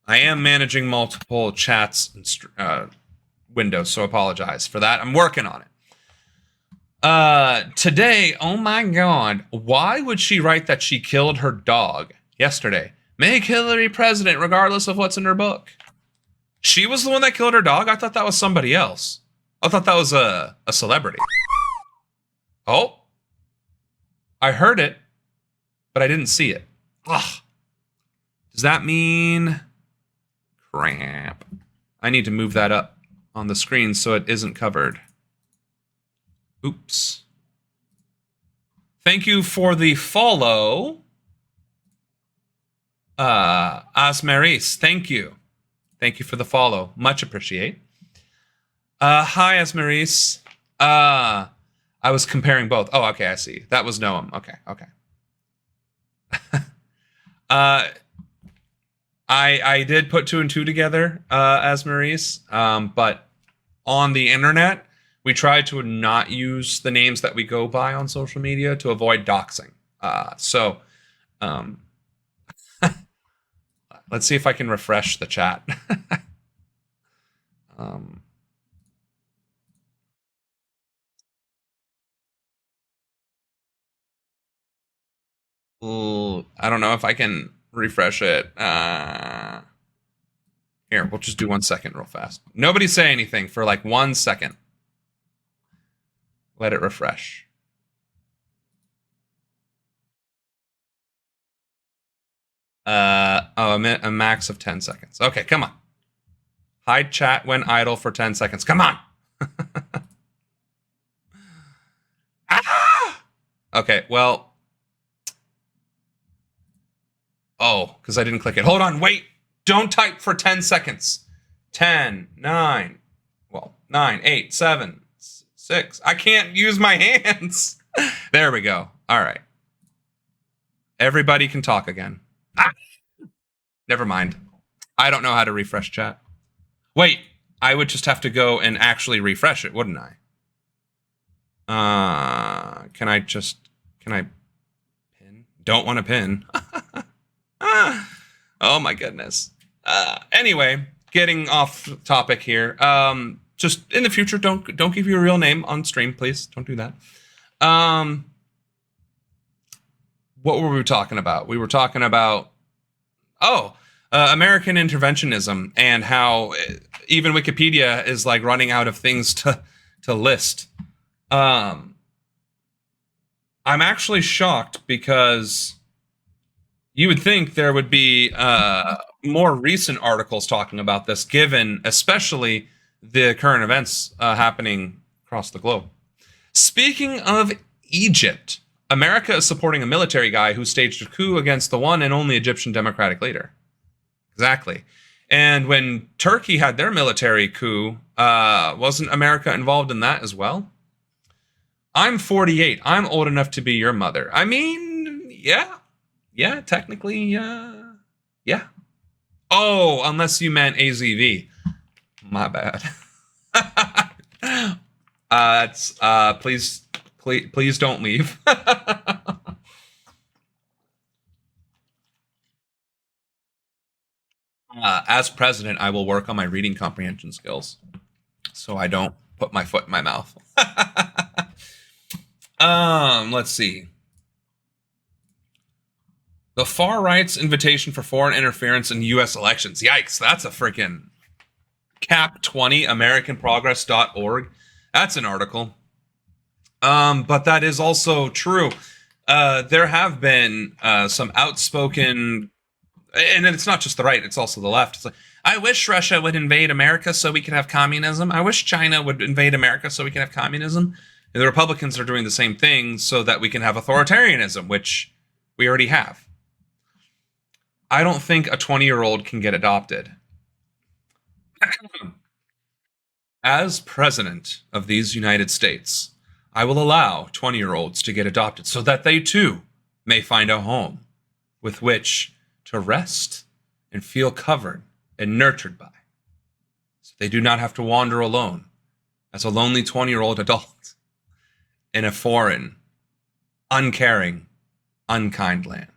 I am managing multiple chats and windows, so apologize for that. I'm working on it. Today, oh my God, why would she write that she killed her dog yesterday? Make Hillary president regardless of what's in her book. She was the one that killed her dog? I thought that was somebody else. I thought that was a celebrity. Oh. I heard it, but I didn't see it. Ugh. Does that mean... Crap. I need to move that up on the screen so it isn't covered. Oops. Thank you for the follow. Asmaris, thank you. Thank you for the follow. Much appreciate. Hi, Asmaris. I was comparing both. Oh, okay, I see. That was Noam. Okay. I did put 2 and 2 together, Asmaris, but on the internet, we try to not use the names that we go by on social media to avoid doxing. Let's see if I can refresh the chat. I don't know if I can refresh it. Here, we'll just do 1 second real fast. Nobody say anything for like 1 second. Let it refresh. A max of 10 seconds. Okay, come on. Hide chat when idle for 10 seconds. Come on. Okay, well. Oh, because I didn't click it. Hold on, wait. Don't type for 10 seconds. 10, 9, 8, 7, 6. I can't use my hands. There we go. All right. Everybody can talk again. Never mind. I don't know how to refresh chat. Wait, I would just have to go and actually refresh it, wouldn't I? Can I pin? Don't want to pin. Oh my goodness. Anyway, getting off topic here. Just in the future, don't give your real name on stream, please. Don't do that. What were we talking about? We were talking about American interventionism and how even Wikipedia is like running out of things to list. I'm actually shocked because you would think there would be more recent articles talking about this, given especially the current events happening across the globe. Speaking of Egypt, America is supporting a military guy who staged a coup against the one and only Egyptian democratic leader. Exactly. And when Turkey had their military coup, wasn't America involved in that as well? I'm 48. I'm old enough to be your mother. I mean, yeah. Yeah, technically, yeah. Oh, unless you meant AZV. My bad. Please don't leave. As president, I will work on my reading comprehension skills so I don't put my foot in my mouth. Let's see. The far right's invitation for foreign interference in U.S. elections. Yikes, that's a freaking cap20 americanprogress.org. That's an article. But that is also true. There have been some outspoken, and it's not just the right, it's also the left. It's like, I wish Russia would invade America so we could have communism. I wish China would invade America so we can have communism. And the Republicans are doing the same thing so that we can have authoritarianism, which we already have. I don't think a 20-year-old can get adopted. As president of these United States, I will allow 20-year-olds to get adopted so that they too may find a home with which to rest and feel covered and nurtured by. So they do not have to wander alone as a lonely 20-year-old adult in a foreign, uncaring, unkind land.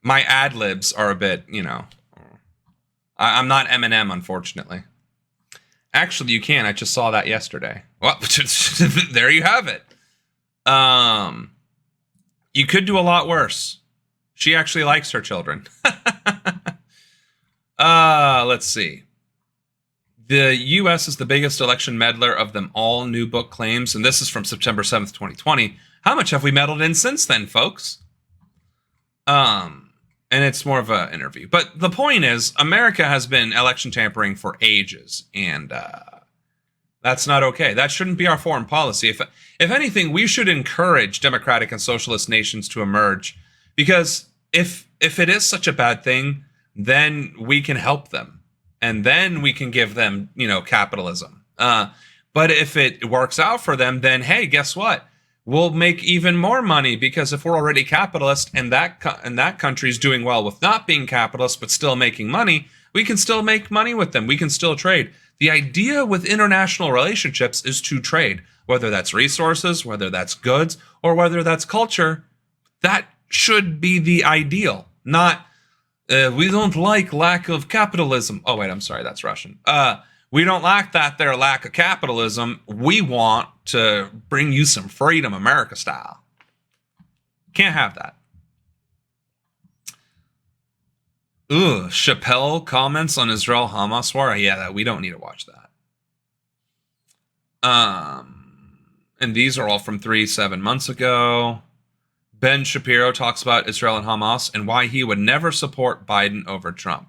My ad libs are a bit, I'm not Eminem, unfortunately. Actually, you can. I just saw that yesterday. Well, there you have it. You could do a lot worse. She actually likes her children. Let's see. The U.S. is the biggest election meddler of them all, new book claims. And this is from September 7th, 2020. How much have we meddled in since then, folks? And it's more of an interview. But the point is, America has been election tampering for ages. And that's not okay. That shouldn't be our foreign policy. If anything, we should encourage democratic and socialist nations to emerge. Because if it is such a bad thing, then we can help them. And then we can give them, capitalism. But if it works out for them, then, hey, guess what? We'll make even more money, because if we're already capitalist and that country's doing well with not being capitalist but still making money, we can still make money with them. We can still trade. The idea with international relationships is to trade, whether that's resources, whether that's goods, or whether that's culture. That should be the ideal, not we don't like lack of capitalism. Oh, wait, I'm sorry, that's Russian. We don't like their lack of capitalism. We want to bring you some freedom, America style. Can't have that. Chappelle comments on Israel-Hamas war. Yeah, we don't need to watch that. And these are all from 7 months ago. Ben Shapiro talks about Israel and Hamas and why he would never support Biden over Trump.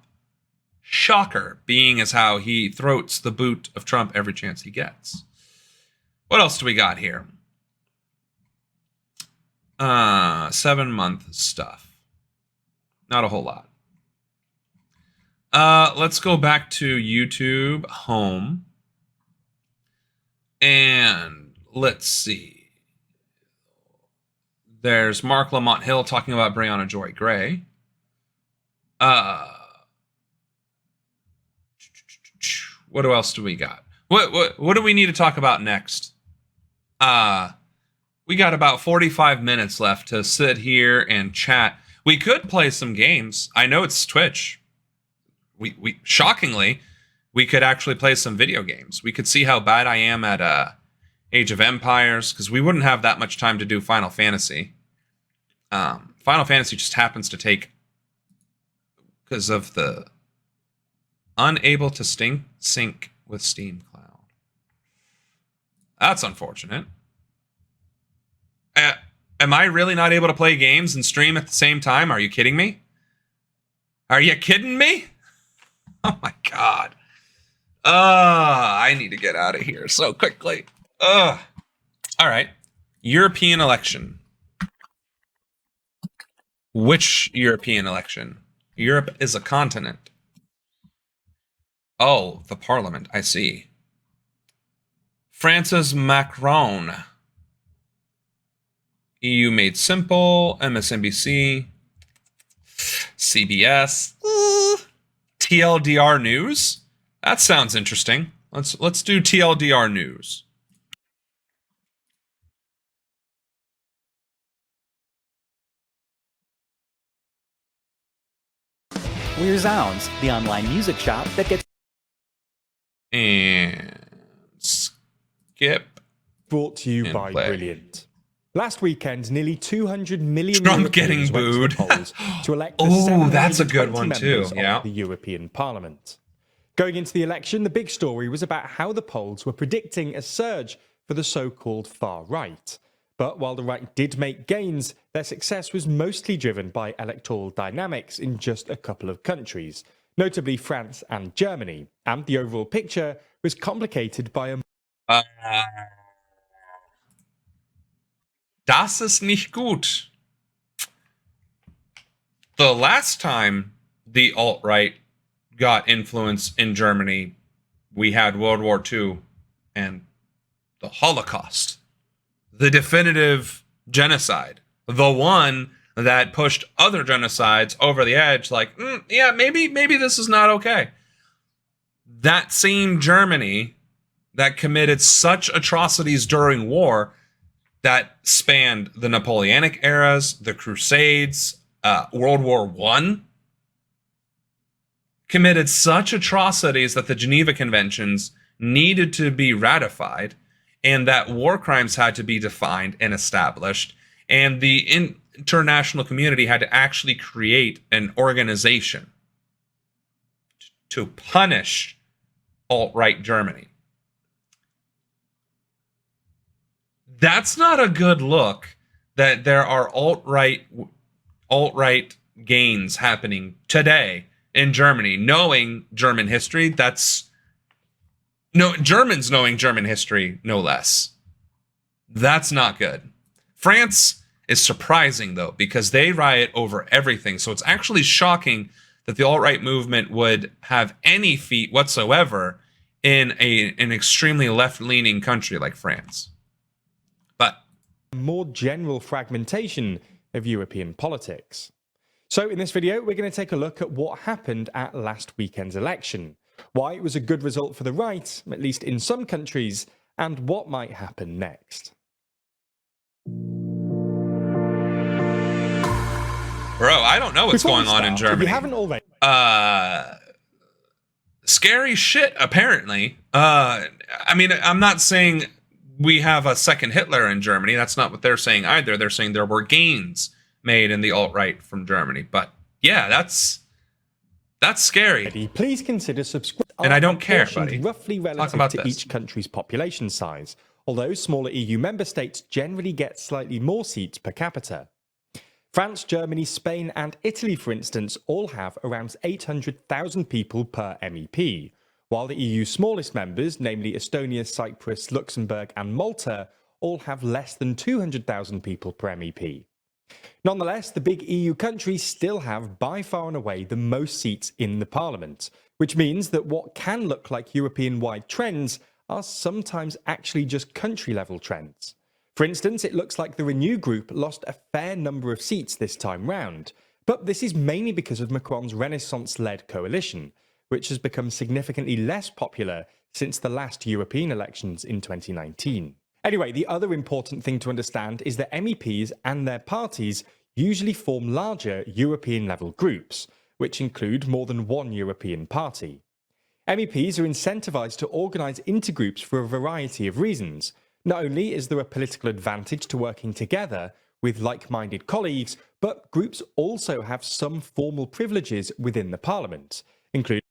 Shocker, being as how he throats the boot of Trump every chance he gets. What else do we got here? 7-month stuff. Not a whole lot. Let's go back to YouTube home. And let's see. There's Mark Lamont Hill talking about Breonna Joy Gray. What else do we got? What do we need to talk about next? We got about 45 minutes left to sit here and chat. We could play some games. I know it's Twitch. We shockingly, we could actually play some video games. We could see how bad I am at Age of Empires, because we wouldn't have that much time to do Final Fantasy. Final Fantasy just happens to take, because of the unable to sync with Steam Cloud. That's unfortunate. Am I really not able to play games and stream at the same time? Are you kidding me? Are you kidding me? Oh my God. I need to get out of here so quickly. All right. European election. Which European election? Europe is a continent. Oh, the parliament. I see. France's Macron. EU Made Simple. MSNBC. CBS. TLDR News. That sounds interesting. Let's do TLDR News. We're Zounds, the online music shop that gets... And skip. Brought to you by play. Brilliant. Last weekend, nearly 200 million Trump getting booed. to elect the Oh, that's a good 720 one too. members Yeah. of the European Parliament. Going into the election, the big story was about how the polls were predicting a surge for the so-called far right. But while the right did make gains, their success was mostly driven by electoral dynamics in just a couple of countries, notably France and Germany, and the overall picture was complicated by a Das ist nicht gut. The last time the alt-right got influence in Germany, we had World War II and the Holocaust. The definitive genocide. The one that pushed other genocides over the edge, like, yeah, maybe this is not okay. That same Germany that committed such atrocities during war that spanned the Napoleonic eras, the Crusades, World War I, committed such atrocities that the Geneva Conventions needed to be ratified, and that war crimes had to be defined and established, and the international community had to actually create an organization to punish alt-right Germany. That's not a good look that there are alt-right gains happening today in Germany, knowing German history. Germans knowing German history, no less. That's not good. France is surprising, though, because they riot over everything. So it's actually shocking that the alt-right movement would have any feet whatsoever in an extremely left-leaning country like France. But more general fragmentation of European politics. So in this video, we're going to take a look at what happened at last weekend's election, why it was a good result for the right, at least in some countries, and what might happen next. Bro, I don't know what's going on in Germany. If you haven't already. Scary shit, apparently. I mean, I'm not saying we have a second Hitler in Germany. That's not what they're saying either. They're saying there were gains made in the alt-right from Germany. But yeah, that's scary. Please consider subscribing. And I don't care, buddy. Roughly relative to each country's population size, although smaller EU member states generally get slightly more seats per capita. France, Germany, Spain and Italy, for instance, all have around 800,000 people per MEP, while the EU's smallest members, namely Estonia, Cyprus, Luxembourg and Malta, all have less than 200,000 people per MEP. Nonetheless, the big EU countries still have by far and away the most seats in the parliament, which means that what can look like European-wide trends are sometimes actually just country-level trends. For instance, it looks like the Renew group lost a fair number of seats this time round, but this is mainly because of Macron's Renaissance-led coalition, which has become significantly less popular since the last European elections in 2019. Anyway, the other important thing to understand is that MEPs and their parties usually form larger European-level groups, which include more than one European party. MEPs are incentivized to organize intergroups for a variety of reasons. Not only is there a political advantage to working together with like-minded colleagues, but groups also have some formal privileges within the parliament, including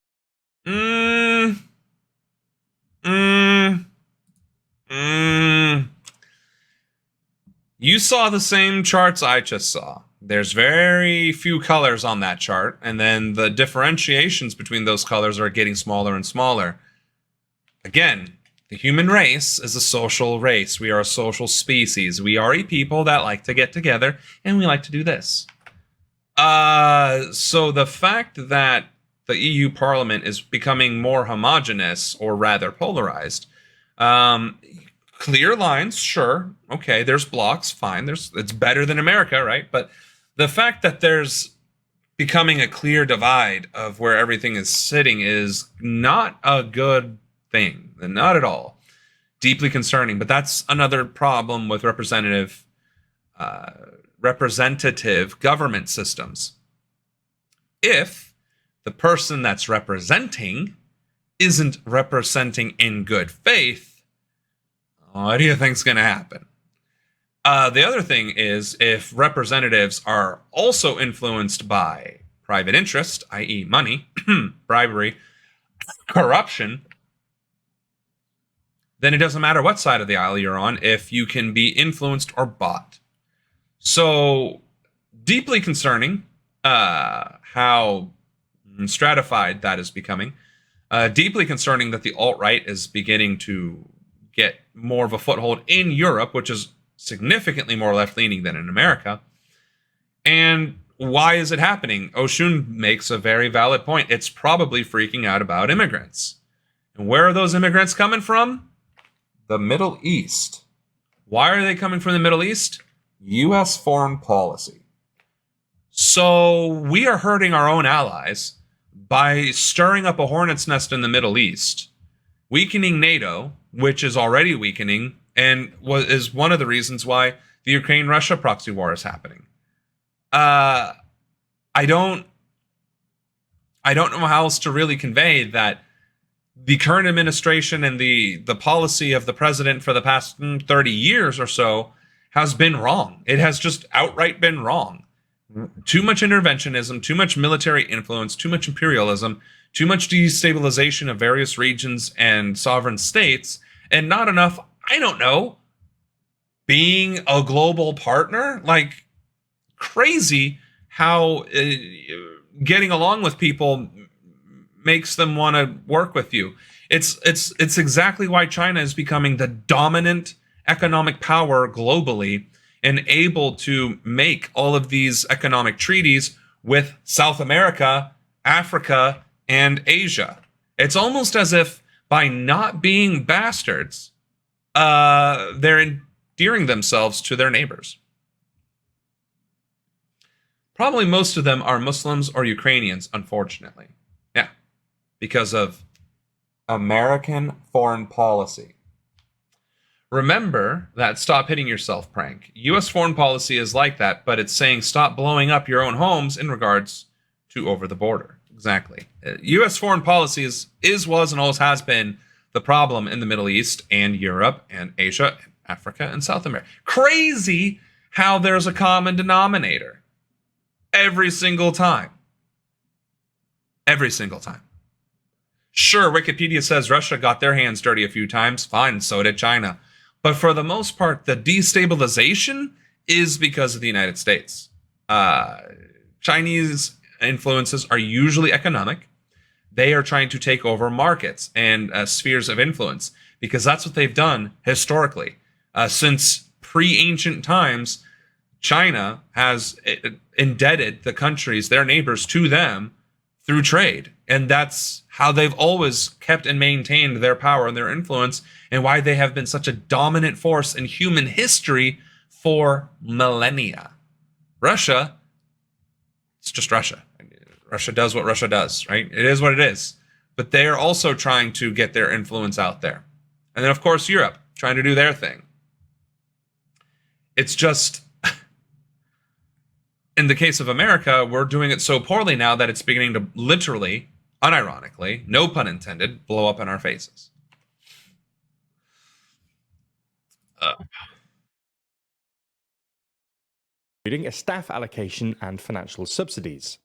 You saw the same charts I just saw. There's very few colors on that chart, and then the differentiations between those colors are getting smaller and smaller. Again, the human race is a social race. We are a social species. We are a people that like to get together, and we like to do this. So the fact that the EU Parliament is becoming more homogenous, or rather polarized, clear lines, sure. Okay, there's blocks, fine. It's better than America, right? But the fact that there's becoming a clear divide of where everything is sitting is not a good thing. Not at all. Deeply concerning. But that's another problem with representative government systems. If the person that's representing isn't representing in good faith, what do you think's going to happen? The other thing is, if representatives are also influenced by private interest, i.e. money, bribery, corruption, then it doesn't matter what side of the aisle you're on if you can be influenced or bought. So, deeply concerning how stratified that is becoming. Deeply concerning that the alt-right is beginning to get more of a foothold in Europe, which is significantly more left-leaning than in America. And why is it happening? Oshun makes a very valid point. It's probably freaking out about immigrants. And where are those immigrants coming from? The Middle East. Why are they coming from the Middle East? U.S. foreign policy. So we are hurting our own allies by stirring up a hornet's nest in the Middle East, weakening NATO, which is already weakening, and is one of the reasons why the Ukraine-Russia proxy war is happening. I don't know how else to really convey that the current administration and the policy of the president for the past 30 years or so has been wrong. It has just outright been wrong. Too much interventionism, too much military influence, too much imperialism, too much destabilization of various regions and sovereign states, and not enough, I don't know, being a global partner. Like, crazy how getting along with people makes them want to work with you. It's exactly why China is becoming the dominant economic power globally and able to make all of these economic treaties with South America, Africa, and Asia. It's almost as if by not being bastards, they're endearing themselves to their neighbors. Probably most of them are Muslims or Ukrainians, unfortunately. Yeah, because of American foreign policy. Remember that stop hitting yourself prank. U.S. foreign policy is like that, but it's saying stop blowing up your own homes in regards to over the border. Exactly. U.S. foreign policy was, and always has been the problem in the Middle East and Europe and Asia and Africa and South America. Crazy how there's a common denominator. Every single time. Every single time. Sure, Wikipedia says Russia got their hands dirty a few times. Fine, so did China. But for the most part, the destabilization is because of the United States. Chinese influences are usually economic. They are trying to take over markets and spheres of influence because that's what they've done historically. Since pre-ancient times, China has indebted the countries, their neighbors, to them through trade. And that's how they've always kept and maintained their power and their influence, and why they have been such a dominant force in human history for millennia. Russia, it's just Russia. Russia does what Russia does, right? It is what it is. But they are also trying to get their influence out there. And then, of course, Europe, trying to do their thing. It's just, in the case of America, we're doing it so poorly now that it's beginning to literally, unironically, no pun intended, blow up in our faces. Including a staff allocation and financial subsidies.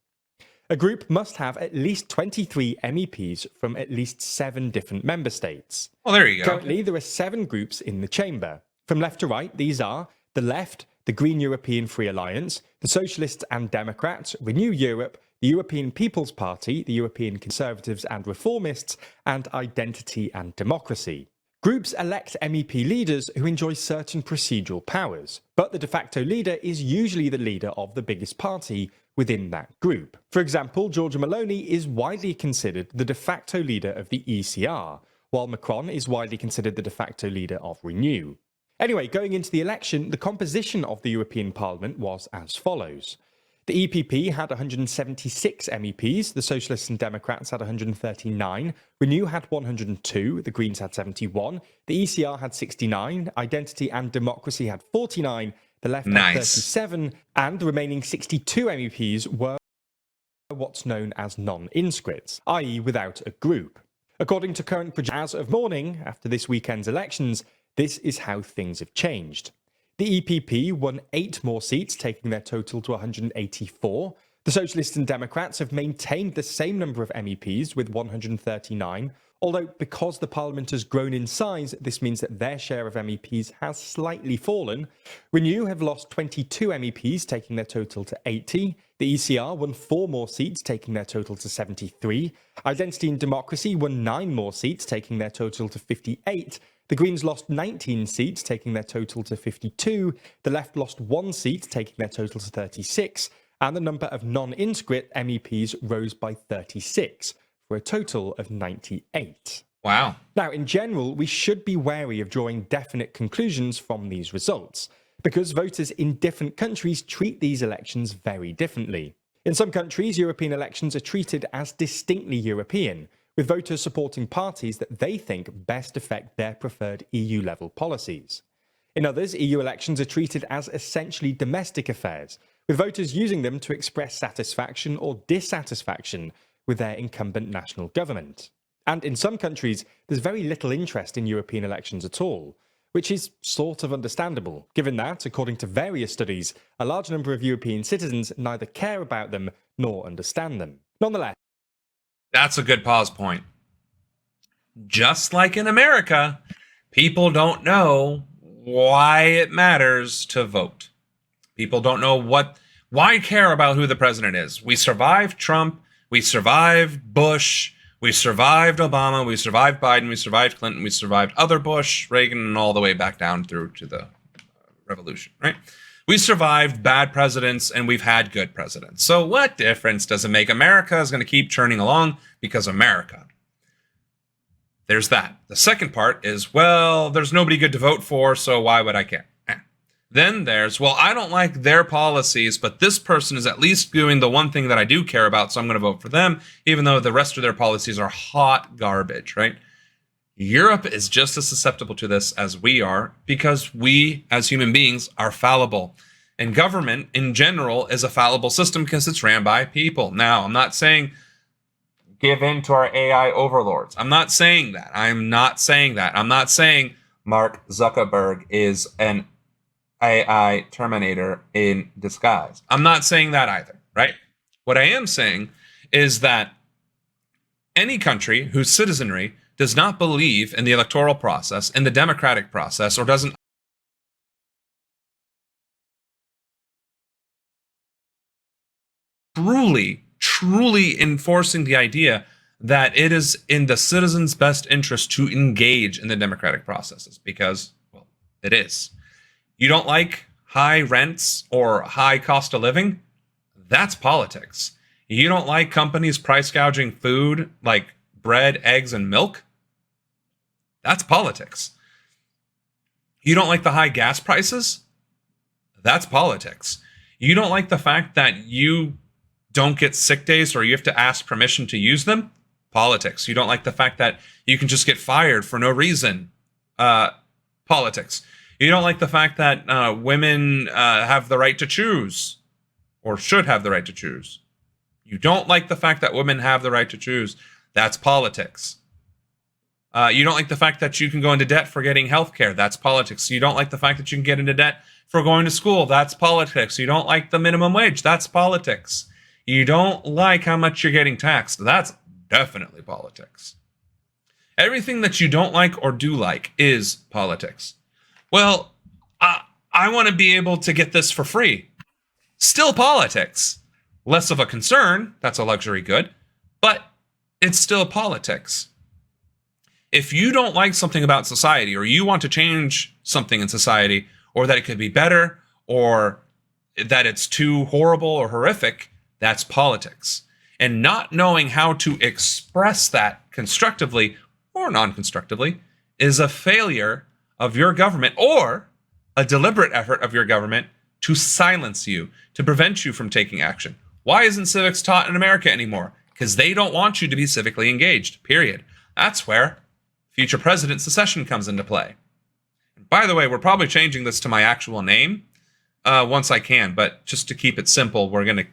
A group must have at least 23 MEPs from at least 7 different member states. Well, there you go. Currently, there are 7 groups in the chamber. From left to right, these are the Left, the Green European Free Alliance, the Socialists and Democrats, Renew Europe, the European People's Party, the European Conservatives and Reformists, and Identity and Democracy. Groups elect MEP leaders who enjoy certain procedural powers, but the de facto leader is usually the leader of the biggest party within that group. For example, Giorgia Meloni is widely considered the de facto leader of the ECR, while Macron is widely considered the de facto leader of Renew. Anyway, going into the election, the composition of the European Parliament was as follows. The EPP had 176 MEPs, the Socialists and Democrats had 139, Renew had 102, the Greens had 71, the ECR had 69, Identity and Democracy had 49, the Left had 37, and the remaining 62 MEPs were what's known as non-inscrits, i.e. without a group. According to current projections, as of morning, after this weekend's elections, this is how things have changed. The EPP won 8 more seats, taking their total to 184. The Socialists and Democrats have maintained the same number of MEPs with 139, Although, because the parliament has grown in size, this means that their share of MEPs has slightly fallen. Renew have lost 22 MEPs, taking their total to 80. The ECR won 4 more seats, taking their total to 73. Identity and Democracy won 9 more seats, taking their total to 58. The Greens lost 19 seats, taking their total to 52. The Left lost 1 seat, taking their total to 36. And the number of non-integrate MEPs rose by 36. For a total of 98. Wow. Now, in general, we should be wary of drawing definite conclusions from these results, because voters in different countries treat these elections very differently. In some countries, European elections are treated as distinctly European, with voters supporting parties that they think best affect their preferred EU-level policies. In others, EU elections are treated as essentially domestic affairs, with voters using them to express satisfaction or dissatisfaction with their incumbent national government. And in some countries, there's very little interest in European elections at all, which is sort of understandable, given that, according to various studies, a large number of European citizens neither care about them nor understand them. Nonetheless, that's a good pause point. Just like in America, people don't know why it matters to vote. People don't know why care about who the president is. We survived Trump. We survived Bush, we survived Obama, we survived Biden, we survived Clinton, we survived other Bush, Reagan, and all the way back down through to the revolution, right? We survived bad presidents and we've had good presidents. So what difference does it make? America is going to keep churning along because America. There's that. The second part is, well, there's nobody good to vote for, so why would I care? Then there's, well, I don't like their policies, but this person is at least doing the one thing that I do care about, so I'm going to vote for them, even though the rest of their policies are hot garbage, right? Europe is just as susceptible to this as we are, because we, as human beings, are fallible. And government, in general, is a fallible system because it's ran by people. Now, I'm not saying give in to our AI overlords. I'm not saying that. I'm not saying Mark Zuckerberg is an AI Terminator in disguise. I'm not saying that either, right? What I am saying is that any country whose citizenry does not believe in the electoral process, in the democratic process, or doesn't truly enforcing the idea that it is in the citizens' best interest to engage in the democratic processes, because, well, it is. You don't like high rents or high cost of living? That's politics. You don't like companies price gouging food like bread, eggs, and milk? That's politics. You don't like the high gas prices? That's politics. You don't like the fact that you don't get sick days or you have to ask permission to use them? Politics. You don't like the fact that you can just get fired for no reason? Politics. You don't like the fact that women have the right to choose, or should have the right to choose. You don't like the fact that women have the right to choose. That's politics. You don't like the fact that you can go into debt for getting health care. That's politics. You don't like the fact that you can get into debt for going to school. That's politics. You don't like the minimum wage. That's politics. You don't like how much you're getting taxed. That's definitely politics. Everything that you don't like or do like is politics. Well, I want to be able to get this for free. Still politics. Less of a concern. That's a luxury good. But it's still politics. If you don't like something about society, or you want to change something in society, or that it could be better, or that it's too horrible or horrific, that's politics. And not knowing how to express that constructively or non-constructively is a failure of your government, or a deliberate effort of your government to silence you, to prevent you from taking action. Why isn't civics taught in America anymore? Because they don't want you to be civically engaged, period. That's where future president SaSeshen comes into play. And by the way, we're probably changing this to my actual name once I can, but just to keep it simple, we're going to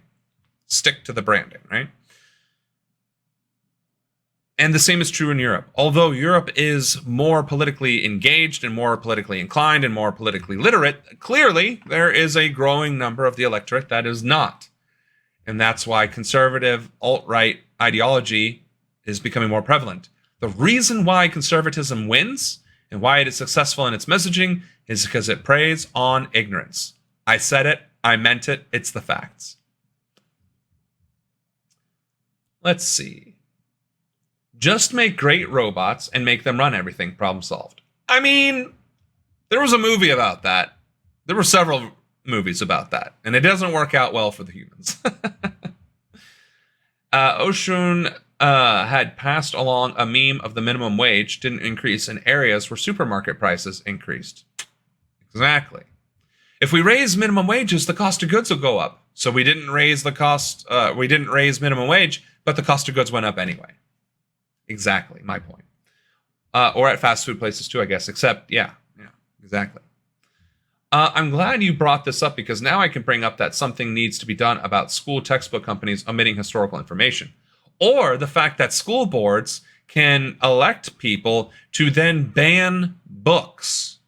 stick to the branding, right? And the same is true in Europe. Although Europe is more politically engaged and more politically inclined and more politically literate, clearly there is a growing number of the electorate that is not. And that's why conservative alt-right ideology is becoming more prevalent. The reason why conservatism wins and why it is successful in its messaging is because it preys on ignorance. I said it. I meant it. It's the facts. Let's see. Just make great robots and make them run everything. Problem solved. I mean, there was a movie about that. There were several movies about that, and it doesn't work out well for the humans. Oshun had passed along a meme of the minimum wage didn't increase in areas where supermarket prices increased. Exactly. If we raise minimum wages, the cost of goods will go up. So we didn't raise minimum wage, but the cost of goods went up anyway. Exactly, my point. Or at fast food places too, I guess, except, yeah, exactly. I'm glad you brought this up because now I can bring up that something needs to be done about school textbook companies omitting historical information. Or the fact that school boards can elect people to then ban books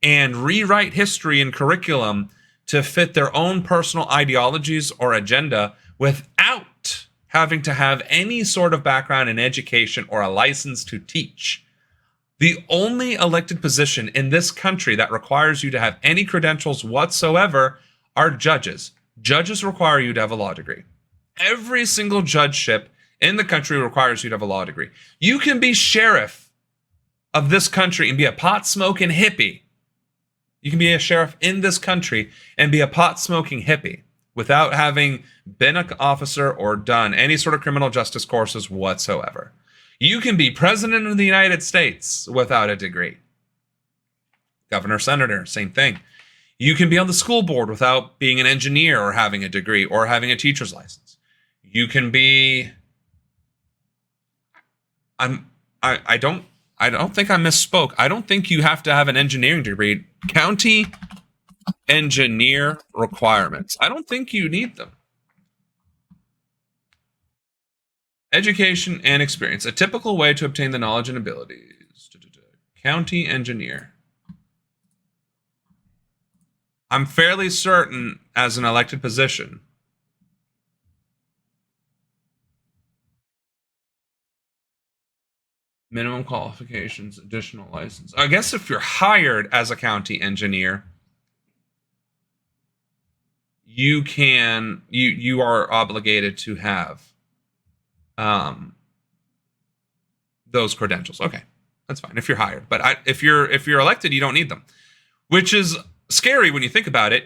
and rewrite history and curriculum to fit their own personal ideologies or agenda without having to have any sort of background in education or a license to teach. The only elected position in this country that requires you to have any credentials whatsoever are judges. Judges require you to have a law degree. Every single judgeship in the country requires you to have a law degree. You can be sheriff of this country and be a pot-smoking hippie. You can be a sheriff in this country and be a pot-smoking hippie without having been an officer or done any sort of criminal justice courses whatsoever. You can be president of the United States without a degree. Governor, senator, same thing. You can be on the school board without being an engineer or having a degree or having a teacher's license. You can be... I don't think I misspoke. I don't think you have to have an engineering degree. County engineer requirements. I don't think you need them. Education and experience. A typical way to obtain the knowledge and abilities. County engineer. I'm fairly certain as an elected position. Minimum qualifications, additional license. I guess if you're hired as a county engineer, you are obligated to have those credentials. Okay, that's fine if you're hired. But if you're elected, you don't need them, which is scary when you think about it.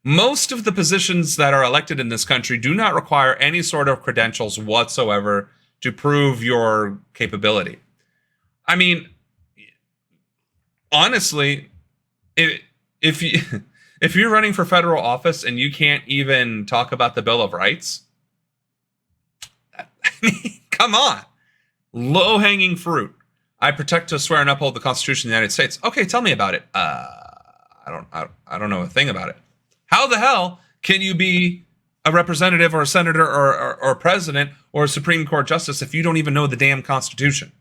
Most of the positions that are elected in this country do not require any sort of credentials whatsoever to prove your capability. I mean, honestly, if you're running for federal office and you can't even talk about the Bill of Rights, I mean, come on. Low-hanging fruit. I protect, to swear, and uphold the Constitution of the United States. Okay, tell me about it. I don't know a thing about it. How the hell can you be a representative or a senator or president or a Supreme Court justice if you don't even know the damn Constitution?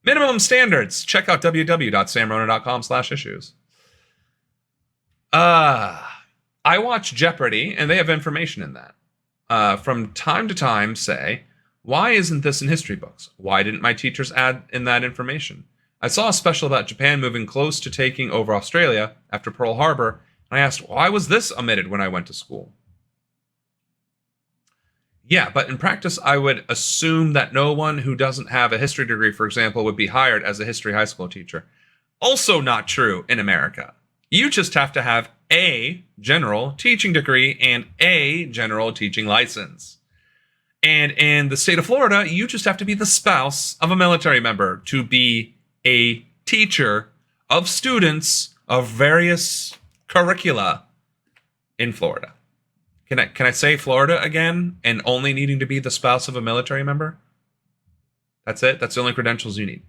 Minimum standards. Check out www.samronan.com/issues. I watch Jeopardy, and they have information in that. From time to time say, why isn't this in history books? Why didn't my teachers add in that information? I saw a special about Japan moving close to taking over Australia after Pearl Harbor, and I asked, why was this omitted when I went to school? Yeah, but in practice, I would assume that no one who doesn't have a history degree, for example, would be hired as a history high school teacher. Also not true in America. You just have to have a general teaching degree and a general teaching license. And in the state of Florida, you just have to be the spouse of a military member to be a teacher of students of various curricula in Florida. Can I say Florida again and only needing to be the spouse of a military member? That's it. That's the only credentials you need.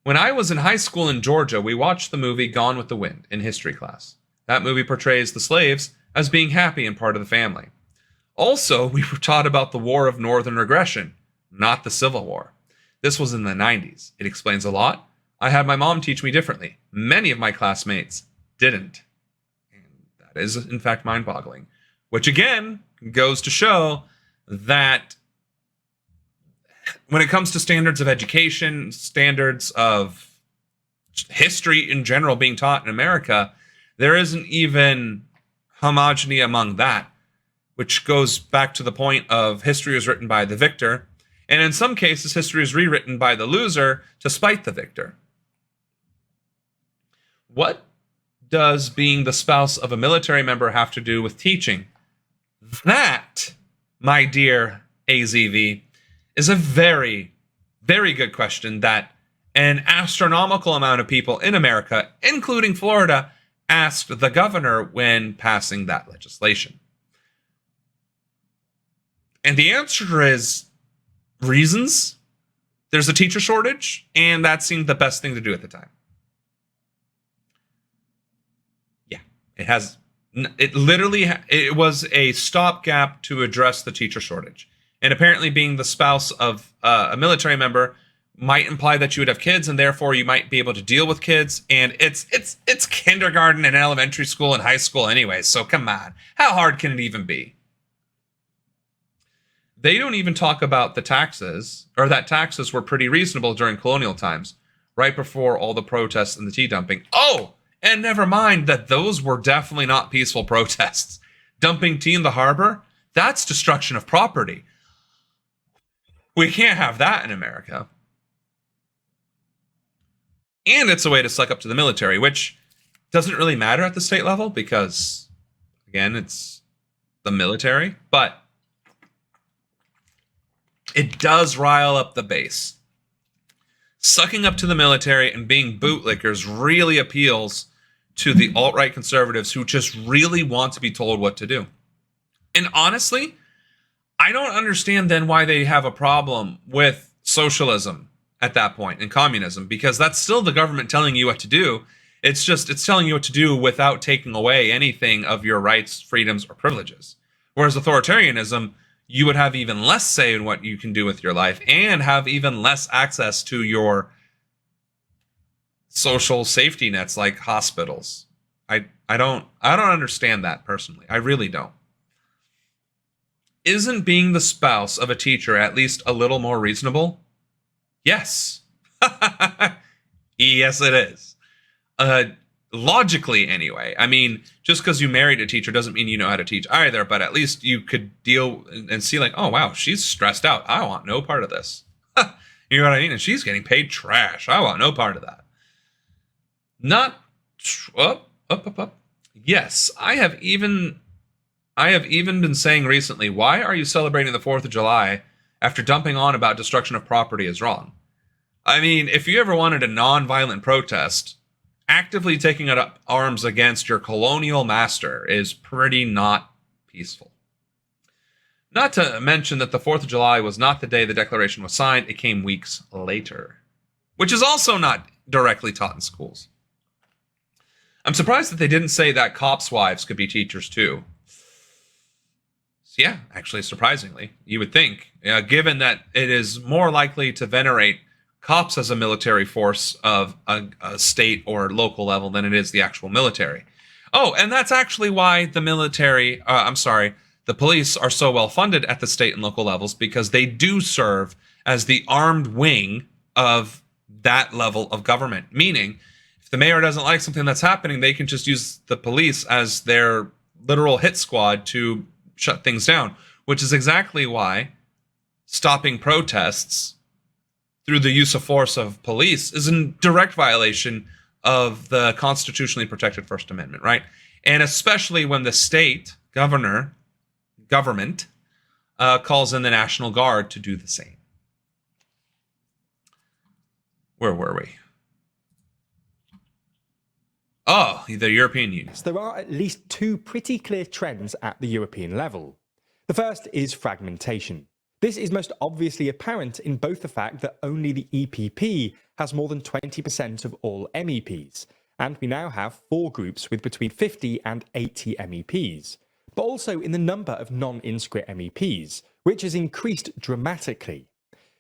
When I was in high school in Georgia, we watched the movie Gone with the Wind in history class. That movie portrays the slaves as being happy and part of the family. Also, we were taught about the War of Northern Regression, not the Civil War. This was in the 90s. It explains a lot. I had my mom teach me differently. Many of my classmates didn't. And that is, in fact, mind-boggling. Which, again, goes to show that when it comes to standards of education, standards of history in general being taught in America, there isn't even homogeny among that, which goes back to the point of history is written by the victor, and in some cases, history is rewritten by the loser to spite the victor. What does being the spouse of a military member have to do with teaching? That, my dear AZV, is a very, very good question that an astronomical amount of people in America, including Florida, asked the governor when passing that legislation. And the answer is reasons. There's a teacher shortage, and that seemed the best thing to do at the time. Yeah, it was a stopgap to address the teacher shortage. And apparently being the spouse of a military member might imply that you would have kids, and therefore you might be able to deal with kids. And it's kindergarten and elementary school and high school anyway, so come on. How hard can it even be? They don't even talk about the taxes, or that taxes were pretty reasonable during colonial times, right before all the protests and the tea dumping. Oh, and never mind that those were definitely not peaceful protests. Dumping tea in the harbor? That's destruction of property. We can't have that in America. And it's a way to suck up to the military, which doesn't really matter at the state level because, again, it's the military. But it does rile up the base. Sucking up to the military and being bootlickers really appeals to the alt-right conservatives who just really want to be told what to do. And honestly, I don't understand then why they have a problem with socialism at that point and communism, because that's still the government telling you what to do. It's telling you what to do without taking away anything of your rights, freedoms, or privileges. Whereas authoritarianism, you would have even less say in what you can do with your life and have even less access to your social safety nets like hospitals. I don't understand that personally. I really don't. Isn't being the spouse of a teacher at least a little more reasonable? Yes. Yes, it is. Logically, anyway. I mean, just because you married a teacher doesn't mean you know how to teach either, but at least you could deal and see like, oh, wow, she's stressed out. I want no part of this. You know what I mean? And she's getting paid trash. I want no part of that. Yes, I have even been saying recently, why are you celebrating the 4th of July after dumping on about destruction of property is wrong? I mean, if you ever wanted a non-violent protest, actively taking up arms against your colonial master is pretty not peaceful. Not to mention that the 4th of July was not the day the Declaration was signed, it came weeks later, which is also not directly taught in schools. I'm surprised that they didn't say that cops' wives could be teachers too. Yeah, actually, surprisingly, you would think, given that it is more likely to venerate cops as a military force of a state or local level than it is the actual military. Oh, and that's actually why the police are so well funded at the state and local levels, because they do serve as the armed wing of that level of government. Meaning, if the mayor doesn't like something that's happening, they can just use the police as their literal hit squad to shut things down, which is exactly why stopping protests through the use of force of police is in direct violation of the constitutionally protected First Amendment, right? And especially when the state government calls in the National Guard to do the same. Where were we? Oh, the European Union. There are at least two pretty clear trends at the European level. The first is fragmentation. This is most obviously apparent in both the fact that only the EPP has more than 20% of all MEPs, and we now have 4 groups with between 50 and 80 MEPs, but also in the number of non-inscrit MEPs, which has increased dramatically.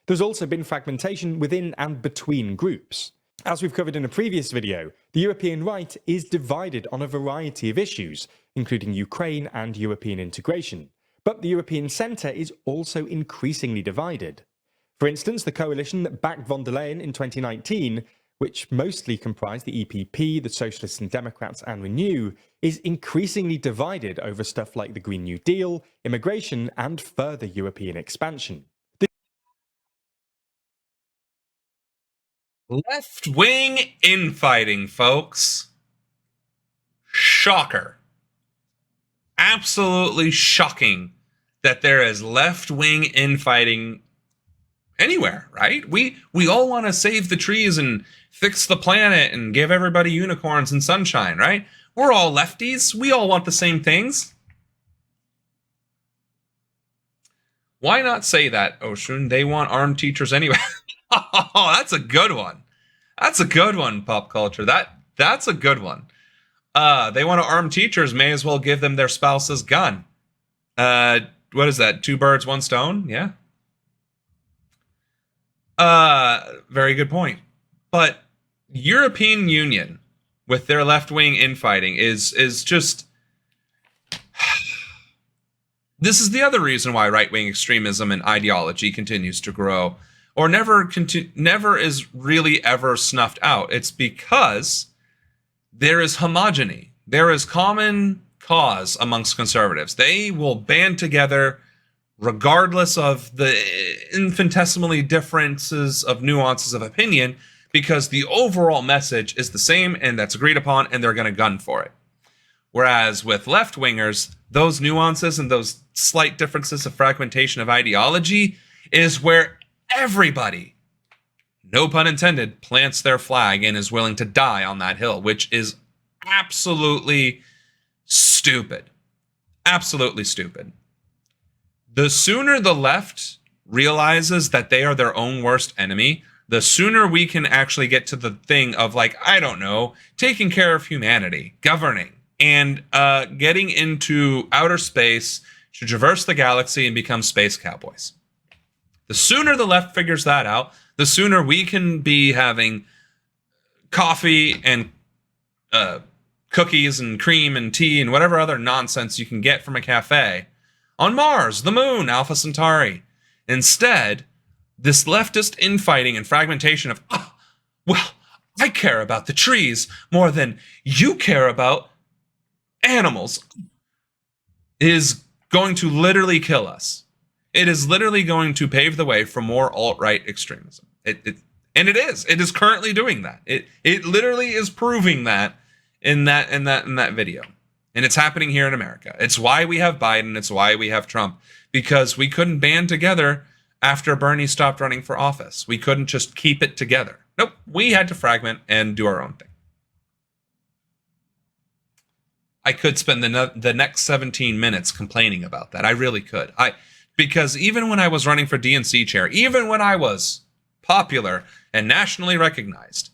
There's also been fragmentation within and between groups. As we've covered in a previous video, the European right is divided on a variety of issues, including Ukraine and European integration. But the European centre is also increasingly divided. For instance, the coalition that backed von der Leyen in 2019, which mostly comprised the EPP, the Socialists and Democrats, and Renew, is increasingly divided over stuff like the Green New Deal, immigration, and further European expansion. Left-wing infighting, folks. Shocker. Absolutely shocking that there is left-wing infighting anywhere, right? We all want to save the trees and fix the planet and give everybody unicorns and sunshine, right? We're all lefties. We all want the same things. Why not say that, Ocean? They want armed teachers anyway. Oh, that's a good one. That's a good one, pop culture. That's a good one. They want to arm teachers, may as well give them their spouse's gun. What is that? 2 birds, 1 stone? Yeah. Very good point. But European Union with their left-wing infighting is just... This is the other reason why right-wing extremism and ideology continues to grow, or never is really ever snuffed out. It's because there is homogeny. There is common cause amongst conservatives. They will band together regardless of the infinitesimally differences of nuances of opinion, because the overall message is the same and that's agreed upon, and they're going to gun for it. Whereas with left-wingers, those nuances and those slight differences of fragmentation of ideology is where everybody, no pun intended, plants their flag and is willing to die on that hill, which is absolutely stupid. Absolutely stupid. The sooner the left realizes that they are their own worst enemy, the sooner we can actually get to the thing of, like, I don't know, taking care of humanity, governing, and getting into outer space to traverse the galaxy and become space cowboys. The sooner the left figures that out, the sooner we can be having coffee and cookies and cream and tea and whatever other nonsense you can get from a cafe on Mars, the moon, Alpha Centauri. Instead, this leftist infighting and fragmentation of, well, I care about the trees more than you care about animals, is going to literally kill us. It is literally going to pave the way for more alt-right extremism. It is currently doing that. It literally is proving that in that video. And it's happening here in America. It's why we have Biden. It's why we have Trump. Because we couldn't band together after Bernie stopped running for office. We couldn't just keep it together. Nope. We had to fragment and do our own thing. I could spend the next 17 minutes complaining about that. I really could. Because even when I was running for DNC chair, even when I was popular and nationally recognized,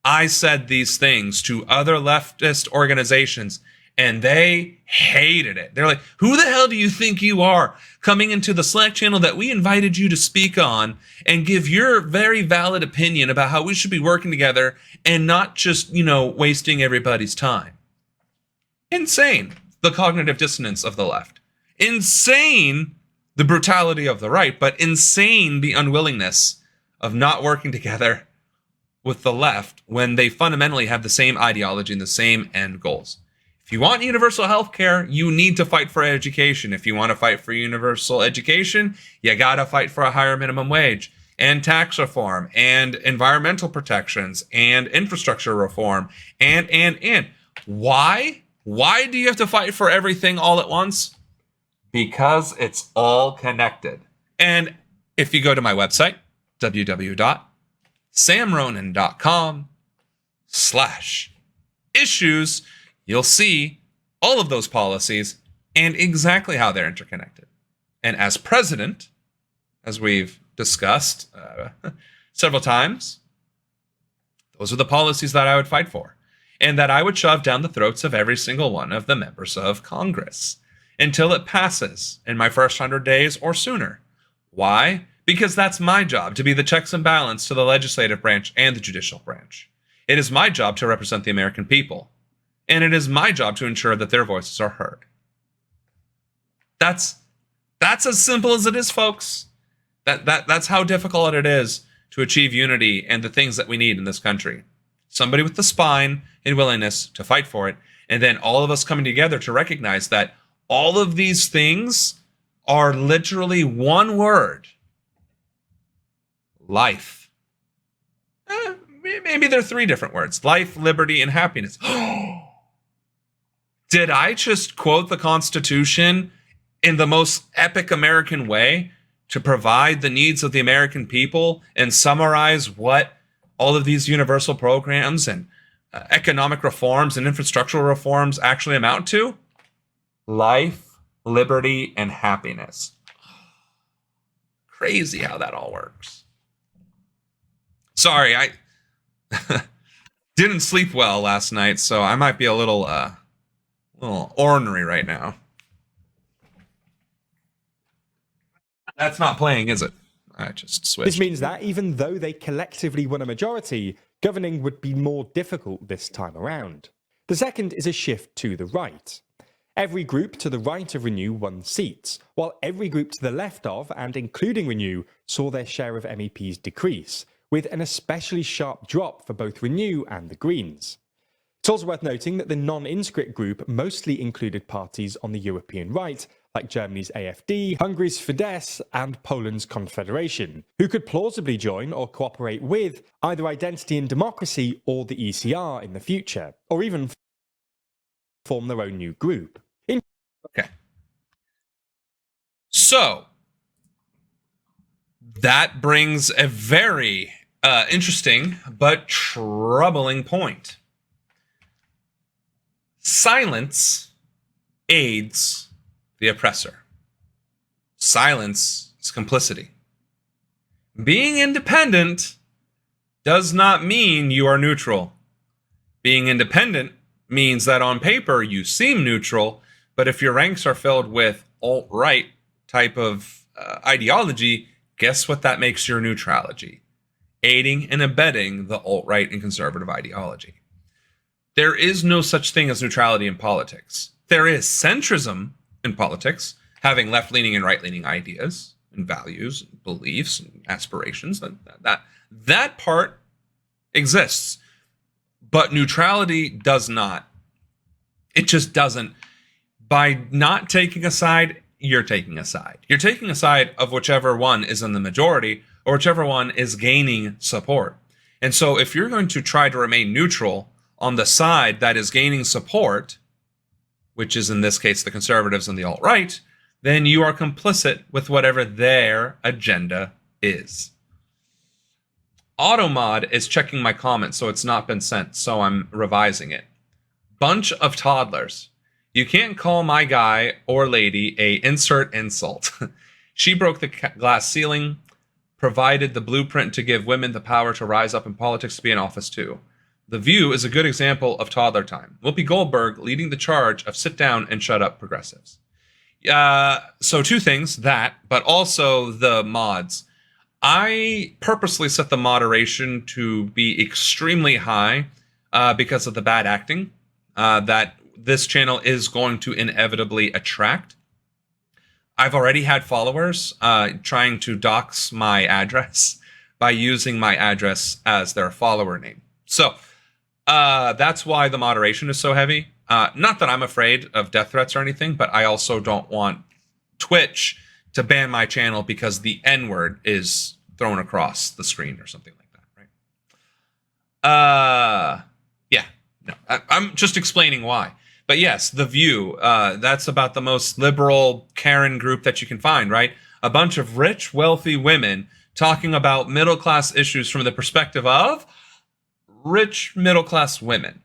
I said these things to other leftist organizations, and they hated it. They're like, who the hell do you think you are, coming into the Slack channel that we invited you to speak on and give your very valid opinion about how we should be working together and not just, wasting everybody's time? Insane, the cognitive dissonance of the left. Insane, the brutality of the right, but insane, the unwillingness of not working together with the left when they fundamentally have the same ideology and the same end goals. If you want universal health care, you need to fight for education. If you want to fight for universal education, you got to fight for a higher minimum wage and tax reform and environmental protections and infrastructure reform and. Why? Why do you have to fight for everything all at once? Because it's all connected. And if you go to my website, www.samronan.com/issues, you'll see all of those policies and exactly how they're interconnected. And as president, as we've discussed several times, those are the policies that I would fight for and that I would shove down the throats of every single one of the members of Congress until it passes in my first 100 days or sooner. Why? Because that's my job, to be the checks and balance to the legislative branch and the judicial branch. It is my job to represent the American people. And it is my job to ensure that their voices are heard. That's as simple as it is, folks. That's how difficult it is to achieve unity and the things that we need in this country. Somebody with the spine and willingness to fight for it, and then all of us coming together to recognize that all of these things are literally one word: life. Maybe they're three different words: life, liberty, and happiness. Did I just quote the Constitution in the most epic American way to provide the needs of the American people and summarize what all of these universal programs and economic reforms and infrastructural reforms actually amount to? Life, liberty, and happiness. Crazy how that all works. Sorry, I didn't sleep well last night, so I might be a little ornery right now. That's not playing, is it? I just switched. This means that even though they collectively won a majority, governing would be more difficult this time around. The second is a shift to the right. Every group to the right of Renew won seats, while every group to the left of, and including Renew, saw their share of MEPs decrease, with an especially sharp drop for both Renew and the Greens. It's also worth noting that the non-inscript group mostly included parties on the European right, like Germany's AfD, Hungary's Fidesz, and Poland's Confederation, who could plausibly join or cooperate with either Identity and Democracy or the ECR in the future, or even form their own new group. Okay. So, that brings a very interesting but troubling point. Silence aids the oppressor. Silence is complicity. Being independent does not mean you are neutral. Being independent means that on paper you seem neutral, but if your ranks are filled with alt-right type of ideology, guess what that makes your neutrality? Aiding and abetting the alt-right and conservative ideology. There is no such thing as neutrality in politics. There is centrism in politics, having left-leaning and right-leaning ideas and values and beliefs and aspirations. That part exists. But neutrality does not. It just doesn't. By not taking a side, you're taking a side. You're taking a side of whichever one is in the majority or whichever one is gaining support. And so if you're going to try to remain neutral on the side that is gaining support, which is in this case the conservatives and the alt-right, then you are complicit with whatever their agenda is. Automod is checking my comment, so it's not been sent, so I'm revising it. Bunch of toddlers. You can't call my guy or lady a insert insult. She broke the glass ceiling, provided the blueprint to give women the power to rise up in politics to be in office too. The View is a good example of toddler time. Whoopi Goldberg leading the charge of sit down and shut up progressives. So two things, that, but also the mods. I purposely set the moderation to be extremely high because of the bad acting that this channel is going to inevitably attract. I've already had followers trying to dox my address by using my address as their follower name. So that's why the moderation is so heavy. Not that I'm afraid of death threats or anything, but I also don't want Twitch to ban my channel because the N-word is thrown across the screen or something like that, right? Yeah, no, I'm just explaining why. But yes, The View, that's about the most liberal Karen group that you can find, right? A bunch of rich, wealthy women talking about middle-class issues from the perspective of rich, middle-class women.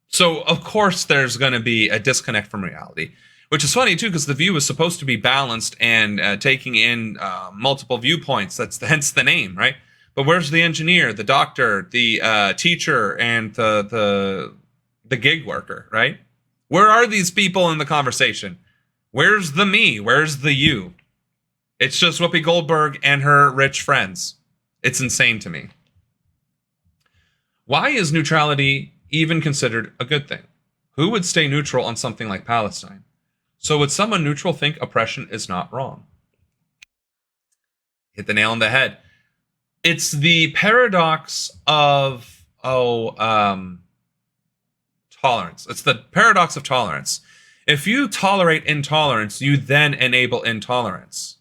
So, of course, there's going to be a disconnect from reality, which is funny, too, because The View is supposed to be balanced and taking in multiple viewpoints. Hence the name, right? But where's the engineer, the doctor, the teacher, and the gig worker, right? Where are these people in the conversation? Where's the me? Where's the you? It's just Whoopi Goldberg and her rich friends. It's insane to me. Why is neutrality even considered a good thing? Who would stay neutral on something like Palestine? So would someone neutral think oppression is not wrong? Hit the nail on the head. It's the paradox of tolerance. It's the paradox of tolerance. If you tolerate intolerance, you then enable intolerance,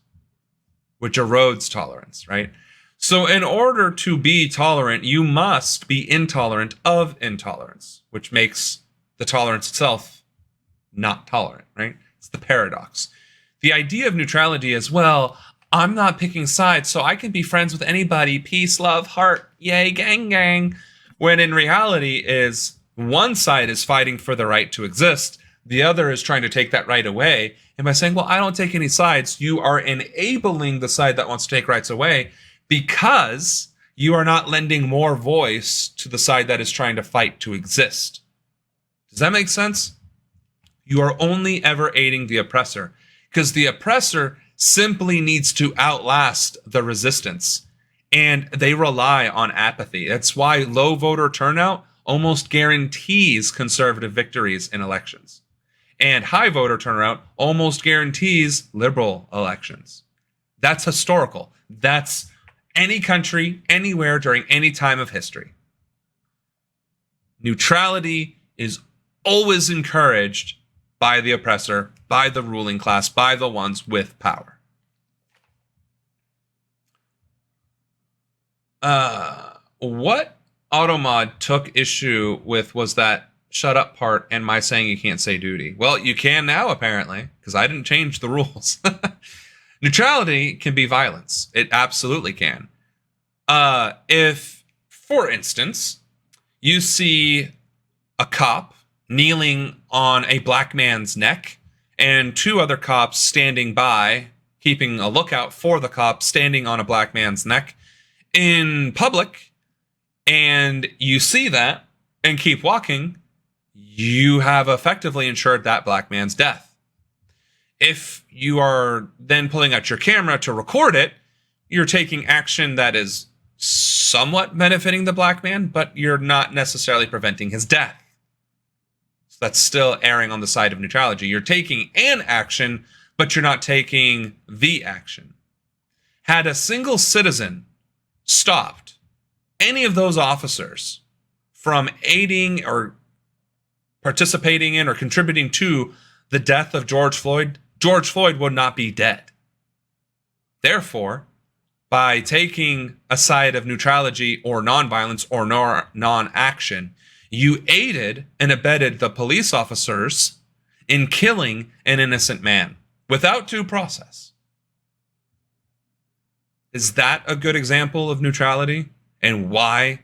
which erodes tolerance, right? So in order to be tolerant, you must be intolerant of intolerance, which makes the tolerance itself not tolerant, right? It's the paradox. The idea of neutrality is, well, I'm not picking sides, so I can be friends with anybody. Peace, love, heart, yay, gang, gang. When in reality is one side is fighting for the right to exist. The other is trying to take that right away. And by saying, well, I don't take any sides, you are enabling the side that wants to take rights away because you are not lending more voice to the side that is trying to fight to exist. Does that make sense? You are only ever aiding the oppressor because the oppressor simply needs to outlast the resistance, and they rely on apathy. That's why low voter turnout almost guarantees conservative victories in elections, and high voter turnout almost guarantees liberal elections. That's historical. That's any country, anywhere, during any time of history. Neutrality is always encouraged by the oppressor, by the ruling class, by the ones with power. What Automod took issue with was that shut up part and my saying you can't say duty. Well, you can now, apparently, because I didn't change the rules. Neutrality can be violence. It absolutely can. If, for instance, you see a cop kneeling on a black man's neck and two other cops standing by, keeping a lookout for the cop standing on a black man's neck in public, and you see that and keep walking, you have effectively ensured that black man's death. If you are then pulling out your camera to record it, you're taking action that is somewhat benefiting the black man, but you're not necessarily preventing his death. So that's still erring on the side of neutrality. You're taking an action, but you're not taking the action. Had a single citizen stopped any of those officers from aiding or participating in or contributing to the death of George Floyd would not be dead. Therefore, by taking a side of neutrality or nonviolence or non-action, you aided and abetted the police officers in killing an innocent man without due process. Is that a good example of neutrality and why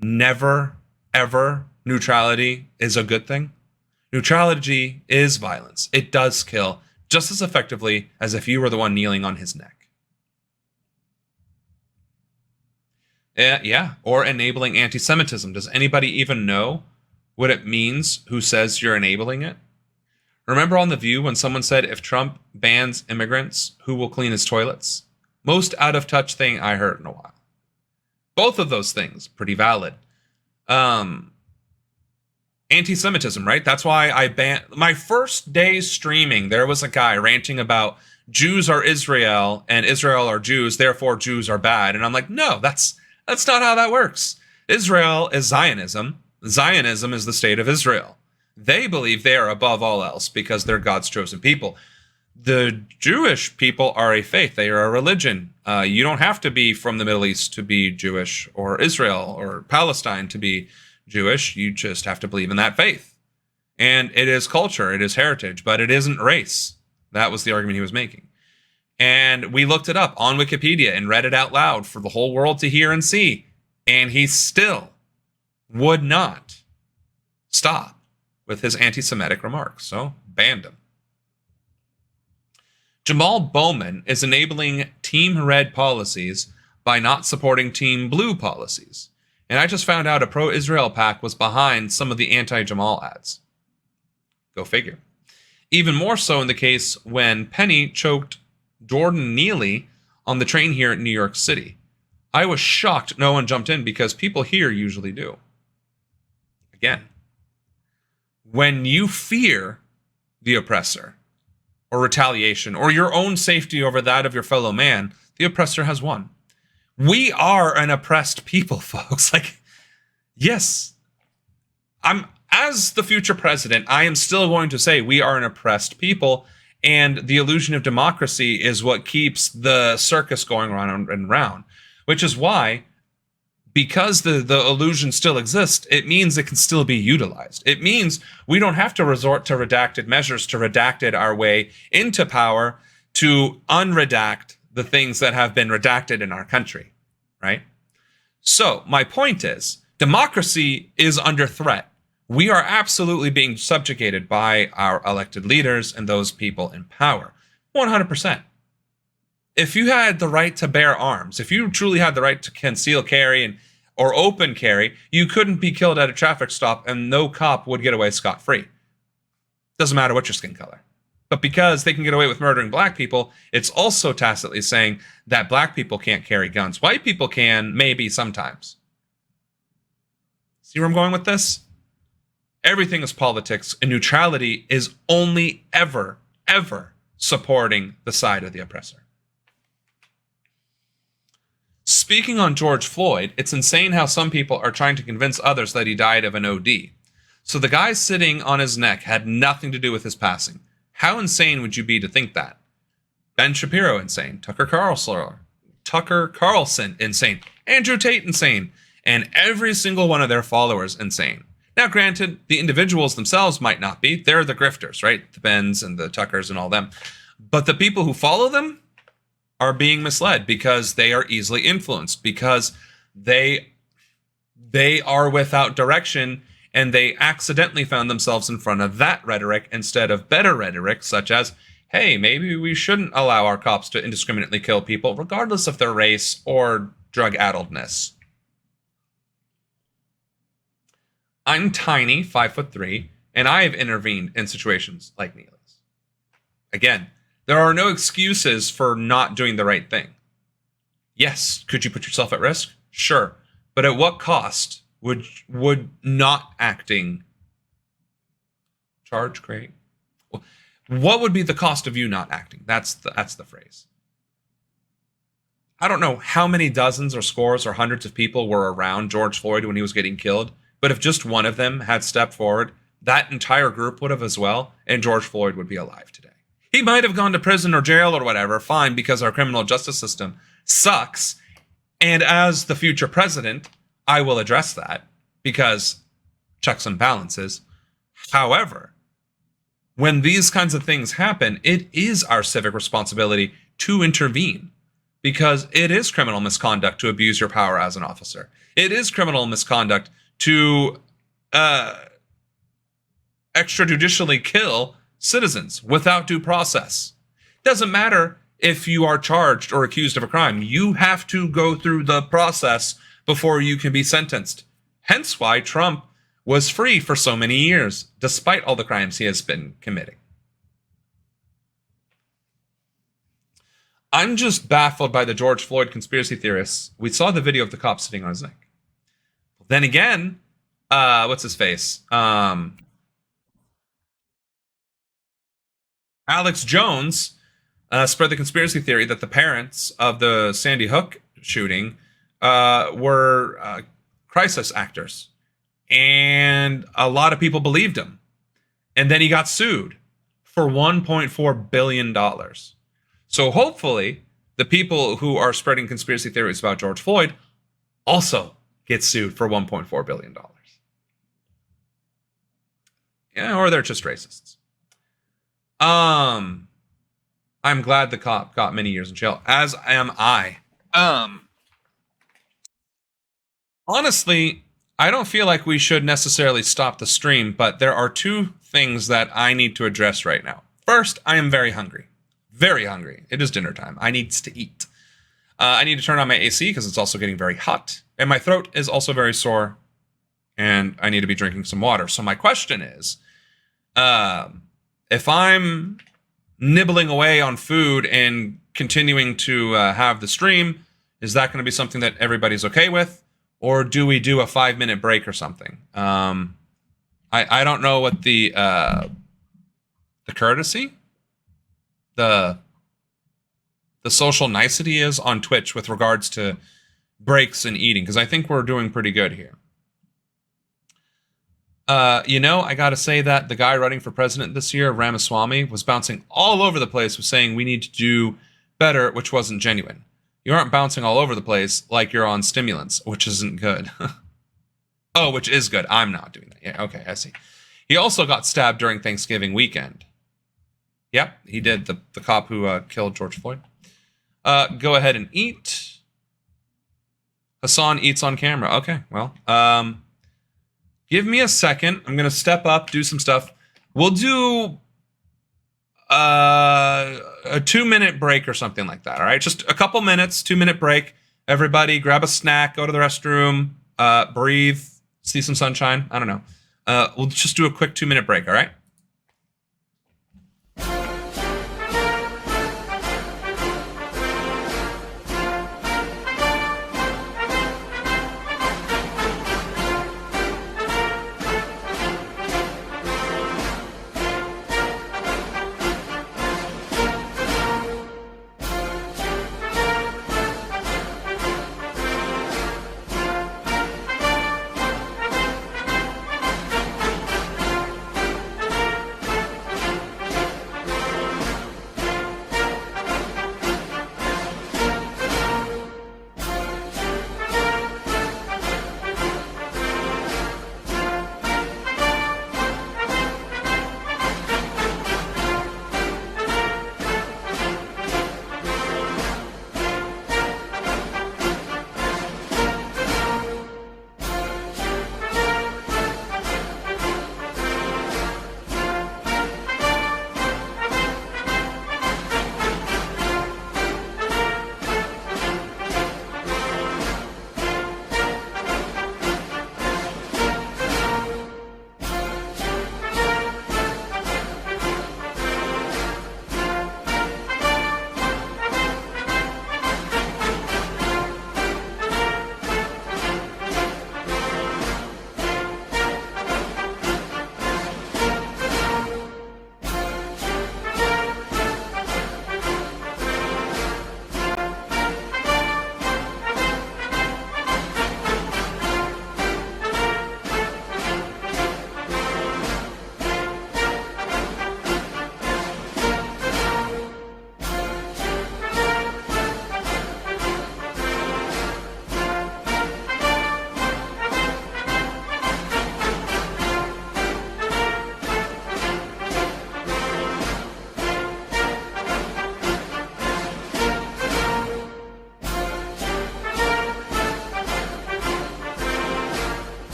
never, ever neutrality is a good thing? Neutrality is violence. It does kill just as effectively as if you were the one kneeling on his neck. Yeah, or enabling anti-Semitism. Does anybody even know what it means who says you're enabling it? Remember on The View when someone said, if Trump bans immigrants, who will clean his toilets? Most out-of-touch thing I heard in a while. Both of those things, pretty valid. Anti-Semitism, right? That's why I banned... My first day streaming, there was a guy ranting about Jews are Israel and Israel are Jews, therefore Jews are bad. And I'm like, no, that's not how that works. Israel is Zionism. Zionism is the state of Israel. They believe they are above all else because they're God's chosen people. The Jewish people are a faith. They are a religion. You don't have to be from the Middle East to be Jewish or Israel or Palestine to be Jewish. You just have to believe in that faith. And it is culture, it is heritage, but it isn't race. That was the argument he was making. And we looked it up on Wikipedia and read it out loud for the whole world to hear and see. And he still would not stop with his anti-Semitic remarks. So banned him. Jamal Bowman is enabling Team Red policies by not supporting Team Blue policies. And I just found out a pro-Israel PAC was behind some of the anti-Jamal ads. Go figure. Even more so in the case when Penny choked Jordan Neely on the train here in New York City. I was shocked no one jumped in because people here usually do. Again, when you fear the oppressor or retaliation or your own safety over that of your fellow man, The oppressor has won. We are an oppressed people, folks. Like, yes, as the future president, I am still going to say we are an oppressed people, and the illusion of democracy is what keeps the circus going round and round, which is why, because the illusion still exists, it means it can still be utilized. It means we don't have to resort to redacted measures to redact it our way into power to unredact the things that have been redacted in our country, right? So my point is, democracy is under threat. We are absolutely being subjugated by our elected leaders and those people in power. 100%. If you had the right to bear arms, if you truly had the right to conceal carry or open carry, you couldn't be killed at a traffic stop and no cop would get away scot-free. Doesn't matter what your skin color. But because they can get away with murdering black people, it's also tacitly saying that black people can't carry guns. White people can, maybe sometimes. See where I'm going with this? Everything is politics, and neutrality is only ever supporting the side of the oppressor. Speaking on George Floyd, it's insane how some people are trying to convince others that he died of an OD. So the guy sitting on his neck had nothing to do with his passing. How insane would you be to think that? Ben Shapiro, insane. Tucker Carlson, insane. Andrew Tate, insane. And every single one of their followers, insane. Now, granted, the individuals themselves might not be. They're the grifters, right? The Bens and the Tuckers and all them. But the people who follow them are being misled because they are easily influenced, because they are without direction, and they accidentally found themselves in front of that rhetoric instead of better rhetoric, such as, hey, maybe we shouldn't allow our cops to indiscriminately kill people, regardless of their race or drug addledness. I'm tiny, 5'3", and I have intervened in situations like Neely's. Again, there are no excuses for not doing the right thing. Yes, could you put yourself at risk? Sure. But at what cost would not acting charge create? What would be the cost of you not acting? That's the phrase. I don't know how many dozens or scores or hundreds of people were around George Floyd when he was getting killed, but if just one of them had stepped forward, that entire group would have as well, and George Floyd would be alive today. He might have gone to prison or jail or whatever, fine, because our criminal justice system sucks. And as the future president, I will address that because checks and balances. However, when these kinds of things happen, it is our civic responsibility to intervene because it is criminal misconduct to abuse your power as an officer. It is criminal misconduct to extrajudicially kill citizens without due process. Doesn't matter if you are charged or accused of a crime. You have to go through the process before you can be sentenced. Hence why Trump was free for so many years, despite all the crimes he has been committing. I'm just baffled by the George Floyd conspiracy theorists. We saw the video of the cop sitting on his neck. Then again, what's his face? Alex Jones spread the conspiracy theory that the parents of the Sandy Hook shooting were crisis actors. And a lot of people believed him. And then he got sued for $1.4 billion. So hopefully, the people who are spreading conspiracy theories about George Floyd also get sued for $1.4 billion. Yeah, or they're just racists. I'm glad the cop got many years in jail, as am I. Honestly, I don't feel like we should necessarily stop the stream, but there are two things that I need to address right now. First, I am very hungry. Very hungry. It is dinner time. I need to eat. I need to turn on my AC because it's also getting very hot. And my throat is also very sore. And I need to be drinking some water. So my question is, if I'm nibbling away on food and continuing to have the stream, is that going to be something that everybody's okay with? Or do we do a 5-minute break or something? I don't know what the courtesy, the the social nicety is on Twitch with regards to breaks and eating, because I think we're doing pretty good here. I got to say that the guy running for president this year, Ramaswamy, was bouncing all over the place with saying we need to do better, which wasn't genuine. You aren't bouncing all over the place like you're on stimulants, which isn't good. Oh, which is good. I'm not doing that. Yeah, okay, I see. He also got stabbed during Thanksgiving weekend. Yep, he did. The cop who killed George Floyd. Go ahead and eat. Hassan eats on camera. Okay, well, give me a second. I'm going to step up, do some stuff. We'll do a 2-minute break or something like that, all right? Just a couple minutes, 2-minute break. Everybody grab a snack, go to the restroom, breathe, see some sunshine. I don't know. We'll just do a quick 2-minute break, all right?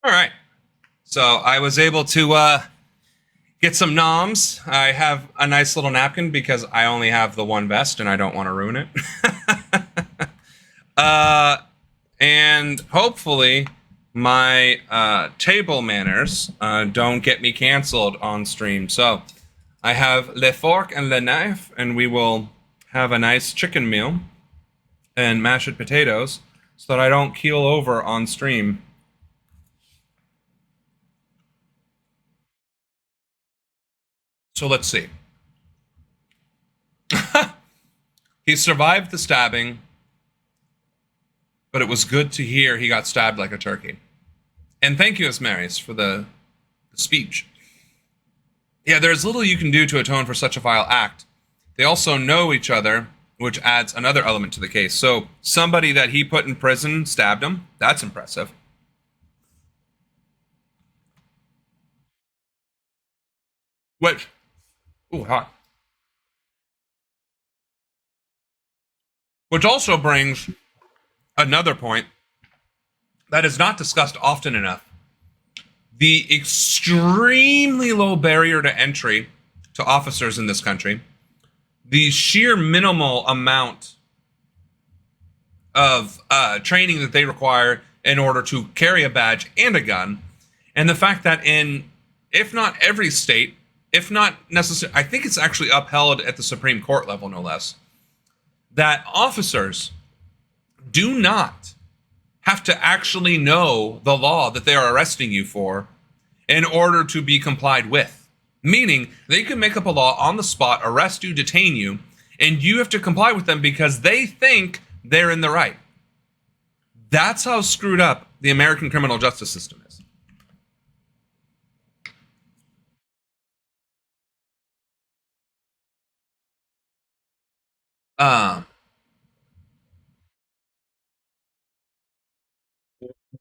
All right. So I was able to get some noms. I have a nice little napkin because I only have the one vest and I don't want to ruin it. And hopefully my table manners don't get me canceled on stream. So I have le fork and le knife, and we will have a nice chicken meal and mashed potatoes so that I don't keel over on stream. So let's see. He survived the stabbing, but it was good to hear he got stabbed like a turkey. And thank you, Asmaris, for the speech. Yeah, there's little you can do to atone for such a vile act. They also know each other, which adds another element to the case. So somebody that he put in prison stabbed him. That's impressive. Which, ooh, hot. Which also brings another point that is not discussed often enough. The extremely low barrier to entry to officers in this country, the sheer minimal amount of training that they require in order to carry a badge and a gun, and the fact that in, if not every state, if not necessarily, I think it's actually upheld at the Supreme Court level, no less, that officers do not have to actually know the law that they are arresting you for in order to be complied with. Meaning, they can make up a law on the spot, arrest you, detain you, and you have to comply with them because they think they're in the right. That's how screwed up the American criminal justice system is.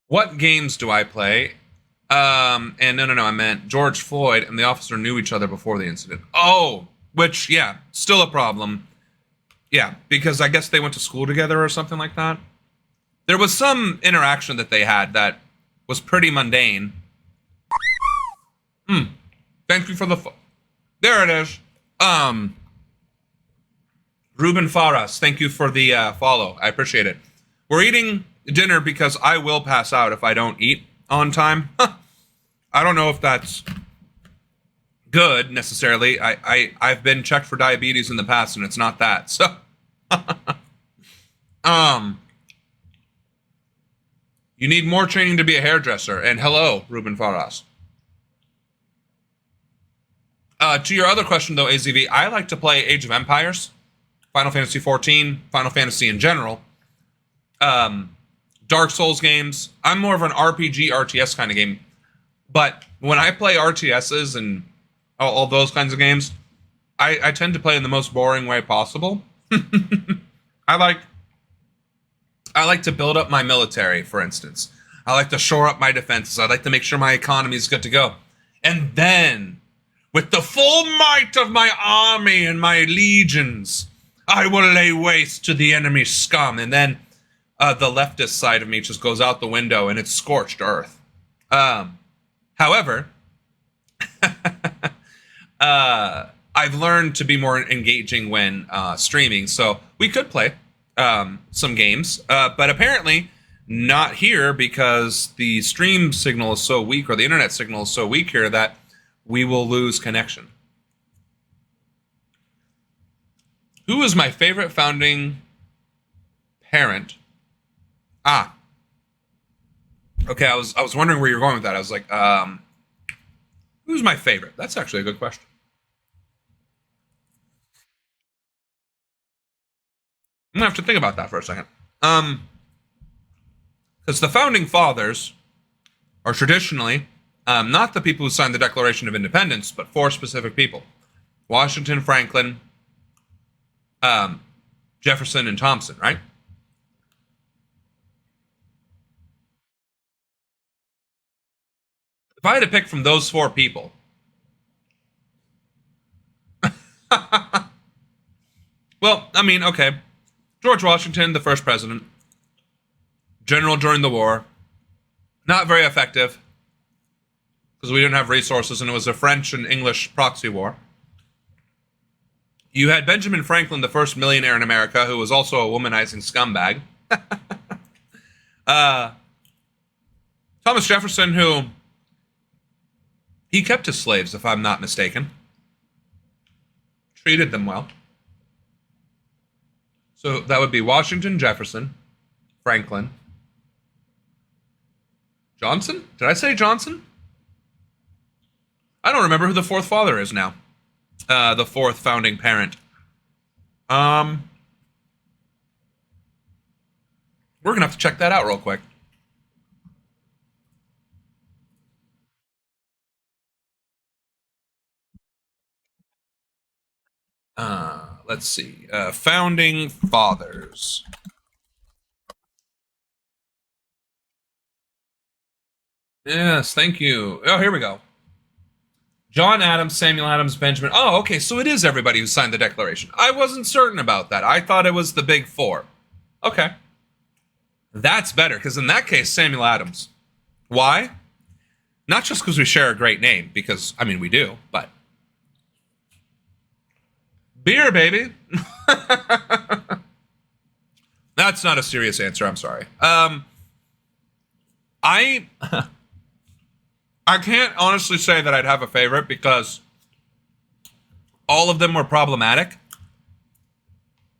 What games do I play? And no, I meant George Floyd and the officer knew each other before the incident. Oh, which, yeah, still a problem. Yeah, because I guess they went to school together or something like that. There was some interaction that they had that was pretty mundane. Thank you for the... there it is. Ruben Faras, thank you for the follow. I appreciate it. We're eating dinner because I will pass out if I don't eat on time. I don't know if that's good necessarily. I've been checked for diabetes in the past and it's not that. So you need more training to be a hairdresser. And hello, Ruben Faras. To your other question though, AZV, I like to play Age of Empires, Final Fantasy XIV, Final Fantasy in general. Dark Souls games. I'm more of an RPG, RTS kind of game. But when I play RTSs and all those kinds of games, I tend to play in the most boring way possible. I like to build up my military, for instance. I like to shore up my defenses. I like to make sure my economy is good to go. And then, with the full might of my army and my legions, I will lay waste to the enemy scum. And then the leftist side of me just goes out the window and it's scorched earth. However, I've learned to be more engaging when streaming. So we could play some games, but apparently not here because the stream signal is so weak, or the internet signal is so weak here, that we will lose connection. Who is my favorite founding parent? Okay, I was wondering where you're going with that. I was like, who's my favorite? That's actually a good question. I'm gonna have to think about that for a second. Because the founding fathers are traditionally not the people who signed the Declaration of Independence, but four specific people: Washington, Franklin, Jefferson, and Thompson, right? If I had to pick from those four people, well, I mean, okay, George Washington, the first president, general during the war, not very effective because we didn't have resources and it was a French and English proxy war. You had Benjamin Franklin, the first millionaire in America, who was also a womanizing scumbag. Thomas Jefferson, who he kept his slaves, if I'm not mistaken. Treated them well. So that would be Washington, Jefferson, Franklin. Johnson? Did I say Johnson? I don't remember who the fourth father is now. The fourth founding parent. We're gonna have to check that out real quick. Let's see. Founding fathers. Yes, thank you. Oh, here we go. John Adams, Samuel Adams, Benjamin. Oh, okay, so it is everybody who signed the Declaration. I wasn't certain about that. I thought it was the big four. Okay. That's better, because in that case, Samuel Adams. Why? Not just because we share a great name, because, I mean, we do, but... Beer, baby! That's not a serious answer, I'm sorry. I can't honestly say that I'd have a favorite because all of them were problematic,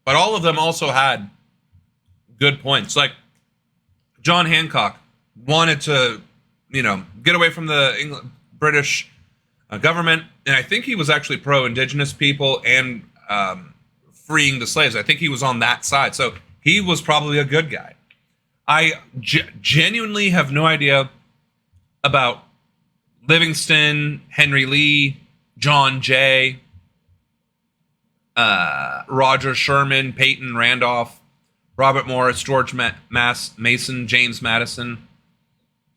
but all of them also had good points. Like John Hancock wanted to, get away from the British government, and I think he was actually pro-indigenous people and freeing the slaves. I think he was on that side, so he was probably a good guy. I genuinely have no idea about Livingston, Henry Lee, John Jay, Roger Sherman, Peyton Randolph, Robert Morris, George Mason, James Madison.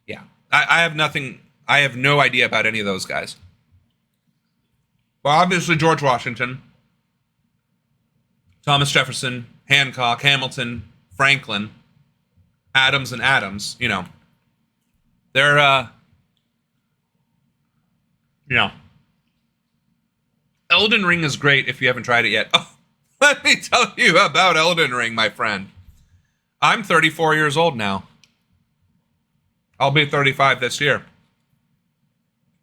Yeah, I have nothing. I have no idea about any of those guys. Well, obviously George Washington, Thomas Jefferson, Hancock, Hamilton, Franklin, Adams, and Adams. They're Elden Ring is great if you haven't tried it yet. Oh, let me tell you about Elden Ring, my friend. I'm 34 years old now. I'll be 35 this year.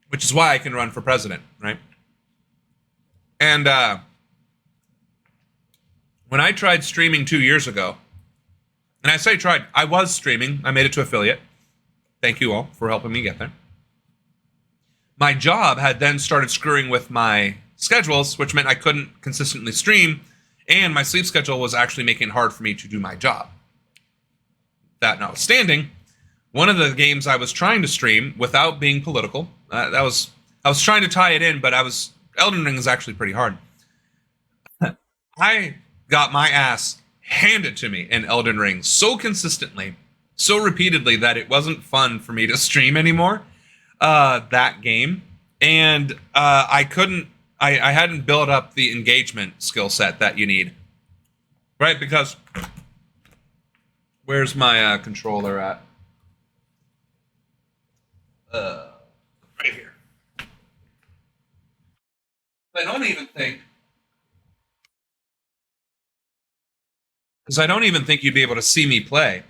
Which is why I can run for president, right? And when I tried streaming 2 years ago, and I say tried, I was streaming. I made it to affiliate. Thank you all for helping me get there. My job had then started screwing with my schedules, which meant I couldn't consistently stream, and my sleep schedule was actually making it hard for me to do my job. That notwithstanding, one of the games I was trying to stream without being political, I was trying to tie it in, but Elden Ring is actually pretty hard. I got my ass handed to me in Elden Ring so consistently, so repeatedly that it wasn't fun for me to stream anymore. That game, and I hadn't built up the engagement skill set that you need, right? Because where's my controller at? Right here. I don't even think, because I don't even think you'd be able to see me play,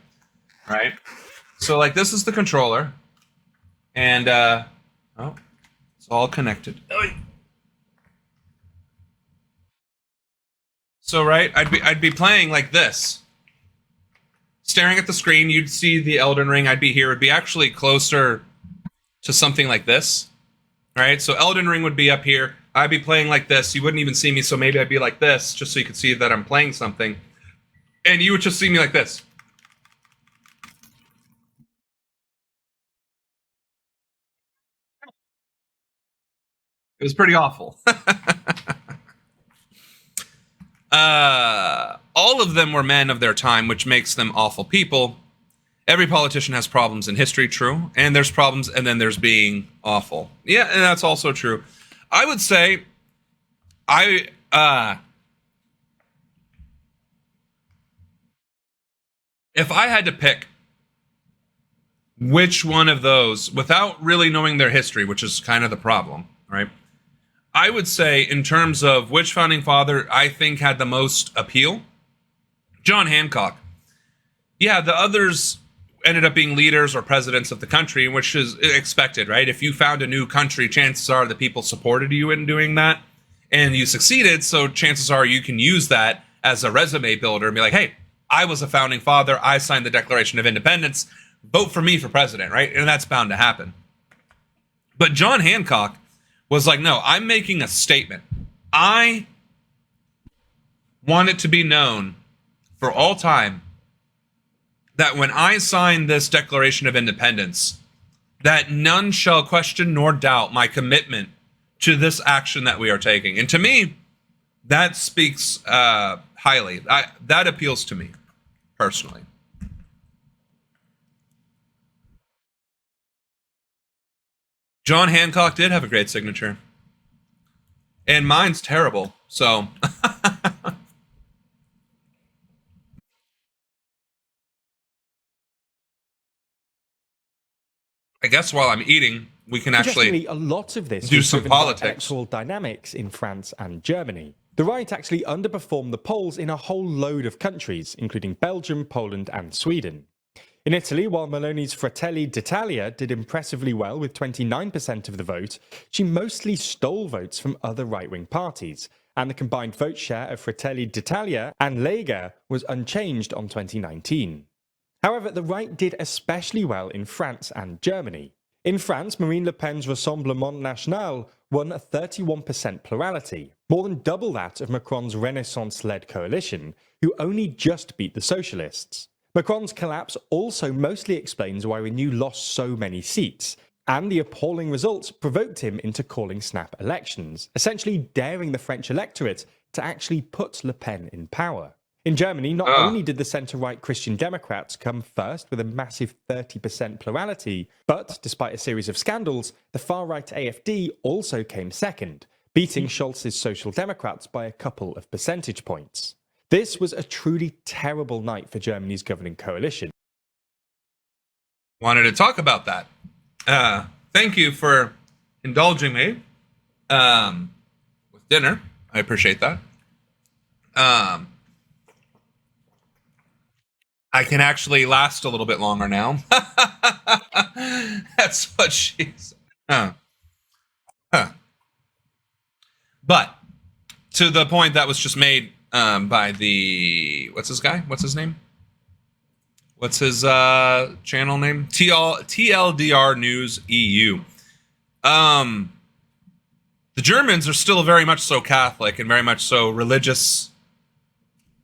right? So like this is the controller. And, it's all connected. So, right, I'd be playing like this. Staring at the screen, you'd see the Elden Ring. I'd be here. It'd be actually closer to something like this, right? So Elden Ring would be up here. I'd be playing like this. You wouldn't even see me, so maybe I'd be like this, just so you could see that I'm playing something. And you would just see me like this. It was pretty awful. All of them were men of their time, which makes them awful people. Every politician has problems in history, true. And there's problems, and then there's being awful. Yeah, and that's also true. I would say, if I had to pick which one of those, without really knowing their history, which is kind of the problem, right? I would say, in terms of which founding father I think had the most appeal, John Hancock. Yeah, the others ended up being leaders or presidents of the country, which is expected, right? If you found a new country, chances are the people supported you in doing that, and you succeeded, so chances are you can use that as a resume builder and be like, hey, I was a founding father, I signed the Declaration of Independence, vote for me for president, right? And that's bound to happen. But John Hancock was like, no, I'm making a statement. I want it to be known for all time that when I sign this Declaration of Independence, that none shall question nor doubt my commitment to this action that we are taking. And to me, that speaks highly. That appeals to me personally. John Hancock did have a great signature. And mine's terrible, so. I guess while I'm eating, we can actually a lot of this do was some driven by politics. Electoral dynamics in France and Germany. The right actually underperformed the polls in a whole load of countries, including Belgium, Poland, and Sweden. In Italy, while Meloni's Fratelli d'Italia did impressively well with 29% of the vote, she mostly stole votes from other right-wing parties, and the combined vote share of Fratelli d'Italia and Lega was unchanged on 2019. However, the right did especially well in France and Germany. In France, Marine Le Pen's Rassemblement National won a 31% plurality, more than double that of Macron's Renaissance-led coalition, who only just beat the socialists. Macron's collapse also mostly explains why Renew lost so many seats, and the appalling results provoked him into calling snap elections, essentially daring the French electorate to actually put Le Pen in power. In Germany, not only did the centre-right Christian Democrats come first with a massive 30% plurality, but despite a series of scandals, the far-right AfD also came second, beating Scholz's Social Democrats by a couple of percentage points. This was a truly terrible night for Germany's governing coalition. Wanted to talk about that. Thank you for indulging me with dinner. I appreciate that. I can actually last a little bit longer now. That's what she said. But to the point that was just made by the, what's his guy? What's his name? What's his channel name? TLDR News EU. The Germans are still very much so Catholic and very much so religious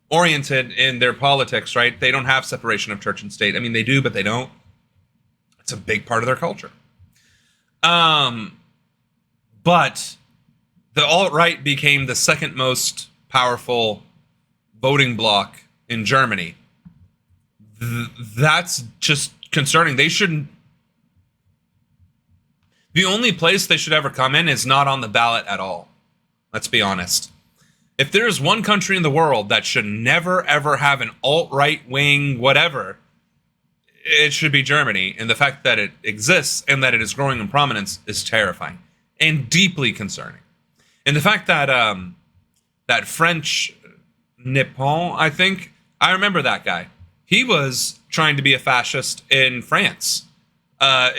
oriented in their politics, right? They don't have separation of church and state. I mean, they do, but they don't. It's a big part of their culture. But the alt-right became the second most powerful voting bloc in Germany. That's just concerning. They shouldn't. The only place they should ever come in is not on the ballot at all. Let's be honest. If there is one country in the world that should never, ever have an alt-right wing, whatever, it should be Germany. And the fact that it exists and that it is growing in prominence is terrifying and deeply concerning. And the fact that that French Nippon, I think, I remember that guy. He was trying to be a fascist in France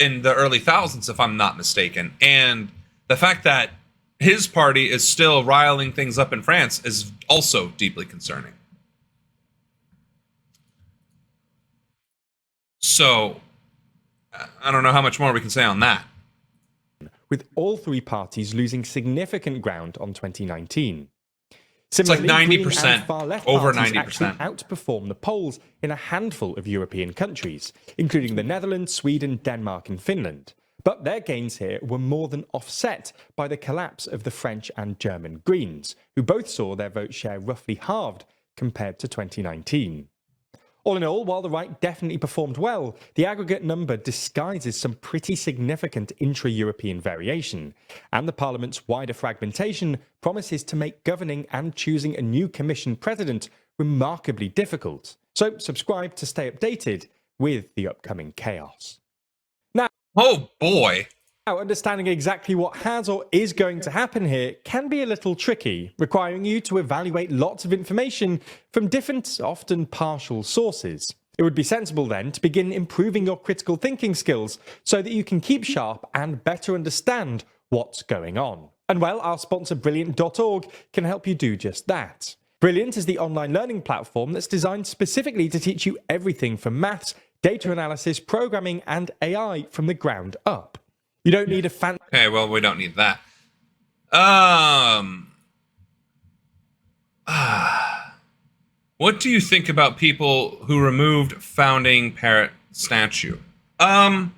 in the early thousands, if I'm not mistaken. And the fact that his party is still riling things up in France is also deeply concerning. So, I don't know how much more we can say on that. With all three parties losing significant ground on 2019. It's like Similarly, 90%, Green and far-left over parties 90%. actually outperformed the polls in a handful of European countries, including the Netherlands, Sweden, Denmark and Finland. But their gains here were more than offset by the collapse of the French and German Greens, who both saw their vote share roughly halved compared to 2019. All in all, while the right definitely performed well, the aggregate number disguises some pretty significant intra-European variation, and the Parliament's wider fragmentation promises to make governing and choosing a new Commission president remarkably difficult. So subscribe to stay updated with the upcoming chaos. Now, oh boy! Now, understanding exactly what has or is going to happen here can be a little tricky, requiring you to evaluate lots of information from different, often partial sources. It would be sensible then to begin improving your critical thinking skills so that you can keep sharp and better understand what's going on. And well, our sponsor Brilliant.org can help you do just that. Brilliant is the online learning platform that's designed specifically to teach you everything from maths, data analysis, programming, and AI from the ground up. You don't need a fan. Okay, well, we don't need that. What do you think about people who removed founding parrot statue? I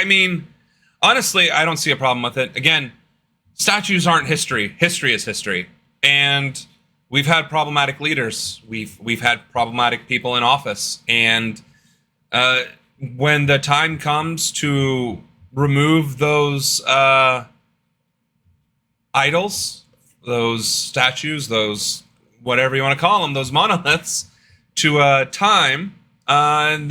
mean, honestly, I don't see a problem with it. Again, statues aren't history. History is history. And we've had problematic leaders. We've had problematic people in office. And when the time comes to remove those idols, those statues, those whatever you want to call them, those monoliths, to time, then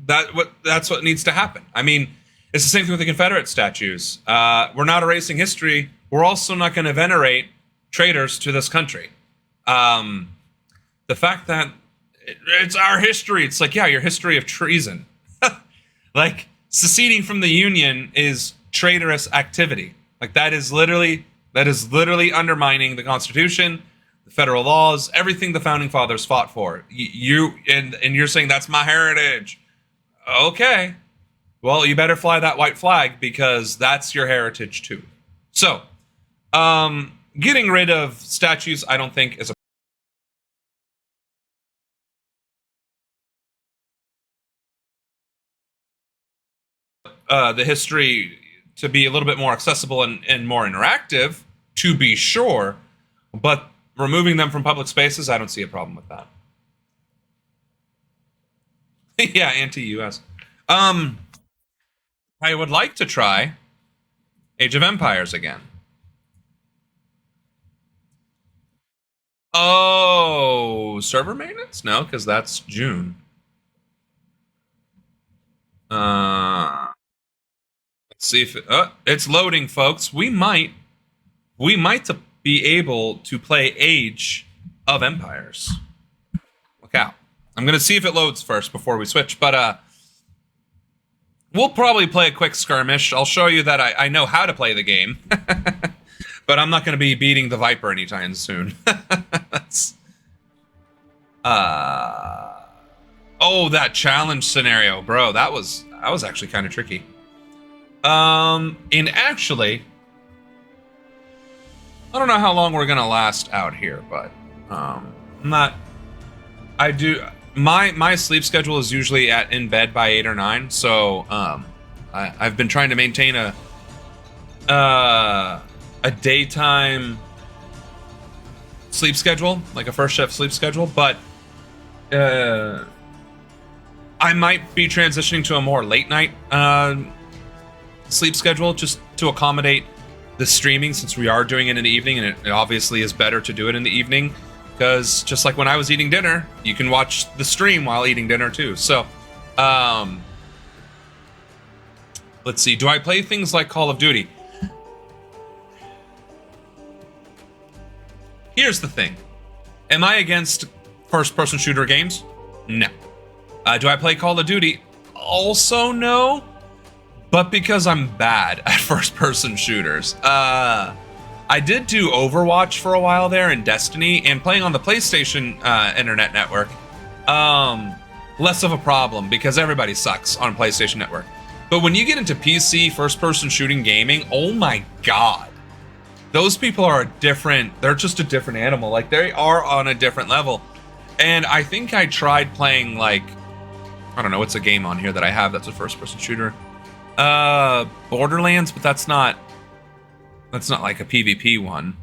that's what needs to happen. I mean, it's the same thing with the Confederate statues. We're not erasing history. We're also not going to venerate traitors to this country. The fact that it's our history, it's like, yeah, your history of treason. Like, seceding from the Union is traitorous activity. Like, that is literally undermining the Constitution, the federal laws, everything the founding fathers fought for. And you're saying that's my heritage. Okay. Well, you better fly that white flag, because that's your heritage too. So, getting rid of statues, I don't think is the history to be a little bit more accessible and more interactive, to be sure, but removing them from public spaces, I don't see a problem with that. Yeah, anti-US. I would like to try Age of Empires again. Oh, server maintenance? No, because that's June. Let's see if it's loading, folks. We might be able to play Age of Empires. Look out. I'm going to see if it loads first before we switch, but we'll probably play a quick skirmish. I'll show you that I know how to play the game, but I'm not going to be beating the Viper anytime soon. That's, oh, that challenge scenario, bro. That was actually kind of tricky. And actually, I don't know how long we're gonna last out here, but my sleep schedule is usually in bed by 8 or 9, so I've been trying to maintain a daytime sleep schedule, like a first shift sleep schedule, but I might be transitioning to a more late night sleep schedule, just to accommodate the streaming, since we are doing it in the evening, and it obviously is better to do it in the evening, because just like when I was eating dinner, you can watch the stream while eating dinner too. So let's see, do I play things like Call of Duty? Here's the thing, am I against first-person shooter games? No. Do I play Call of Duty? Also no, but because I'm bad at first-person shooters. I did do Overwatch for a while there, and Destiny, and playing on the PlayStation internet network, less of a problem because everybody sucks on PlayStation Network. But when you get into PC first-person shooting gaming, oh my god, those people are they're just a different animal. Like, they are on a different level. And I think I tried playing, like, I don't know, what's a game on here that I have that's a first-person shooter? Borderlands, but that's not like a PvP one.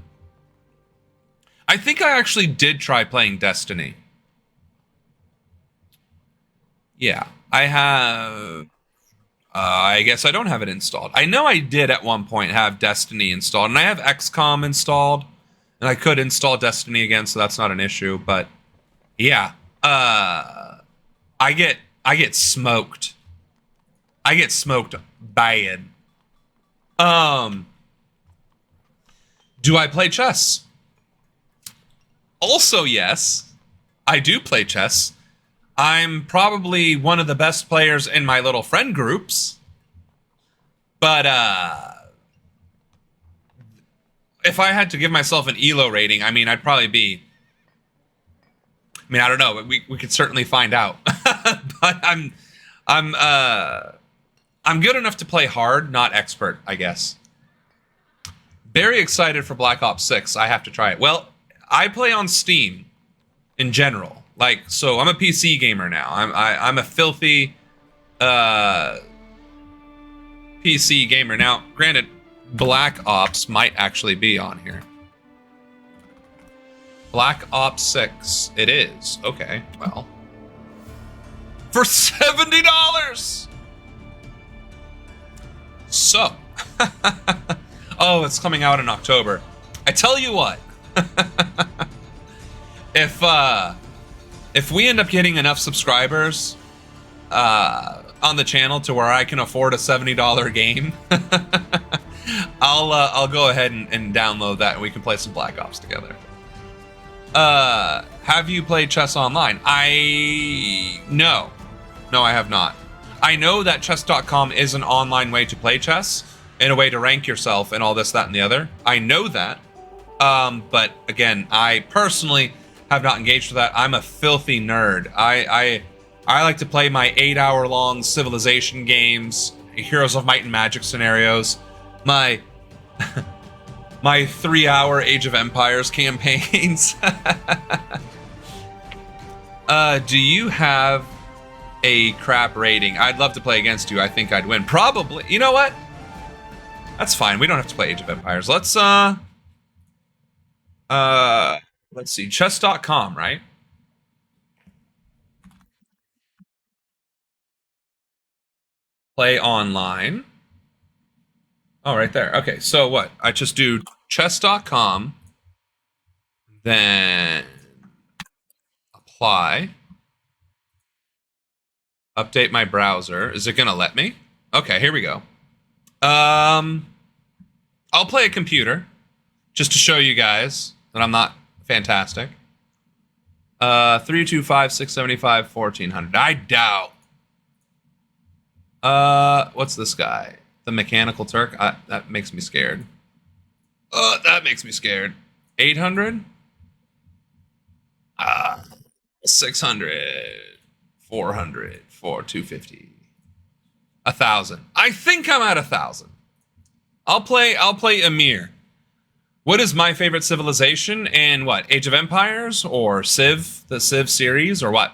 I think I actually did try playing Destiny. Yeah, I have. I guess I don't have it installed. I know I did at one point have Destiny installed, and I have XCOM installed, and I could install Destiny again, so that's not an issue. But yeah, I get smoked. I get smoked bad. Do I play chess? Also, yes, I do play chess. I'm probably one of the best players in my little friend groups. But if I had to give myself an ELO rating, I mean, I'd probably be, I mean, I don't know, we could certainly find out. But I'm good enough to play hard, not expert, I guess. Very excited for Black Ops 6. I have to try it. Well, I play on Steam in general. Like, so I'm a PC gamer now. I'm a filthy PC gamer. Now, granted, Black Ops might actually be on here. Black Ops 6. It is. Okay, well. For $70! So. Oh, it's coming out in October. I tell you what. If we end up getting enough subscribers on the channel to where I can afford a $70 game, I'll go ahead and download that and we can play some Black Ops together. Have you played chess online? No, I have not. I know that chess.com is an online way to play chess and a way to rank yourself and all this, that, and the other. I know that. But again, I personally have not engaged with that. I'm a filthy nerd. I like to play my 8-hour-long Civilization games, Heroes of Might and Magic scenarios, my 3-hour Age of Empires campaigns. Do you have a crap rating? I'd love to play against you. I think I'd win. Probably. You know what? That's fine. We don't have to play Age of Empires. Let's see. Chess.com, right? Play online. Oh, right there. Okay, so what? I just do chess.com, then apply, update my browser. Is it gonna let me? Okay, here we go. I'll play a computer just to show you guys that I'm not fantastic. 325, 675, 1400. I doubt. What's this guy? The Mechanical Turk? That makes me scared. That makes me scared. 800? 600. 400. 250. 1,000. I think I'm at 1,000. I'll play Emir. What is my favorite civilization? And what? Age of Empires or Civ? The Civ series or what?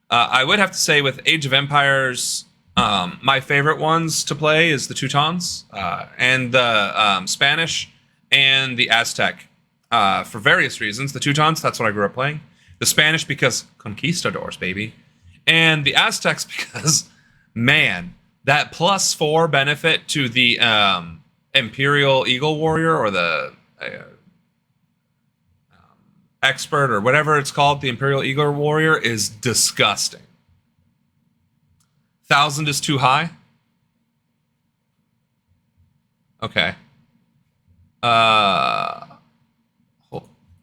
I would have to say with Age of Empires, my favorite ones to play is the Teutons and the Spanish and the Aztec for various reasons. The Teutons, that's what I grew up playing. The Spanish because conquistadors, baby. And the Aztecs because, man, that +4 benefit to the Imperial Eagle Warrior or the expert or whatever it's called, the Imperial Eagle Warrior, is disgusting. 1,000 is too high? Okay. Oh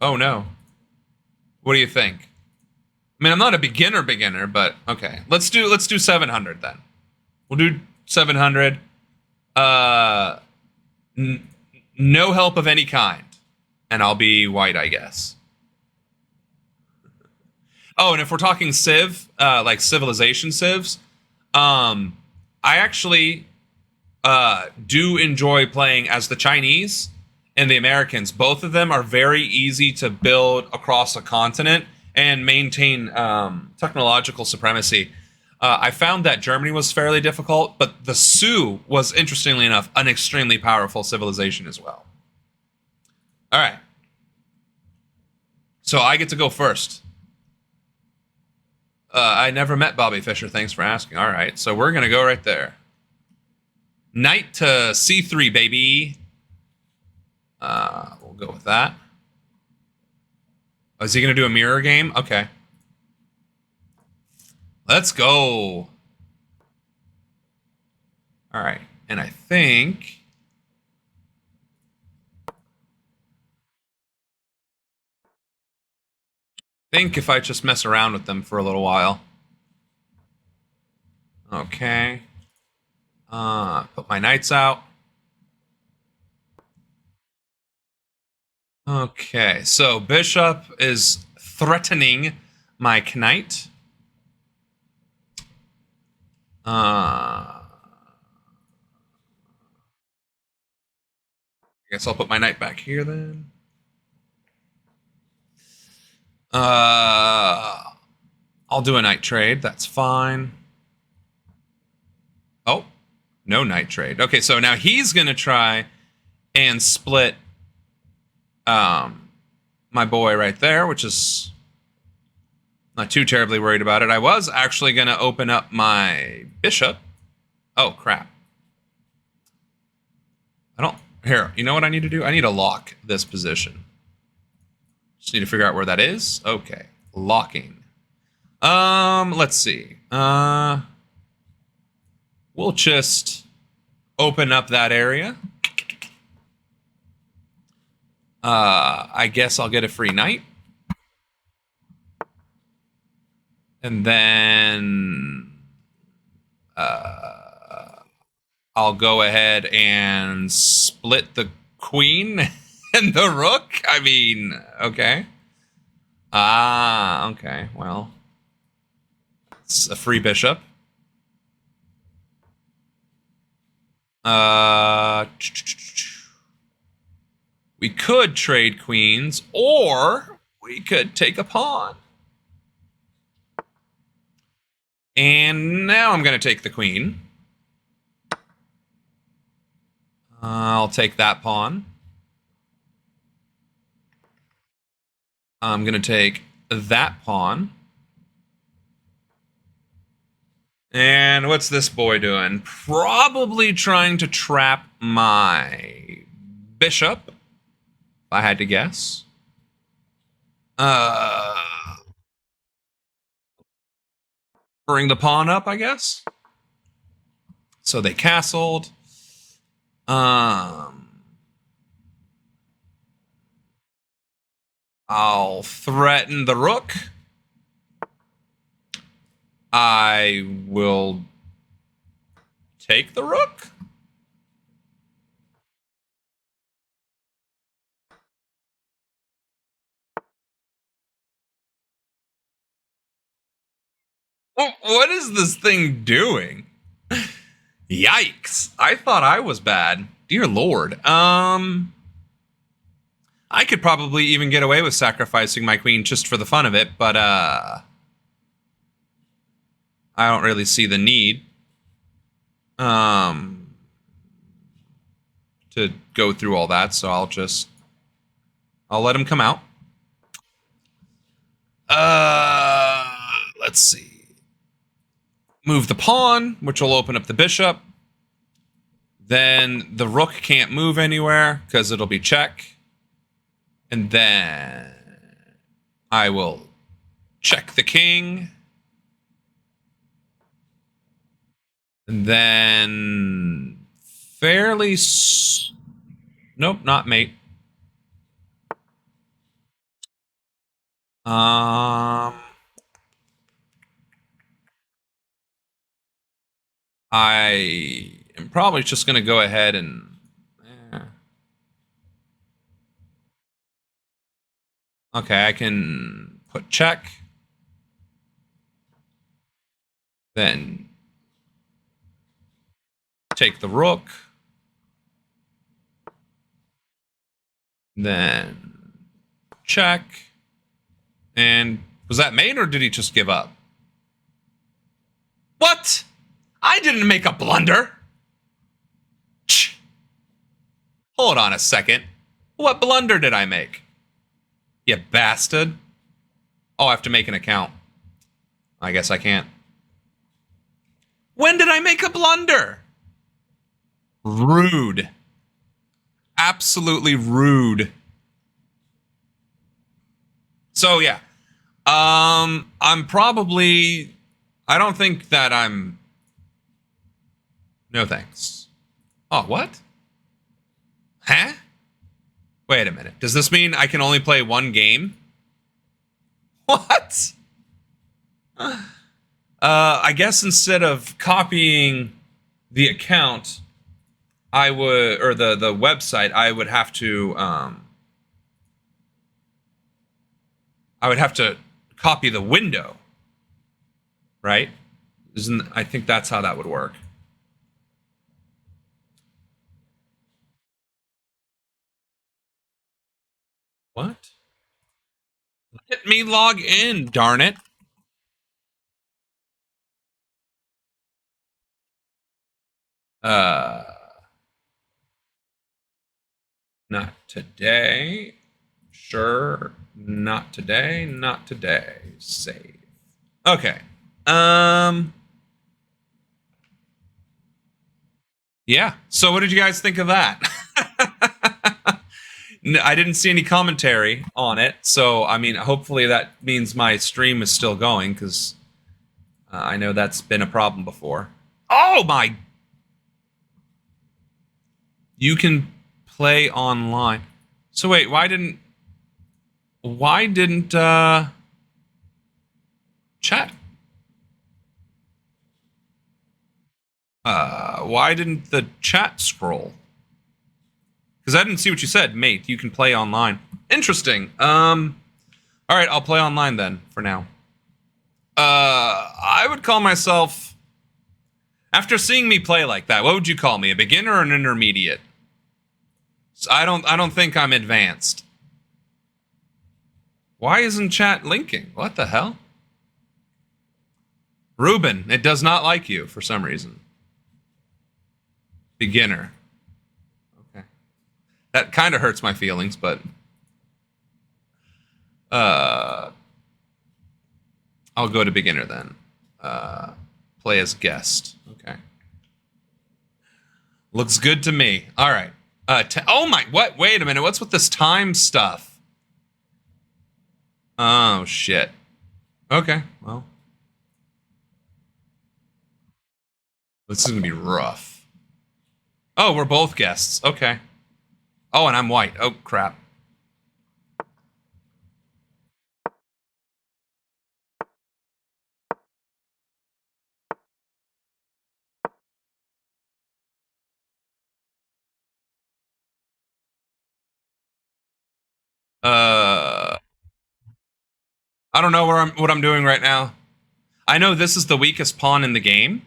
no. What do you think? I mean, I'm not a beginner, but okay. Let's do 700 then. We'll do 700. No help of any kind. And I'll be white, I guess. Oh, and if we're talking Civ, like Civilization Civs, I actually do enjoy playing as the Chinese and the Americans. Both of them are very easy to build across a continent and maintain technological supremacy. I found that Germany was fairly difficult, but the Sioux was, interestingly enough, an extremely powerful civilization as well. All right. So I get to go first. I never met Bobby Fischer. Thanks for asking. All right. So we're going to go right there. Knight to C3, baby. We'll go with that. Oh, is he going to do a mirror game? Okay. Let's go. All right. And I think if I just mess around with them for a little while. Okay. Put my knights out. Okay, so bishop is threatening my knight. I guess I'll put my knight back here then. I'll do a knight trade. That's fine. Oh, no knight trade. Okay, so now he's going to try and split my boy right there, which is not too terribly worried about it. I was actually going to open up my bishop. Oh, crap. Here, you know what I need to do? I need to lock this position. Just need to figure out where that is. Okay, locking. Let's see. We'll just open up that area. I guess I'll get a free knight. And then I'll go ahead and split the queen and the rook. I mean, okay. Okay, well. It's a free bishop. We could trade queens, or we could take a pawn. And now I'm going to take the queen. I'll take that pawn. I'm going to take that pawn. And what's this boy doing? Probably trying to trap my bishop, if I had to guess. Bring the pawn up, I guess. So they castled. I'll threaten the rook. I will take the rook. What is this thing doing? Yikes. I thought I was bad. Dear Lord. I could probably even get away with sacrificing my queen just for the fun of it, but I don't really see the need to go through all that, so I'll let him come out. Let's see. Move the pawn, which will open up the bishop. Then the rook can't move anywhere because it'll be check. And then I will check the king. And then nope, not mate. I am probably just going to go ahead and... Okay, I can put check. Then take the rook. Then check. And was that mate, or did he just give up? What? I didn't make a blunder. Hold on a second. What blunder did I make? You bastard. Oh, I have to make an account. I guess I can't. When did I make a blunder? Rude. Absolutely rude. So yeah. I'm probably... I don't think that I'm... No thanks. Oh, what? Huh? Wait a minute. Does this mean I can only play one game? What? I guess instead of copying the account, I would, or the website, I would have to copy the window, right? I think that's how that would work. What? Let me log in, darn it. Not today. Sure. Not today. Not today. Save. Okay. Yeah. So what did you guys think of that? I didn't see any commentary on it. So, I mean, hopefully that means my stream is still going, because I know that's been a problem before. Oh, my. You can play online. So, wait, why didn't chat? Why didn't the chat scroll? Because I didn't see what you said, mate. You can play online. Interesting. All right, I'll play online then for now. I would call myself, after seeing me play like that, what would you call me? A beginner or an intermediate? So I don't think I'm advanced. Why isn't chat linking? What the hell? Ruben, it does not like you for some reason. Beginner. Okay. That kind of hurts my feelings, but I'll go to beginner then. Play as guest. Okay. Looks good to me. All right. Oh my, what? Wait a minute. What's with this time stuff? Oh, shit. Okay, well. This is going to be rough. Oh, we're both guests. Okay. Oh, and I'm white. Oh, crap. I don't know what I'm doing right now. I know this is the weakest pawn in the game.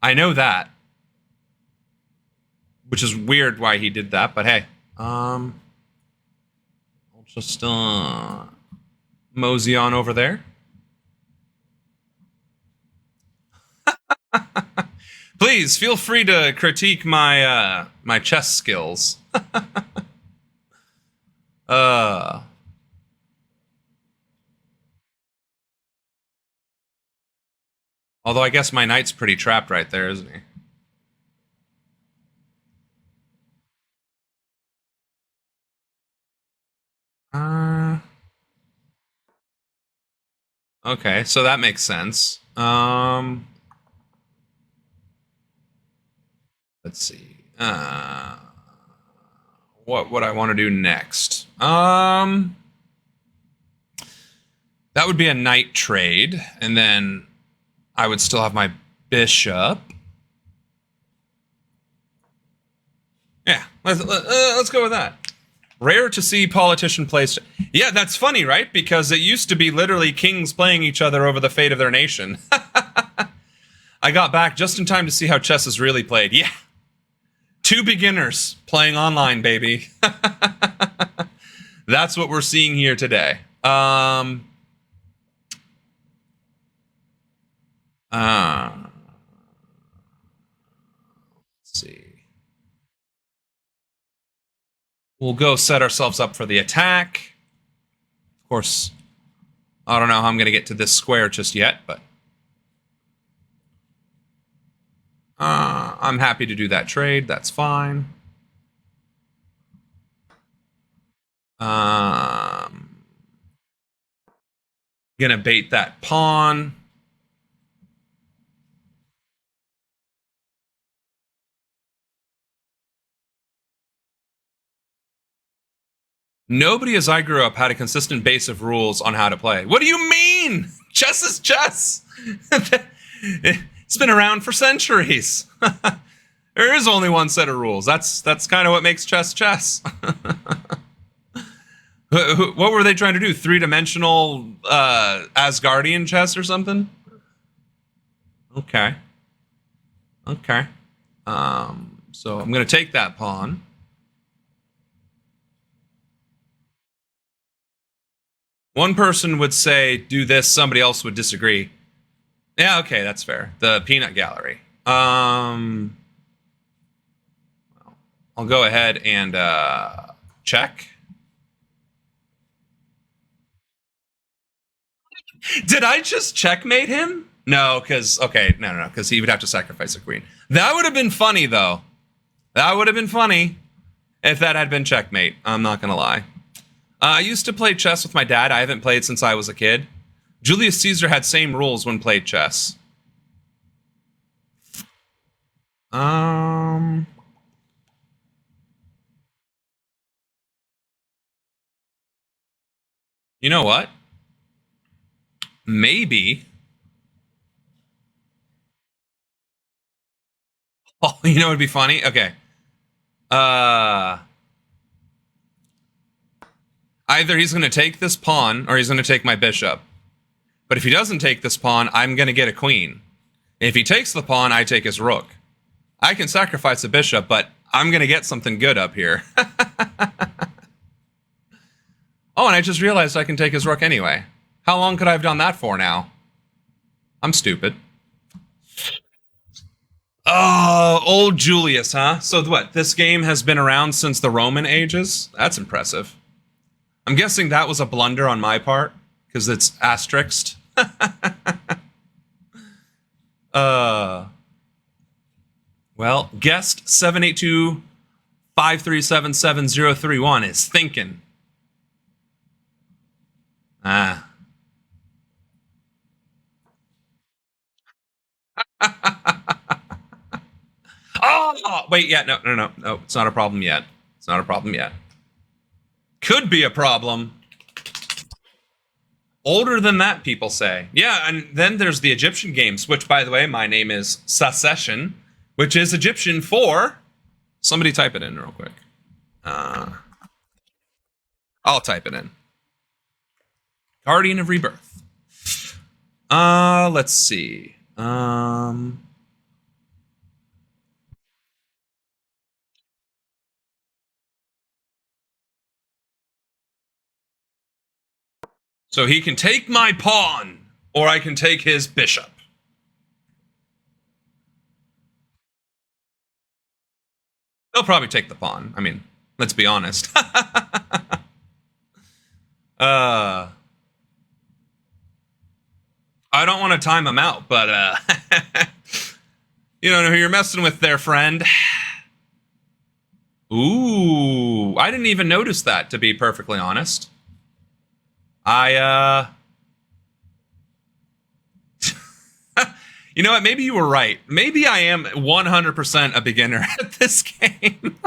I know that. Which is weird why he did that, but hey. I'll just mosey on over there. Please feel free to critique my my chess skills. Although I guess my knight's pretty trapped right there, isn't he? Okay, so that makes sense. Let's see. What would I want to do next? That would be a knight trade, and then I would still have my bishop. Yeah, let's go with that. Rare to see politician plays. Yeah, that's funny, right? Because it used to be literally kings playing each other over the fate of their nation. I got back just in time to see how chess is really played. Yeah. 2 beginners playing online, baby. That's what we're seeing here today. Let's see. We'll go set ourselves up for the attack. Of course, I don't know how I'm going to get to this square just yet, but I'm happy to do that trade. That's fine. Gonna bait that pawn. Nobody as I grew up had a consistent base of rules on how to play. What do you mean? Chess is chess. It's been around for centuries. There is only one set of rules. That's kind of what makes chess chess. What were they trying to do? 3-dimensional Asgardian chess or something? Okay. Okay. So I'm going to take that pawn. One person would say, do this, somebody else would disagree. Yeah, okay, that's fair. The peanut gallery. Well, I'll go ahead and check. Did I just checkmate him? No, because, okay, no, because he would have to sacrifice a queen. That would have been funny, though. That would have been funny if that had been checkmate. I'm not going to lie. I used to play chess with my dad. I haven't played since I was a kid. Julius Caesar had same rules when played chess. You know what? Maybe. Oh, you know what'd be funny? Okay. Either he's going to take this pawn or he's going to take my bishop. But if he doesn't take this pawn, I'm going to get a queen. If he takes the pawn, I take his rook. I can sacrifice a bishop, but I'm going to get something good up here. Oh, and I just realized I can take his rook anyway. How long could I have done that for now? I'm stupid. Oh, old Julius, huh? So what, this game has been around since the Roman ages? That's impressive. I'm guessing that was a blunder on my part, because it's asterisked. Well, guest 782-537-7031 is thinking. Oh, wait, yeah, no, it's not a problem yet. It's not a problem yet. Could be a problem. Older than that, people say. Yeah, and then there's the Egyptian games, which, by the way, my name is SaSeshen, which is Egyptian for... Somebody type it in real quick. I'll type it in. Guardian of Rebirth. Let's see. So he can take my pawn, or I can take his bishop. He'll probably take the pawn. I mean, let's be honest. I don't want to time him out, but you don't know who you're messing with there, friend. Ooh, I didn't even notice that, to be perfectly honest. You know what? Maybe you were right. Maybe I am 100% a beginner at this game.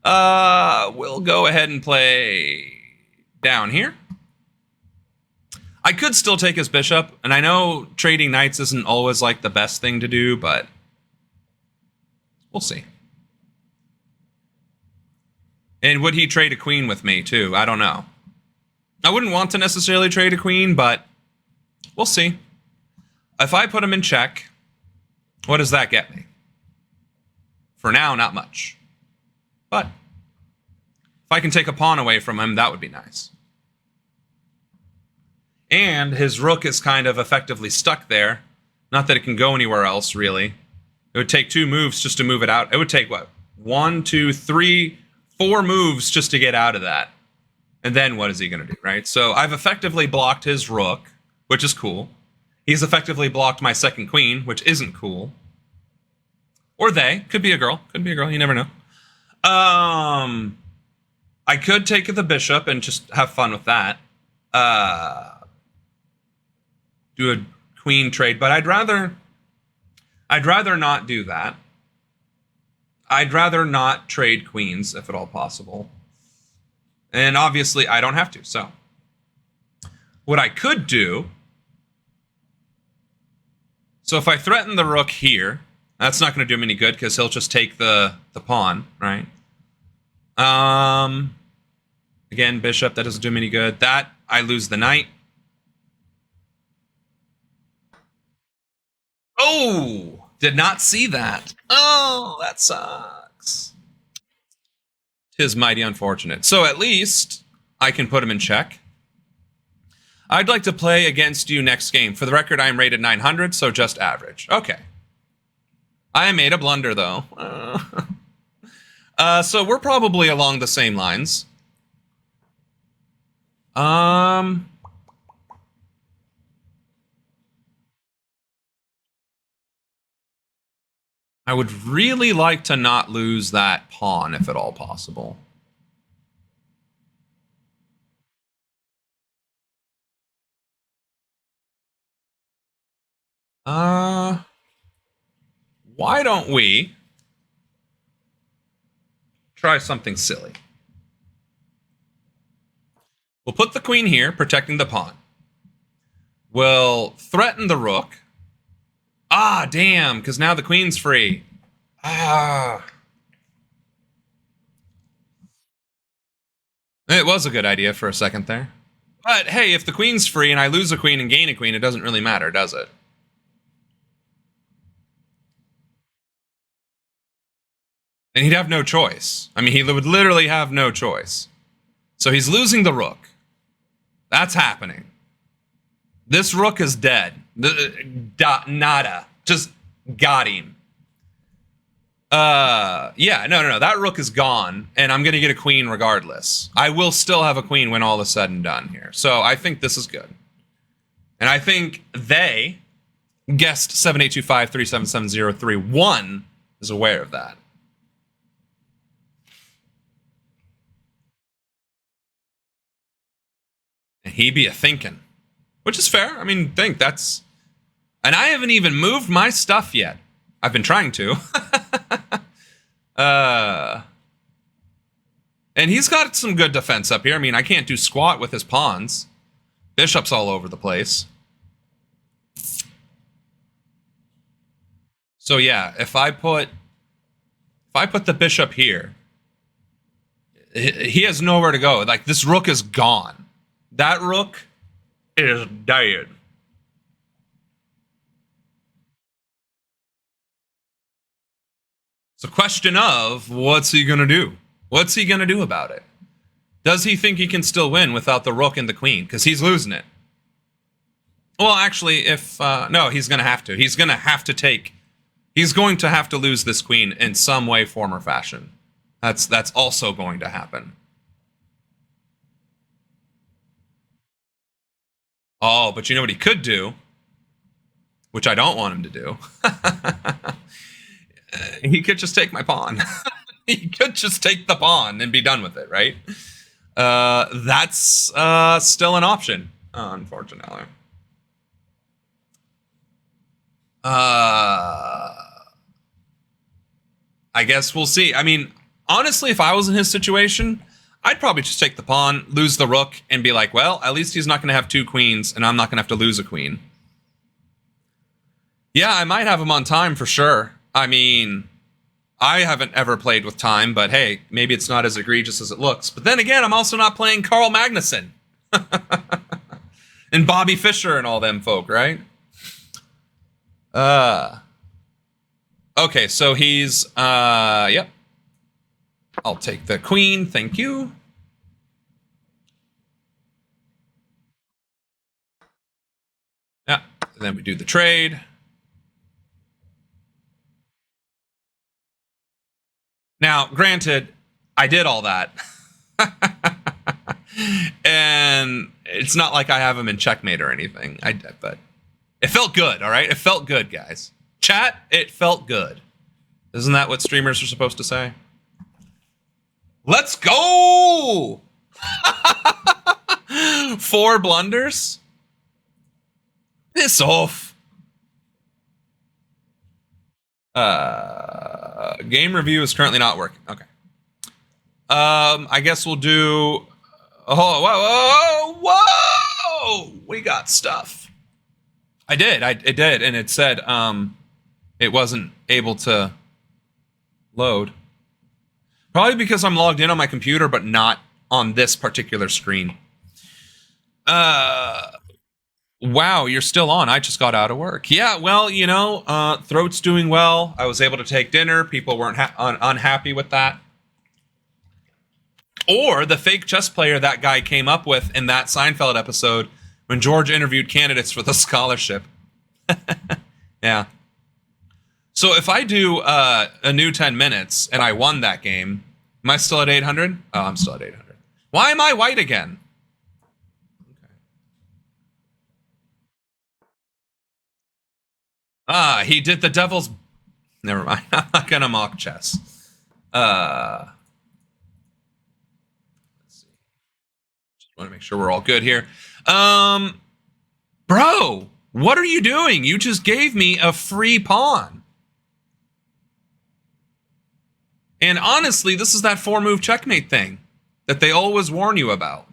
We'll go ahead and play down here. I could still take his bishop, and I know trading knights isn't always like the best thing to do, but we'll see. And would he trade a queen with me too? I don't know. I wouldn't want to necessarily trade a queen, but we'll see. If I put him in check, what does that get me? For now, not much. But if I can take a pawn away from him, that would be nice. And his rook is kind of effectively stuck there. Not that it can go anywhere else, really. It would take 2 moves just to move it out. It would take, what? 1, 2, 3, 4 moves just to get out of that. And then what is he going to do, right? So I've effectively blocked his rook, which is cool. He's effectively blocked my second queen, which isn't cool. Or they. Could be a girl. Could be a girl. You never know. I could take the bishop and just have fun with that. Do a queen trade, but I'd rather not do that. I'd rather not trade queens, if at all possible. And obviously, I don't have to, so. What I could do... So if I threaten the rook here, that's not going to do him any good, because he'll just take the pawn, right? Again, bishop, that doesn't do him any good. That, I lose the knight. Oh! Did not see that. Oh, that sucks. 'Tis mighty unfortunate. So at least I can put him in check. I'd like to play against you next game. For the record, I am rated 900, so just average. Okay. I made a blunder, though. So we're probably along the same lines. I would really like to not lose that pawn, if at all possible. Why don't we try something silly? We'll put the queen here, protecting the pawn. We'll threaten the rook. Ah, damn, because now the queen's free. Ah. It was a good idea for a second there. But hey, if the queen's free and I lose a queen and gain a queen, it doesn't really matter, does it? And he'd have no choice. I mean, he would literally have no choice. So he's losing the rook. That's happening. This rook is dead. Nada. Just got him. Yeah, no. That rook is gone, and I'm going to get a queen regardless. I will still have a queen when all is said and done here. So I think this is good. And I think they, guest 7825377031, is aware of that. And he be a thinking. Which is fair. I mean, think that's... And I haven't even moved my stuff yet. I've been trying to. And he's got some good defense up here. I mean, I can't do squat with his pawns. Bishop's all over the place. So yeah, if I put the bishop here, he has nowhere to go. Like, this rook is gone. That rook is dead. It's a question of, what's he going to do? What's he going to do about it? Does he think he can still win without the rook and the queen? Because he's losing it. Well, actually, no, he's going to have to. He's going to have to take... He's going to have to lose this queen in some way, form, or fashion. That's also going to happen. Oh, but you know what he could do? Which I don't want him to do. He could just take my pawn. He could just take the pawn and be done with it, right? That's still an option, unfortunately. I guess we'll see. I mean, honestly, if I was in his situation, I'd probably just take the pawn, lose the rook, and be like, well, at least he's not going to have two queens, and I'm not going to have to lose a queen. Yeah, I might have him on time for sure. I mean, I haven't ever played with time, but hey, maybe it's not as egregious as it looks. But then again, I'm also not playing Carl Magnuson. And Bobby Fischer and all them folk, right? Okay, so he's, yep. I'll take the queen, thank you. Yeah, and then we do the trade. Now, granted, I did all that. And it's not like I have him in checkmate or anything. But it felt good, all right? It felt good, guys. Chat, it felt good. Isn't that what streamers are supposed to say? Let's go! 4 blunders? Piss off. Game review is currently not working. Okay. I guess we'll do... Oh, whoa! We got stuff. It did, and it said it wasn't able to load. Probably because I'm logged in on my computer, but not on this particular screen. Wow, you're still on. I just got out of work. Yeah, well, you know, Throat's doing well. I was able to take dinner. People weren't unhappy with that. Or the fake chess player that guy came up with in that Seinfeld episode when George interviewed candidates for the scholarship. Yeah. So if I do a new 10 minutes and I won that game, Am I still at 800? Oh, I'm still at 800. Why am I white again? Okay. Ah, he did the devil's... Never mind. I'm not going to mock chess. Let's see. Just want to make sure we're all good here. Bro, what are you doing? You just gave me a free pawn. And honestly, this is that 4-move checkmate thing that they always warn you about.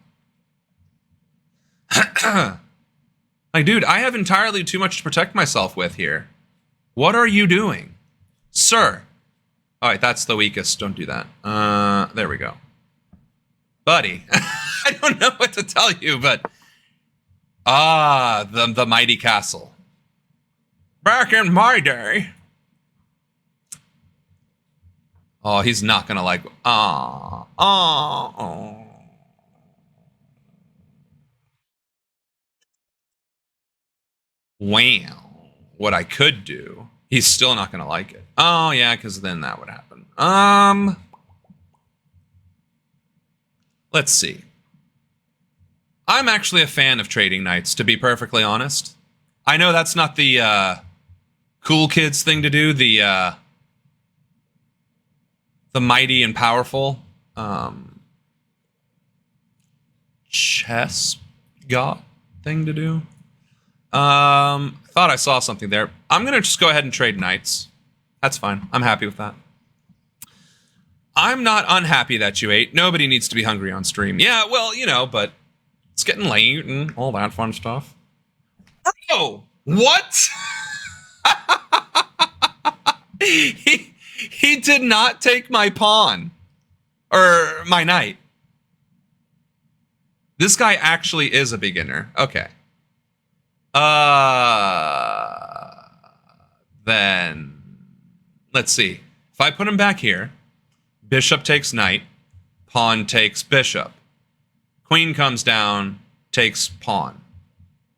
Like, dude, I have entirely too much to protect myself with here. What are you doing? Sir. All right, that's the weakest. Don't do that. There we go. Buddy. I don't know what to tell you, but... the mighty castle. Back in my day... Oh, he's not gonna like... Wow. What I could do... He's still not gonna like it. Oh, yeah, because then that would happen. Let's see. I'm actually a fan of trading knights, to be perfectly honest. I know that's not the cool kids thing to do, the mighty and powerful chess god thing to do. Thought I saw something there. I'm gonna just go ahead and trade knights. That's fine. I'm happy with that. I'm not unhappy that you ate. Nobody needs to be hungry on stream. Yeah, well, you know, but it's getting late and all that fun stuff. Oh, what? He did not take my pawn. Or my knight. This guy actually is a beginner. Okay. Then let's see. If I put him back here, bishop takes knight, pawn takes bishop. Queen comes down, takes pawn.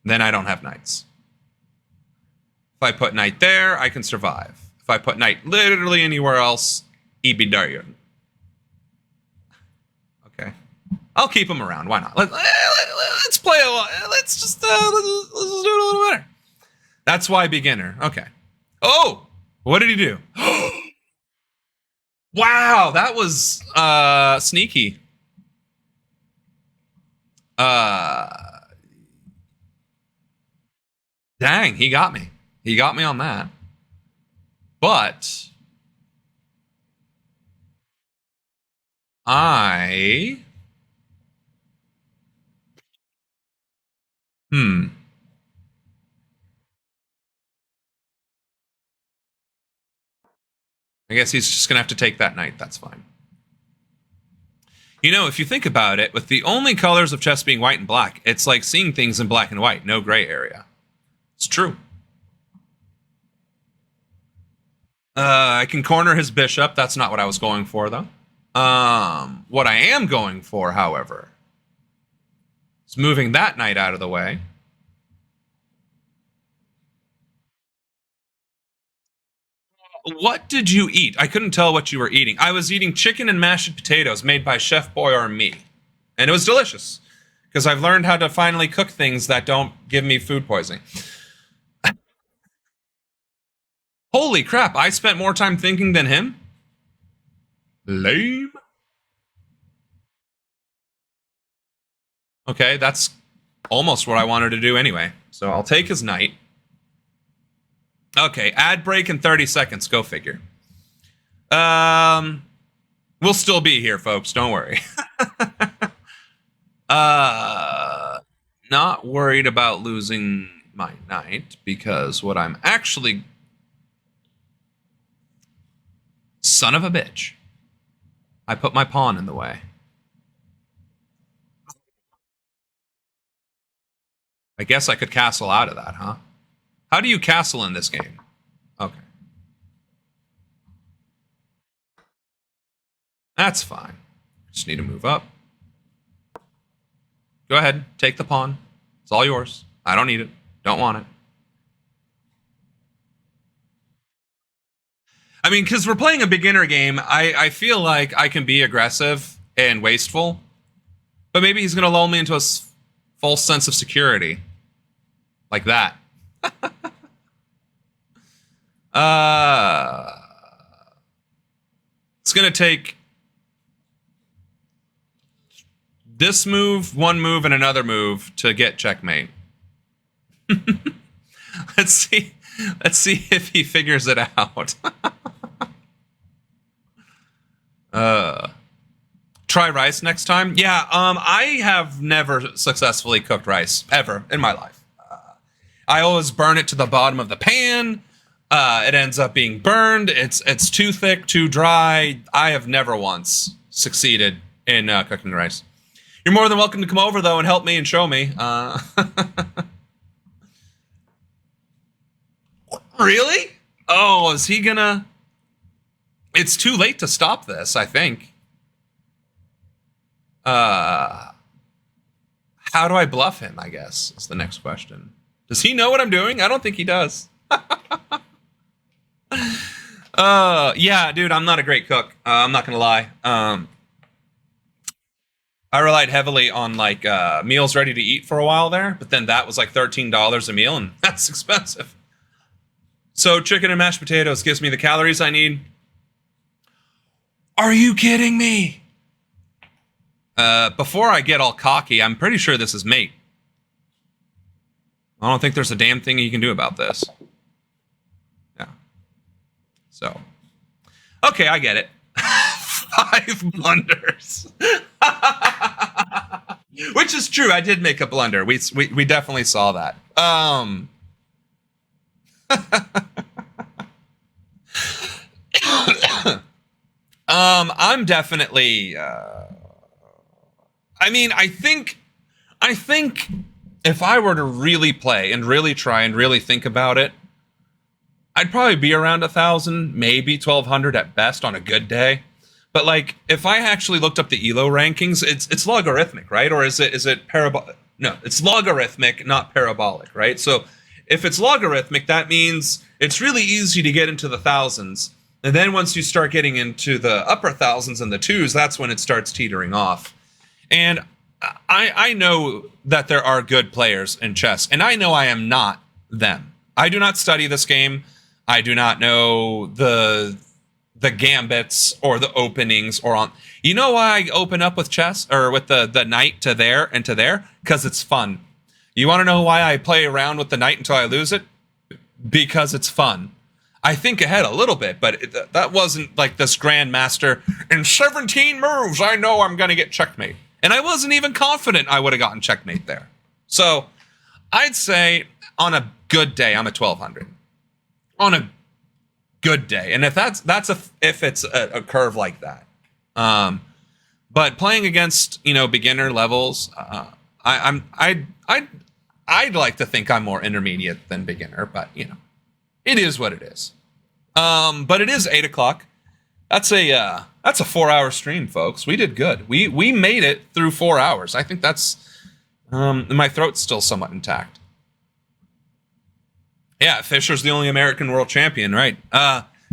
Then I don't have knights. If I put knight there, I can survive. If I put knight literally anywhere else, he'd be dying. Okay. I'll keep him around. Why not? Let's play a lot. Let's just do it a little better. That's why beginner. Okay. Oh, what did he do? Wow, that was sneaky. Dang, he got me. He got me on that. But I guess he's just gonna have to take that knight. That's fine. You know, if you think about it, with the only colors of chess being white and black, it's like seeing things in black and white, no gray area. It's true. I can corner his bishop. That's not what I was going for, though. What I am going for, however, is moving that knight out of the way. What did you eat? I couldn't tell what you were eating. I was eating chicken and mashed potatoes made by Chef Boy or me. And it was delicious. Because I've learned how to finally cook things that don't give me food poisoning. Holy crap, I spent more time thinking than him? Lame. Okay, that's almost what I wanted to do anyway. So I'll take his knight. Okay, ad break in 30 seconds. Go figure. We'll still be here, folks. Don't worry. Not worried about losing my knight, because what I'm actually... Son of a bitch. I put my pawn in the way. I guess I could castle out of that, huh? How do you castle in this game? Okay. That's fine. Just need to move up. Go ahead, take the pawn. It's all yours. I don't need it. Don't want it. I mean, because we're playing a beginner game, I feel like I can be aggressive and wasteful, but maybe he's going to lull me into a false sense of security. Like that. It's going to take this move, one move, and another move to get checkmate. Let's see if he figures it out. Try rice next time. Yeah, I have never successfully cooked rice ever in my life. I always burn it to the bottom of the pan. It ends up being burned. It's too thick, too dry. I have never once succeeded in cooking rice. You're more than welcome to come over though and help me and show me. Really? Oh, is he gonna? It's too late to stop this, I think. How do I bluff him, I guess, is the next question. Does he know what I'm doing? I don't think he does. Yeah, dude, I'm not a great cook. I'm not gonna lie. I relied heavily on like meals ready to eat for a while there, but then that was like $13 a meal, and that's expensive. So chicken and mashed potatoes gives me the calories I need. Are you kidding me? Before I get all cocky, I'm pretty sure this is mate. I don't think there's a damn thing you can do about this. Yeah. So. Okay, I get it. 5 blunders. Which is true. I did make a blunder. We definitely saw that. I'm definitely. I mean, I think if I were to really play and really try and really think about it, I'd probably be around 1,000, maybe 1,200 at best on a good day. But like, if I actually looked up the ELO rankings, it's logarithmic, right? Or is it parabolic? No, it's logarithmic, not parabolic, right? So if it's logarithmic, that means it's really easy to get into the thousands. And then once you start getting into the upper thousands and the twos, that's when it starts teetering off. And I know that there are good players in chess, and I know I am not them. I do not study this game. I do not know the gambits or the openings or on. You know why I open up with chess or with the knight to there and to there? Because it's fun. You want to know why I play around with the knight until I lose it? Because it's fun. I think ahead a little bit, but that wasn't like this grandmaster. In 17 moves, I know I'm going to get checkmate. And I wasn't even confident I would have gotten checkmate there. So I'd say on a good day, I'm at 1,200. On a good day. And if if it's a curve like that. But playing against, beginner levels, I'd like to think I'm more intermediate than beginner, but it is what it is. But it is 8 o'clock. That's a 4-hour stream, folks. We did good. We made it through 4 hours. I think that's my throat's still somewhat intact. Yeah, Fischer's the only American world champion, right?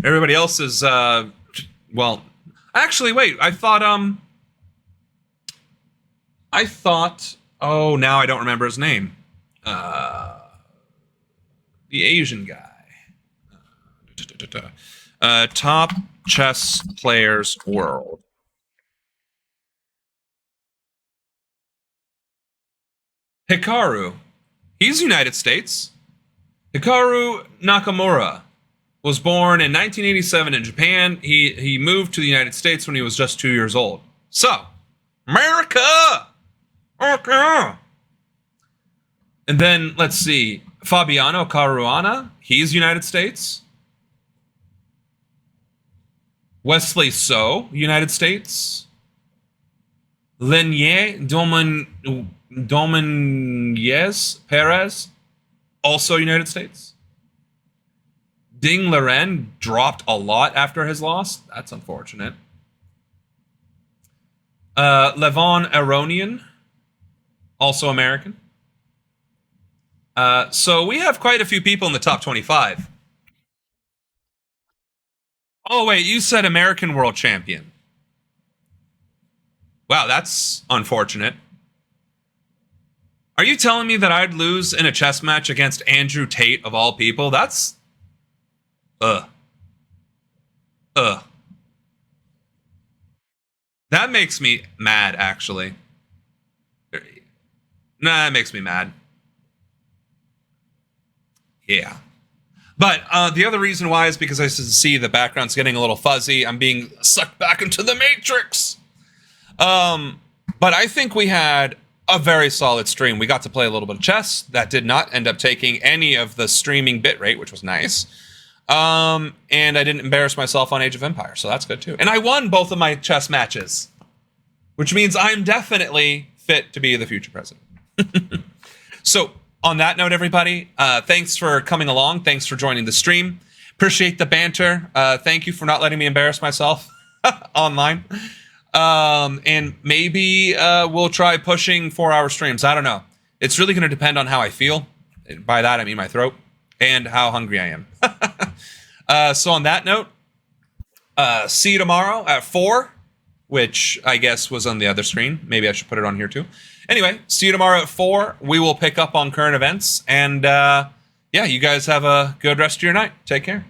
Everybody else is well, actually, wait. I thought oh, now I don't remember his name. The Asian guy. Top chess players world. Hikaru. He's United States. Hikaru Nakamura was born in 1987 in Japan. He moved to the United States when he was just 2 years old. So, America! America! And then, let's see, Fabiano Caruana, he's United States. Wesley So, United States. Lenier Dominguez Perez, also United States. Ding Liren dropped a lot after his loss. That's unfortunate. Levon Aronian, also American. So we have quite a few people in the top 25. Oh, wait, you said American world champion. Wow, that's unfortunate. Are you telling me that I'd lose in a chess match against Andrew Tate of all people? That's... That makes me mad, actually. Nah, that makes me mad. Yeah. But the other reason why is because I see the background's getting a little fuzzy. I'm being sucked back into the Matrix. But I think we had a very solid stream. We got to play a little bit of chess. That did not end up taking any of the streaming bitrate, which was nice. And I didn't embarrass myself on Age of Empires, so that's good too. And I won both of my chess matches, which means I'm definitely fit to be the future president. So, on that note, everybody, thanks for coming along. Thanks for joining the stream. Appreciate the banter. Thank you for not letting me embarrass myself online. And maybe we'll try pushing 4-hour streams. I don't know. It's really going to depend on how I feel. By that, I mean my throat and how hungry I am. So on that note, see you tomorrow at 4, which I guess was on the other screen. Maybe I should put it on here too. Anyway, see you tomorrow at 4. We will pick up on current events. And yeah, you guys have a good rest of your night. Take care.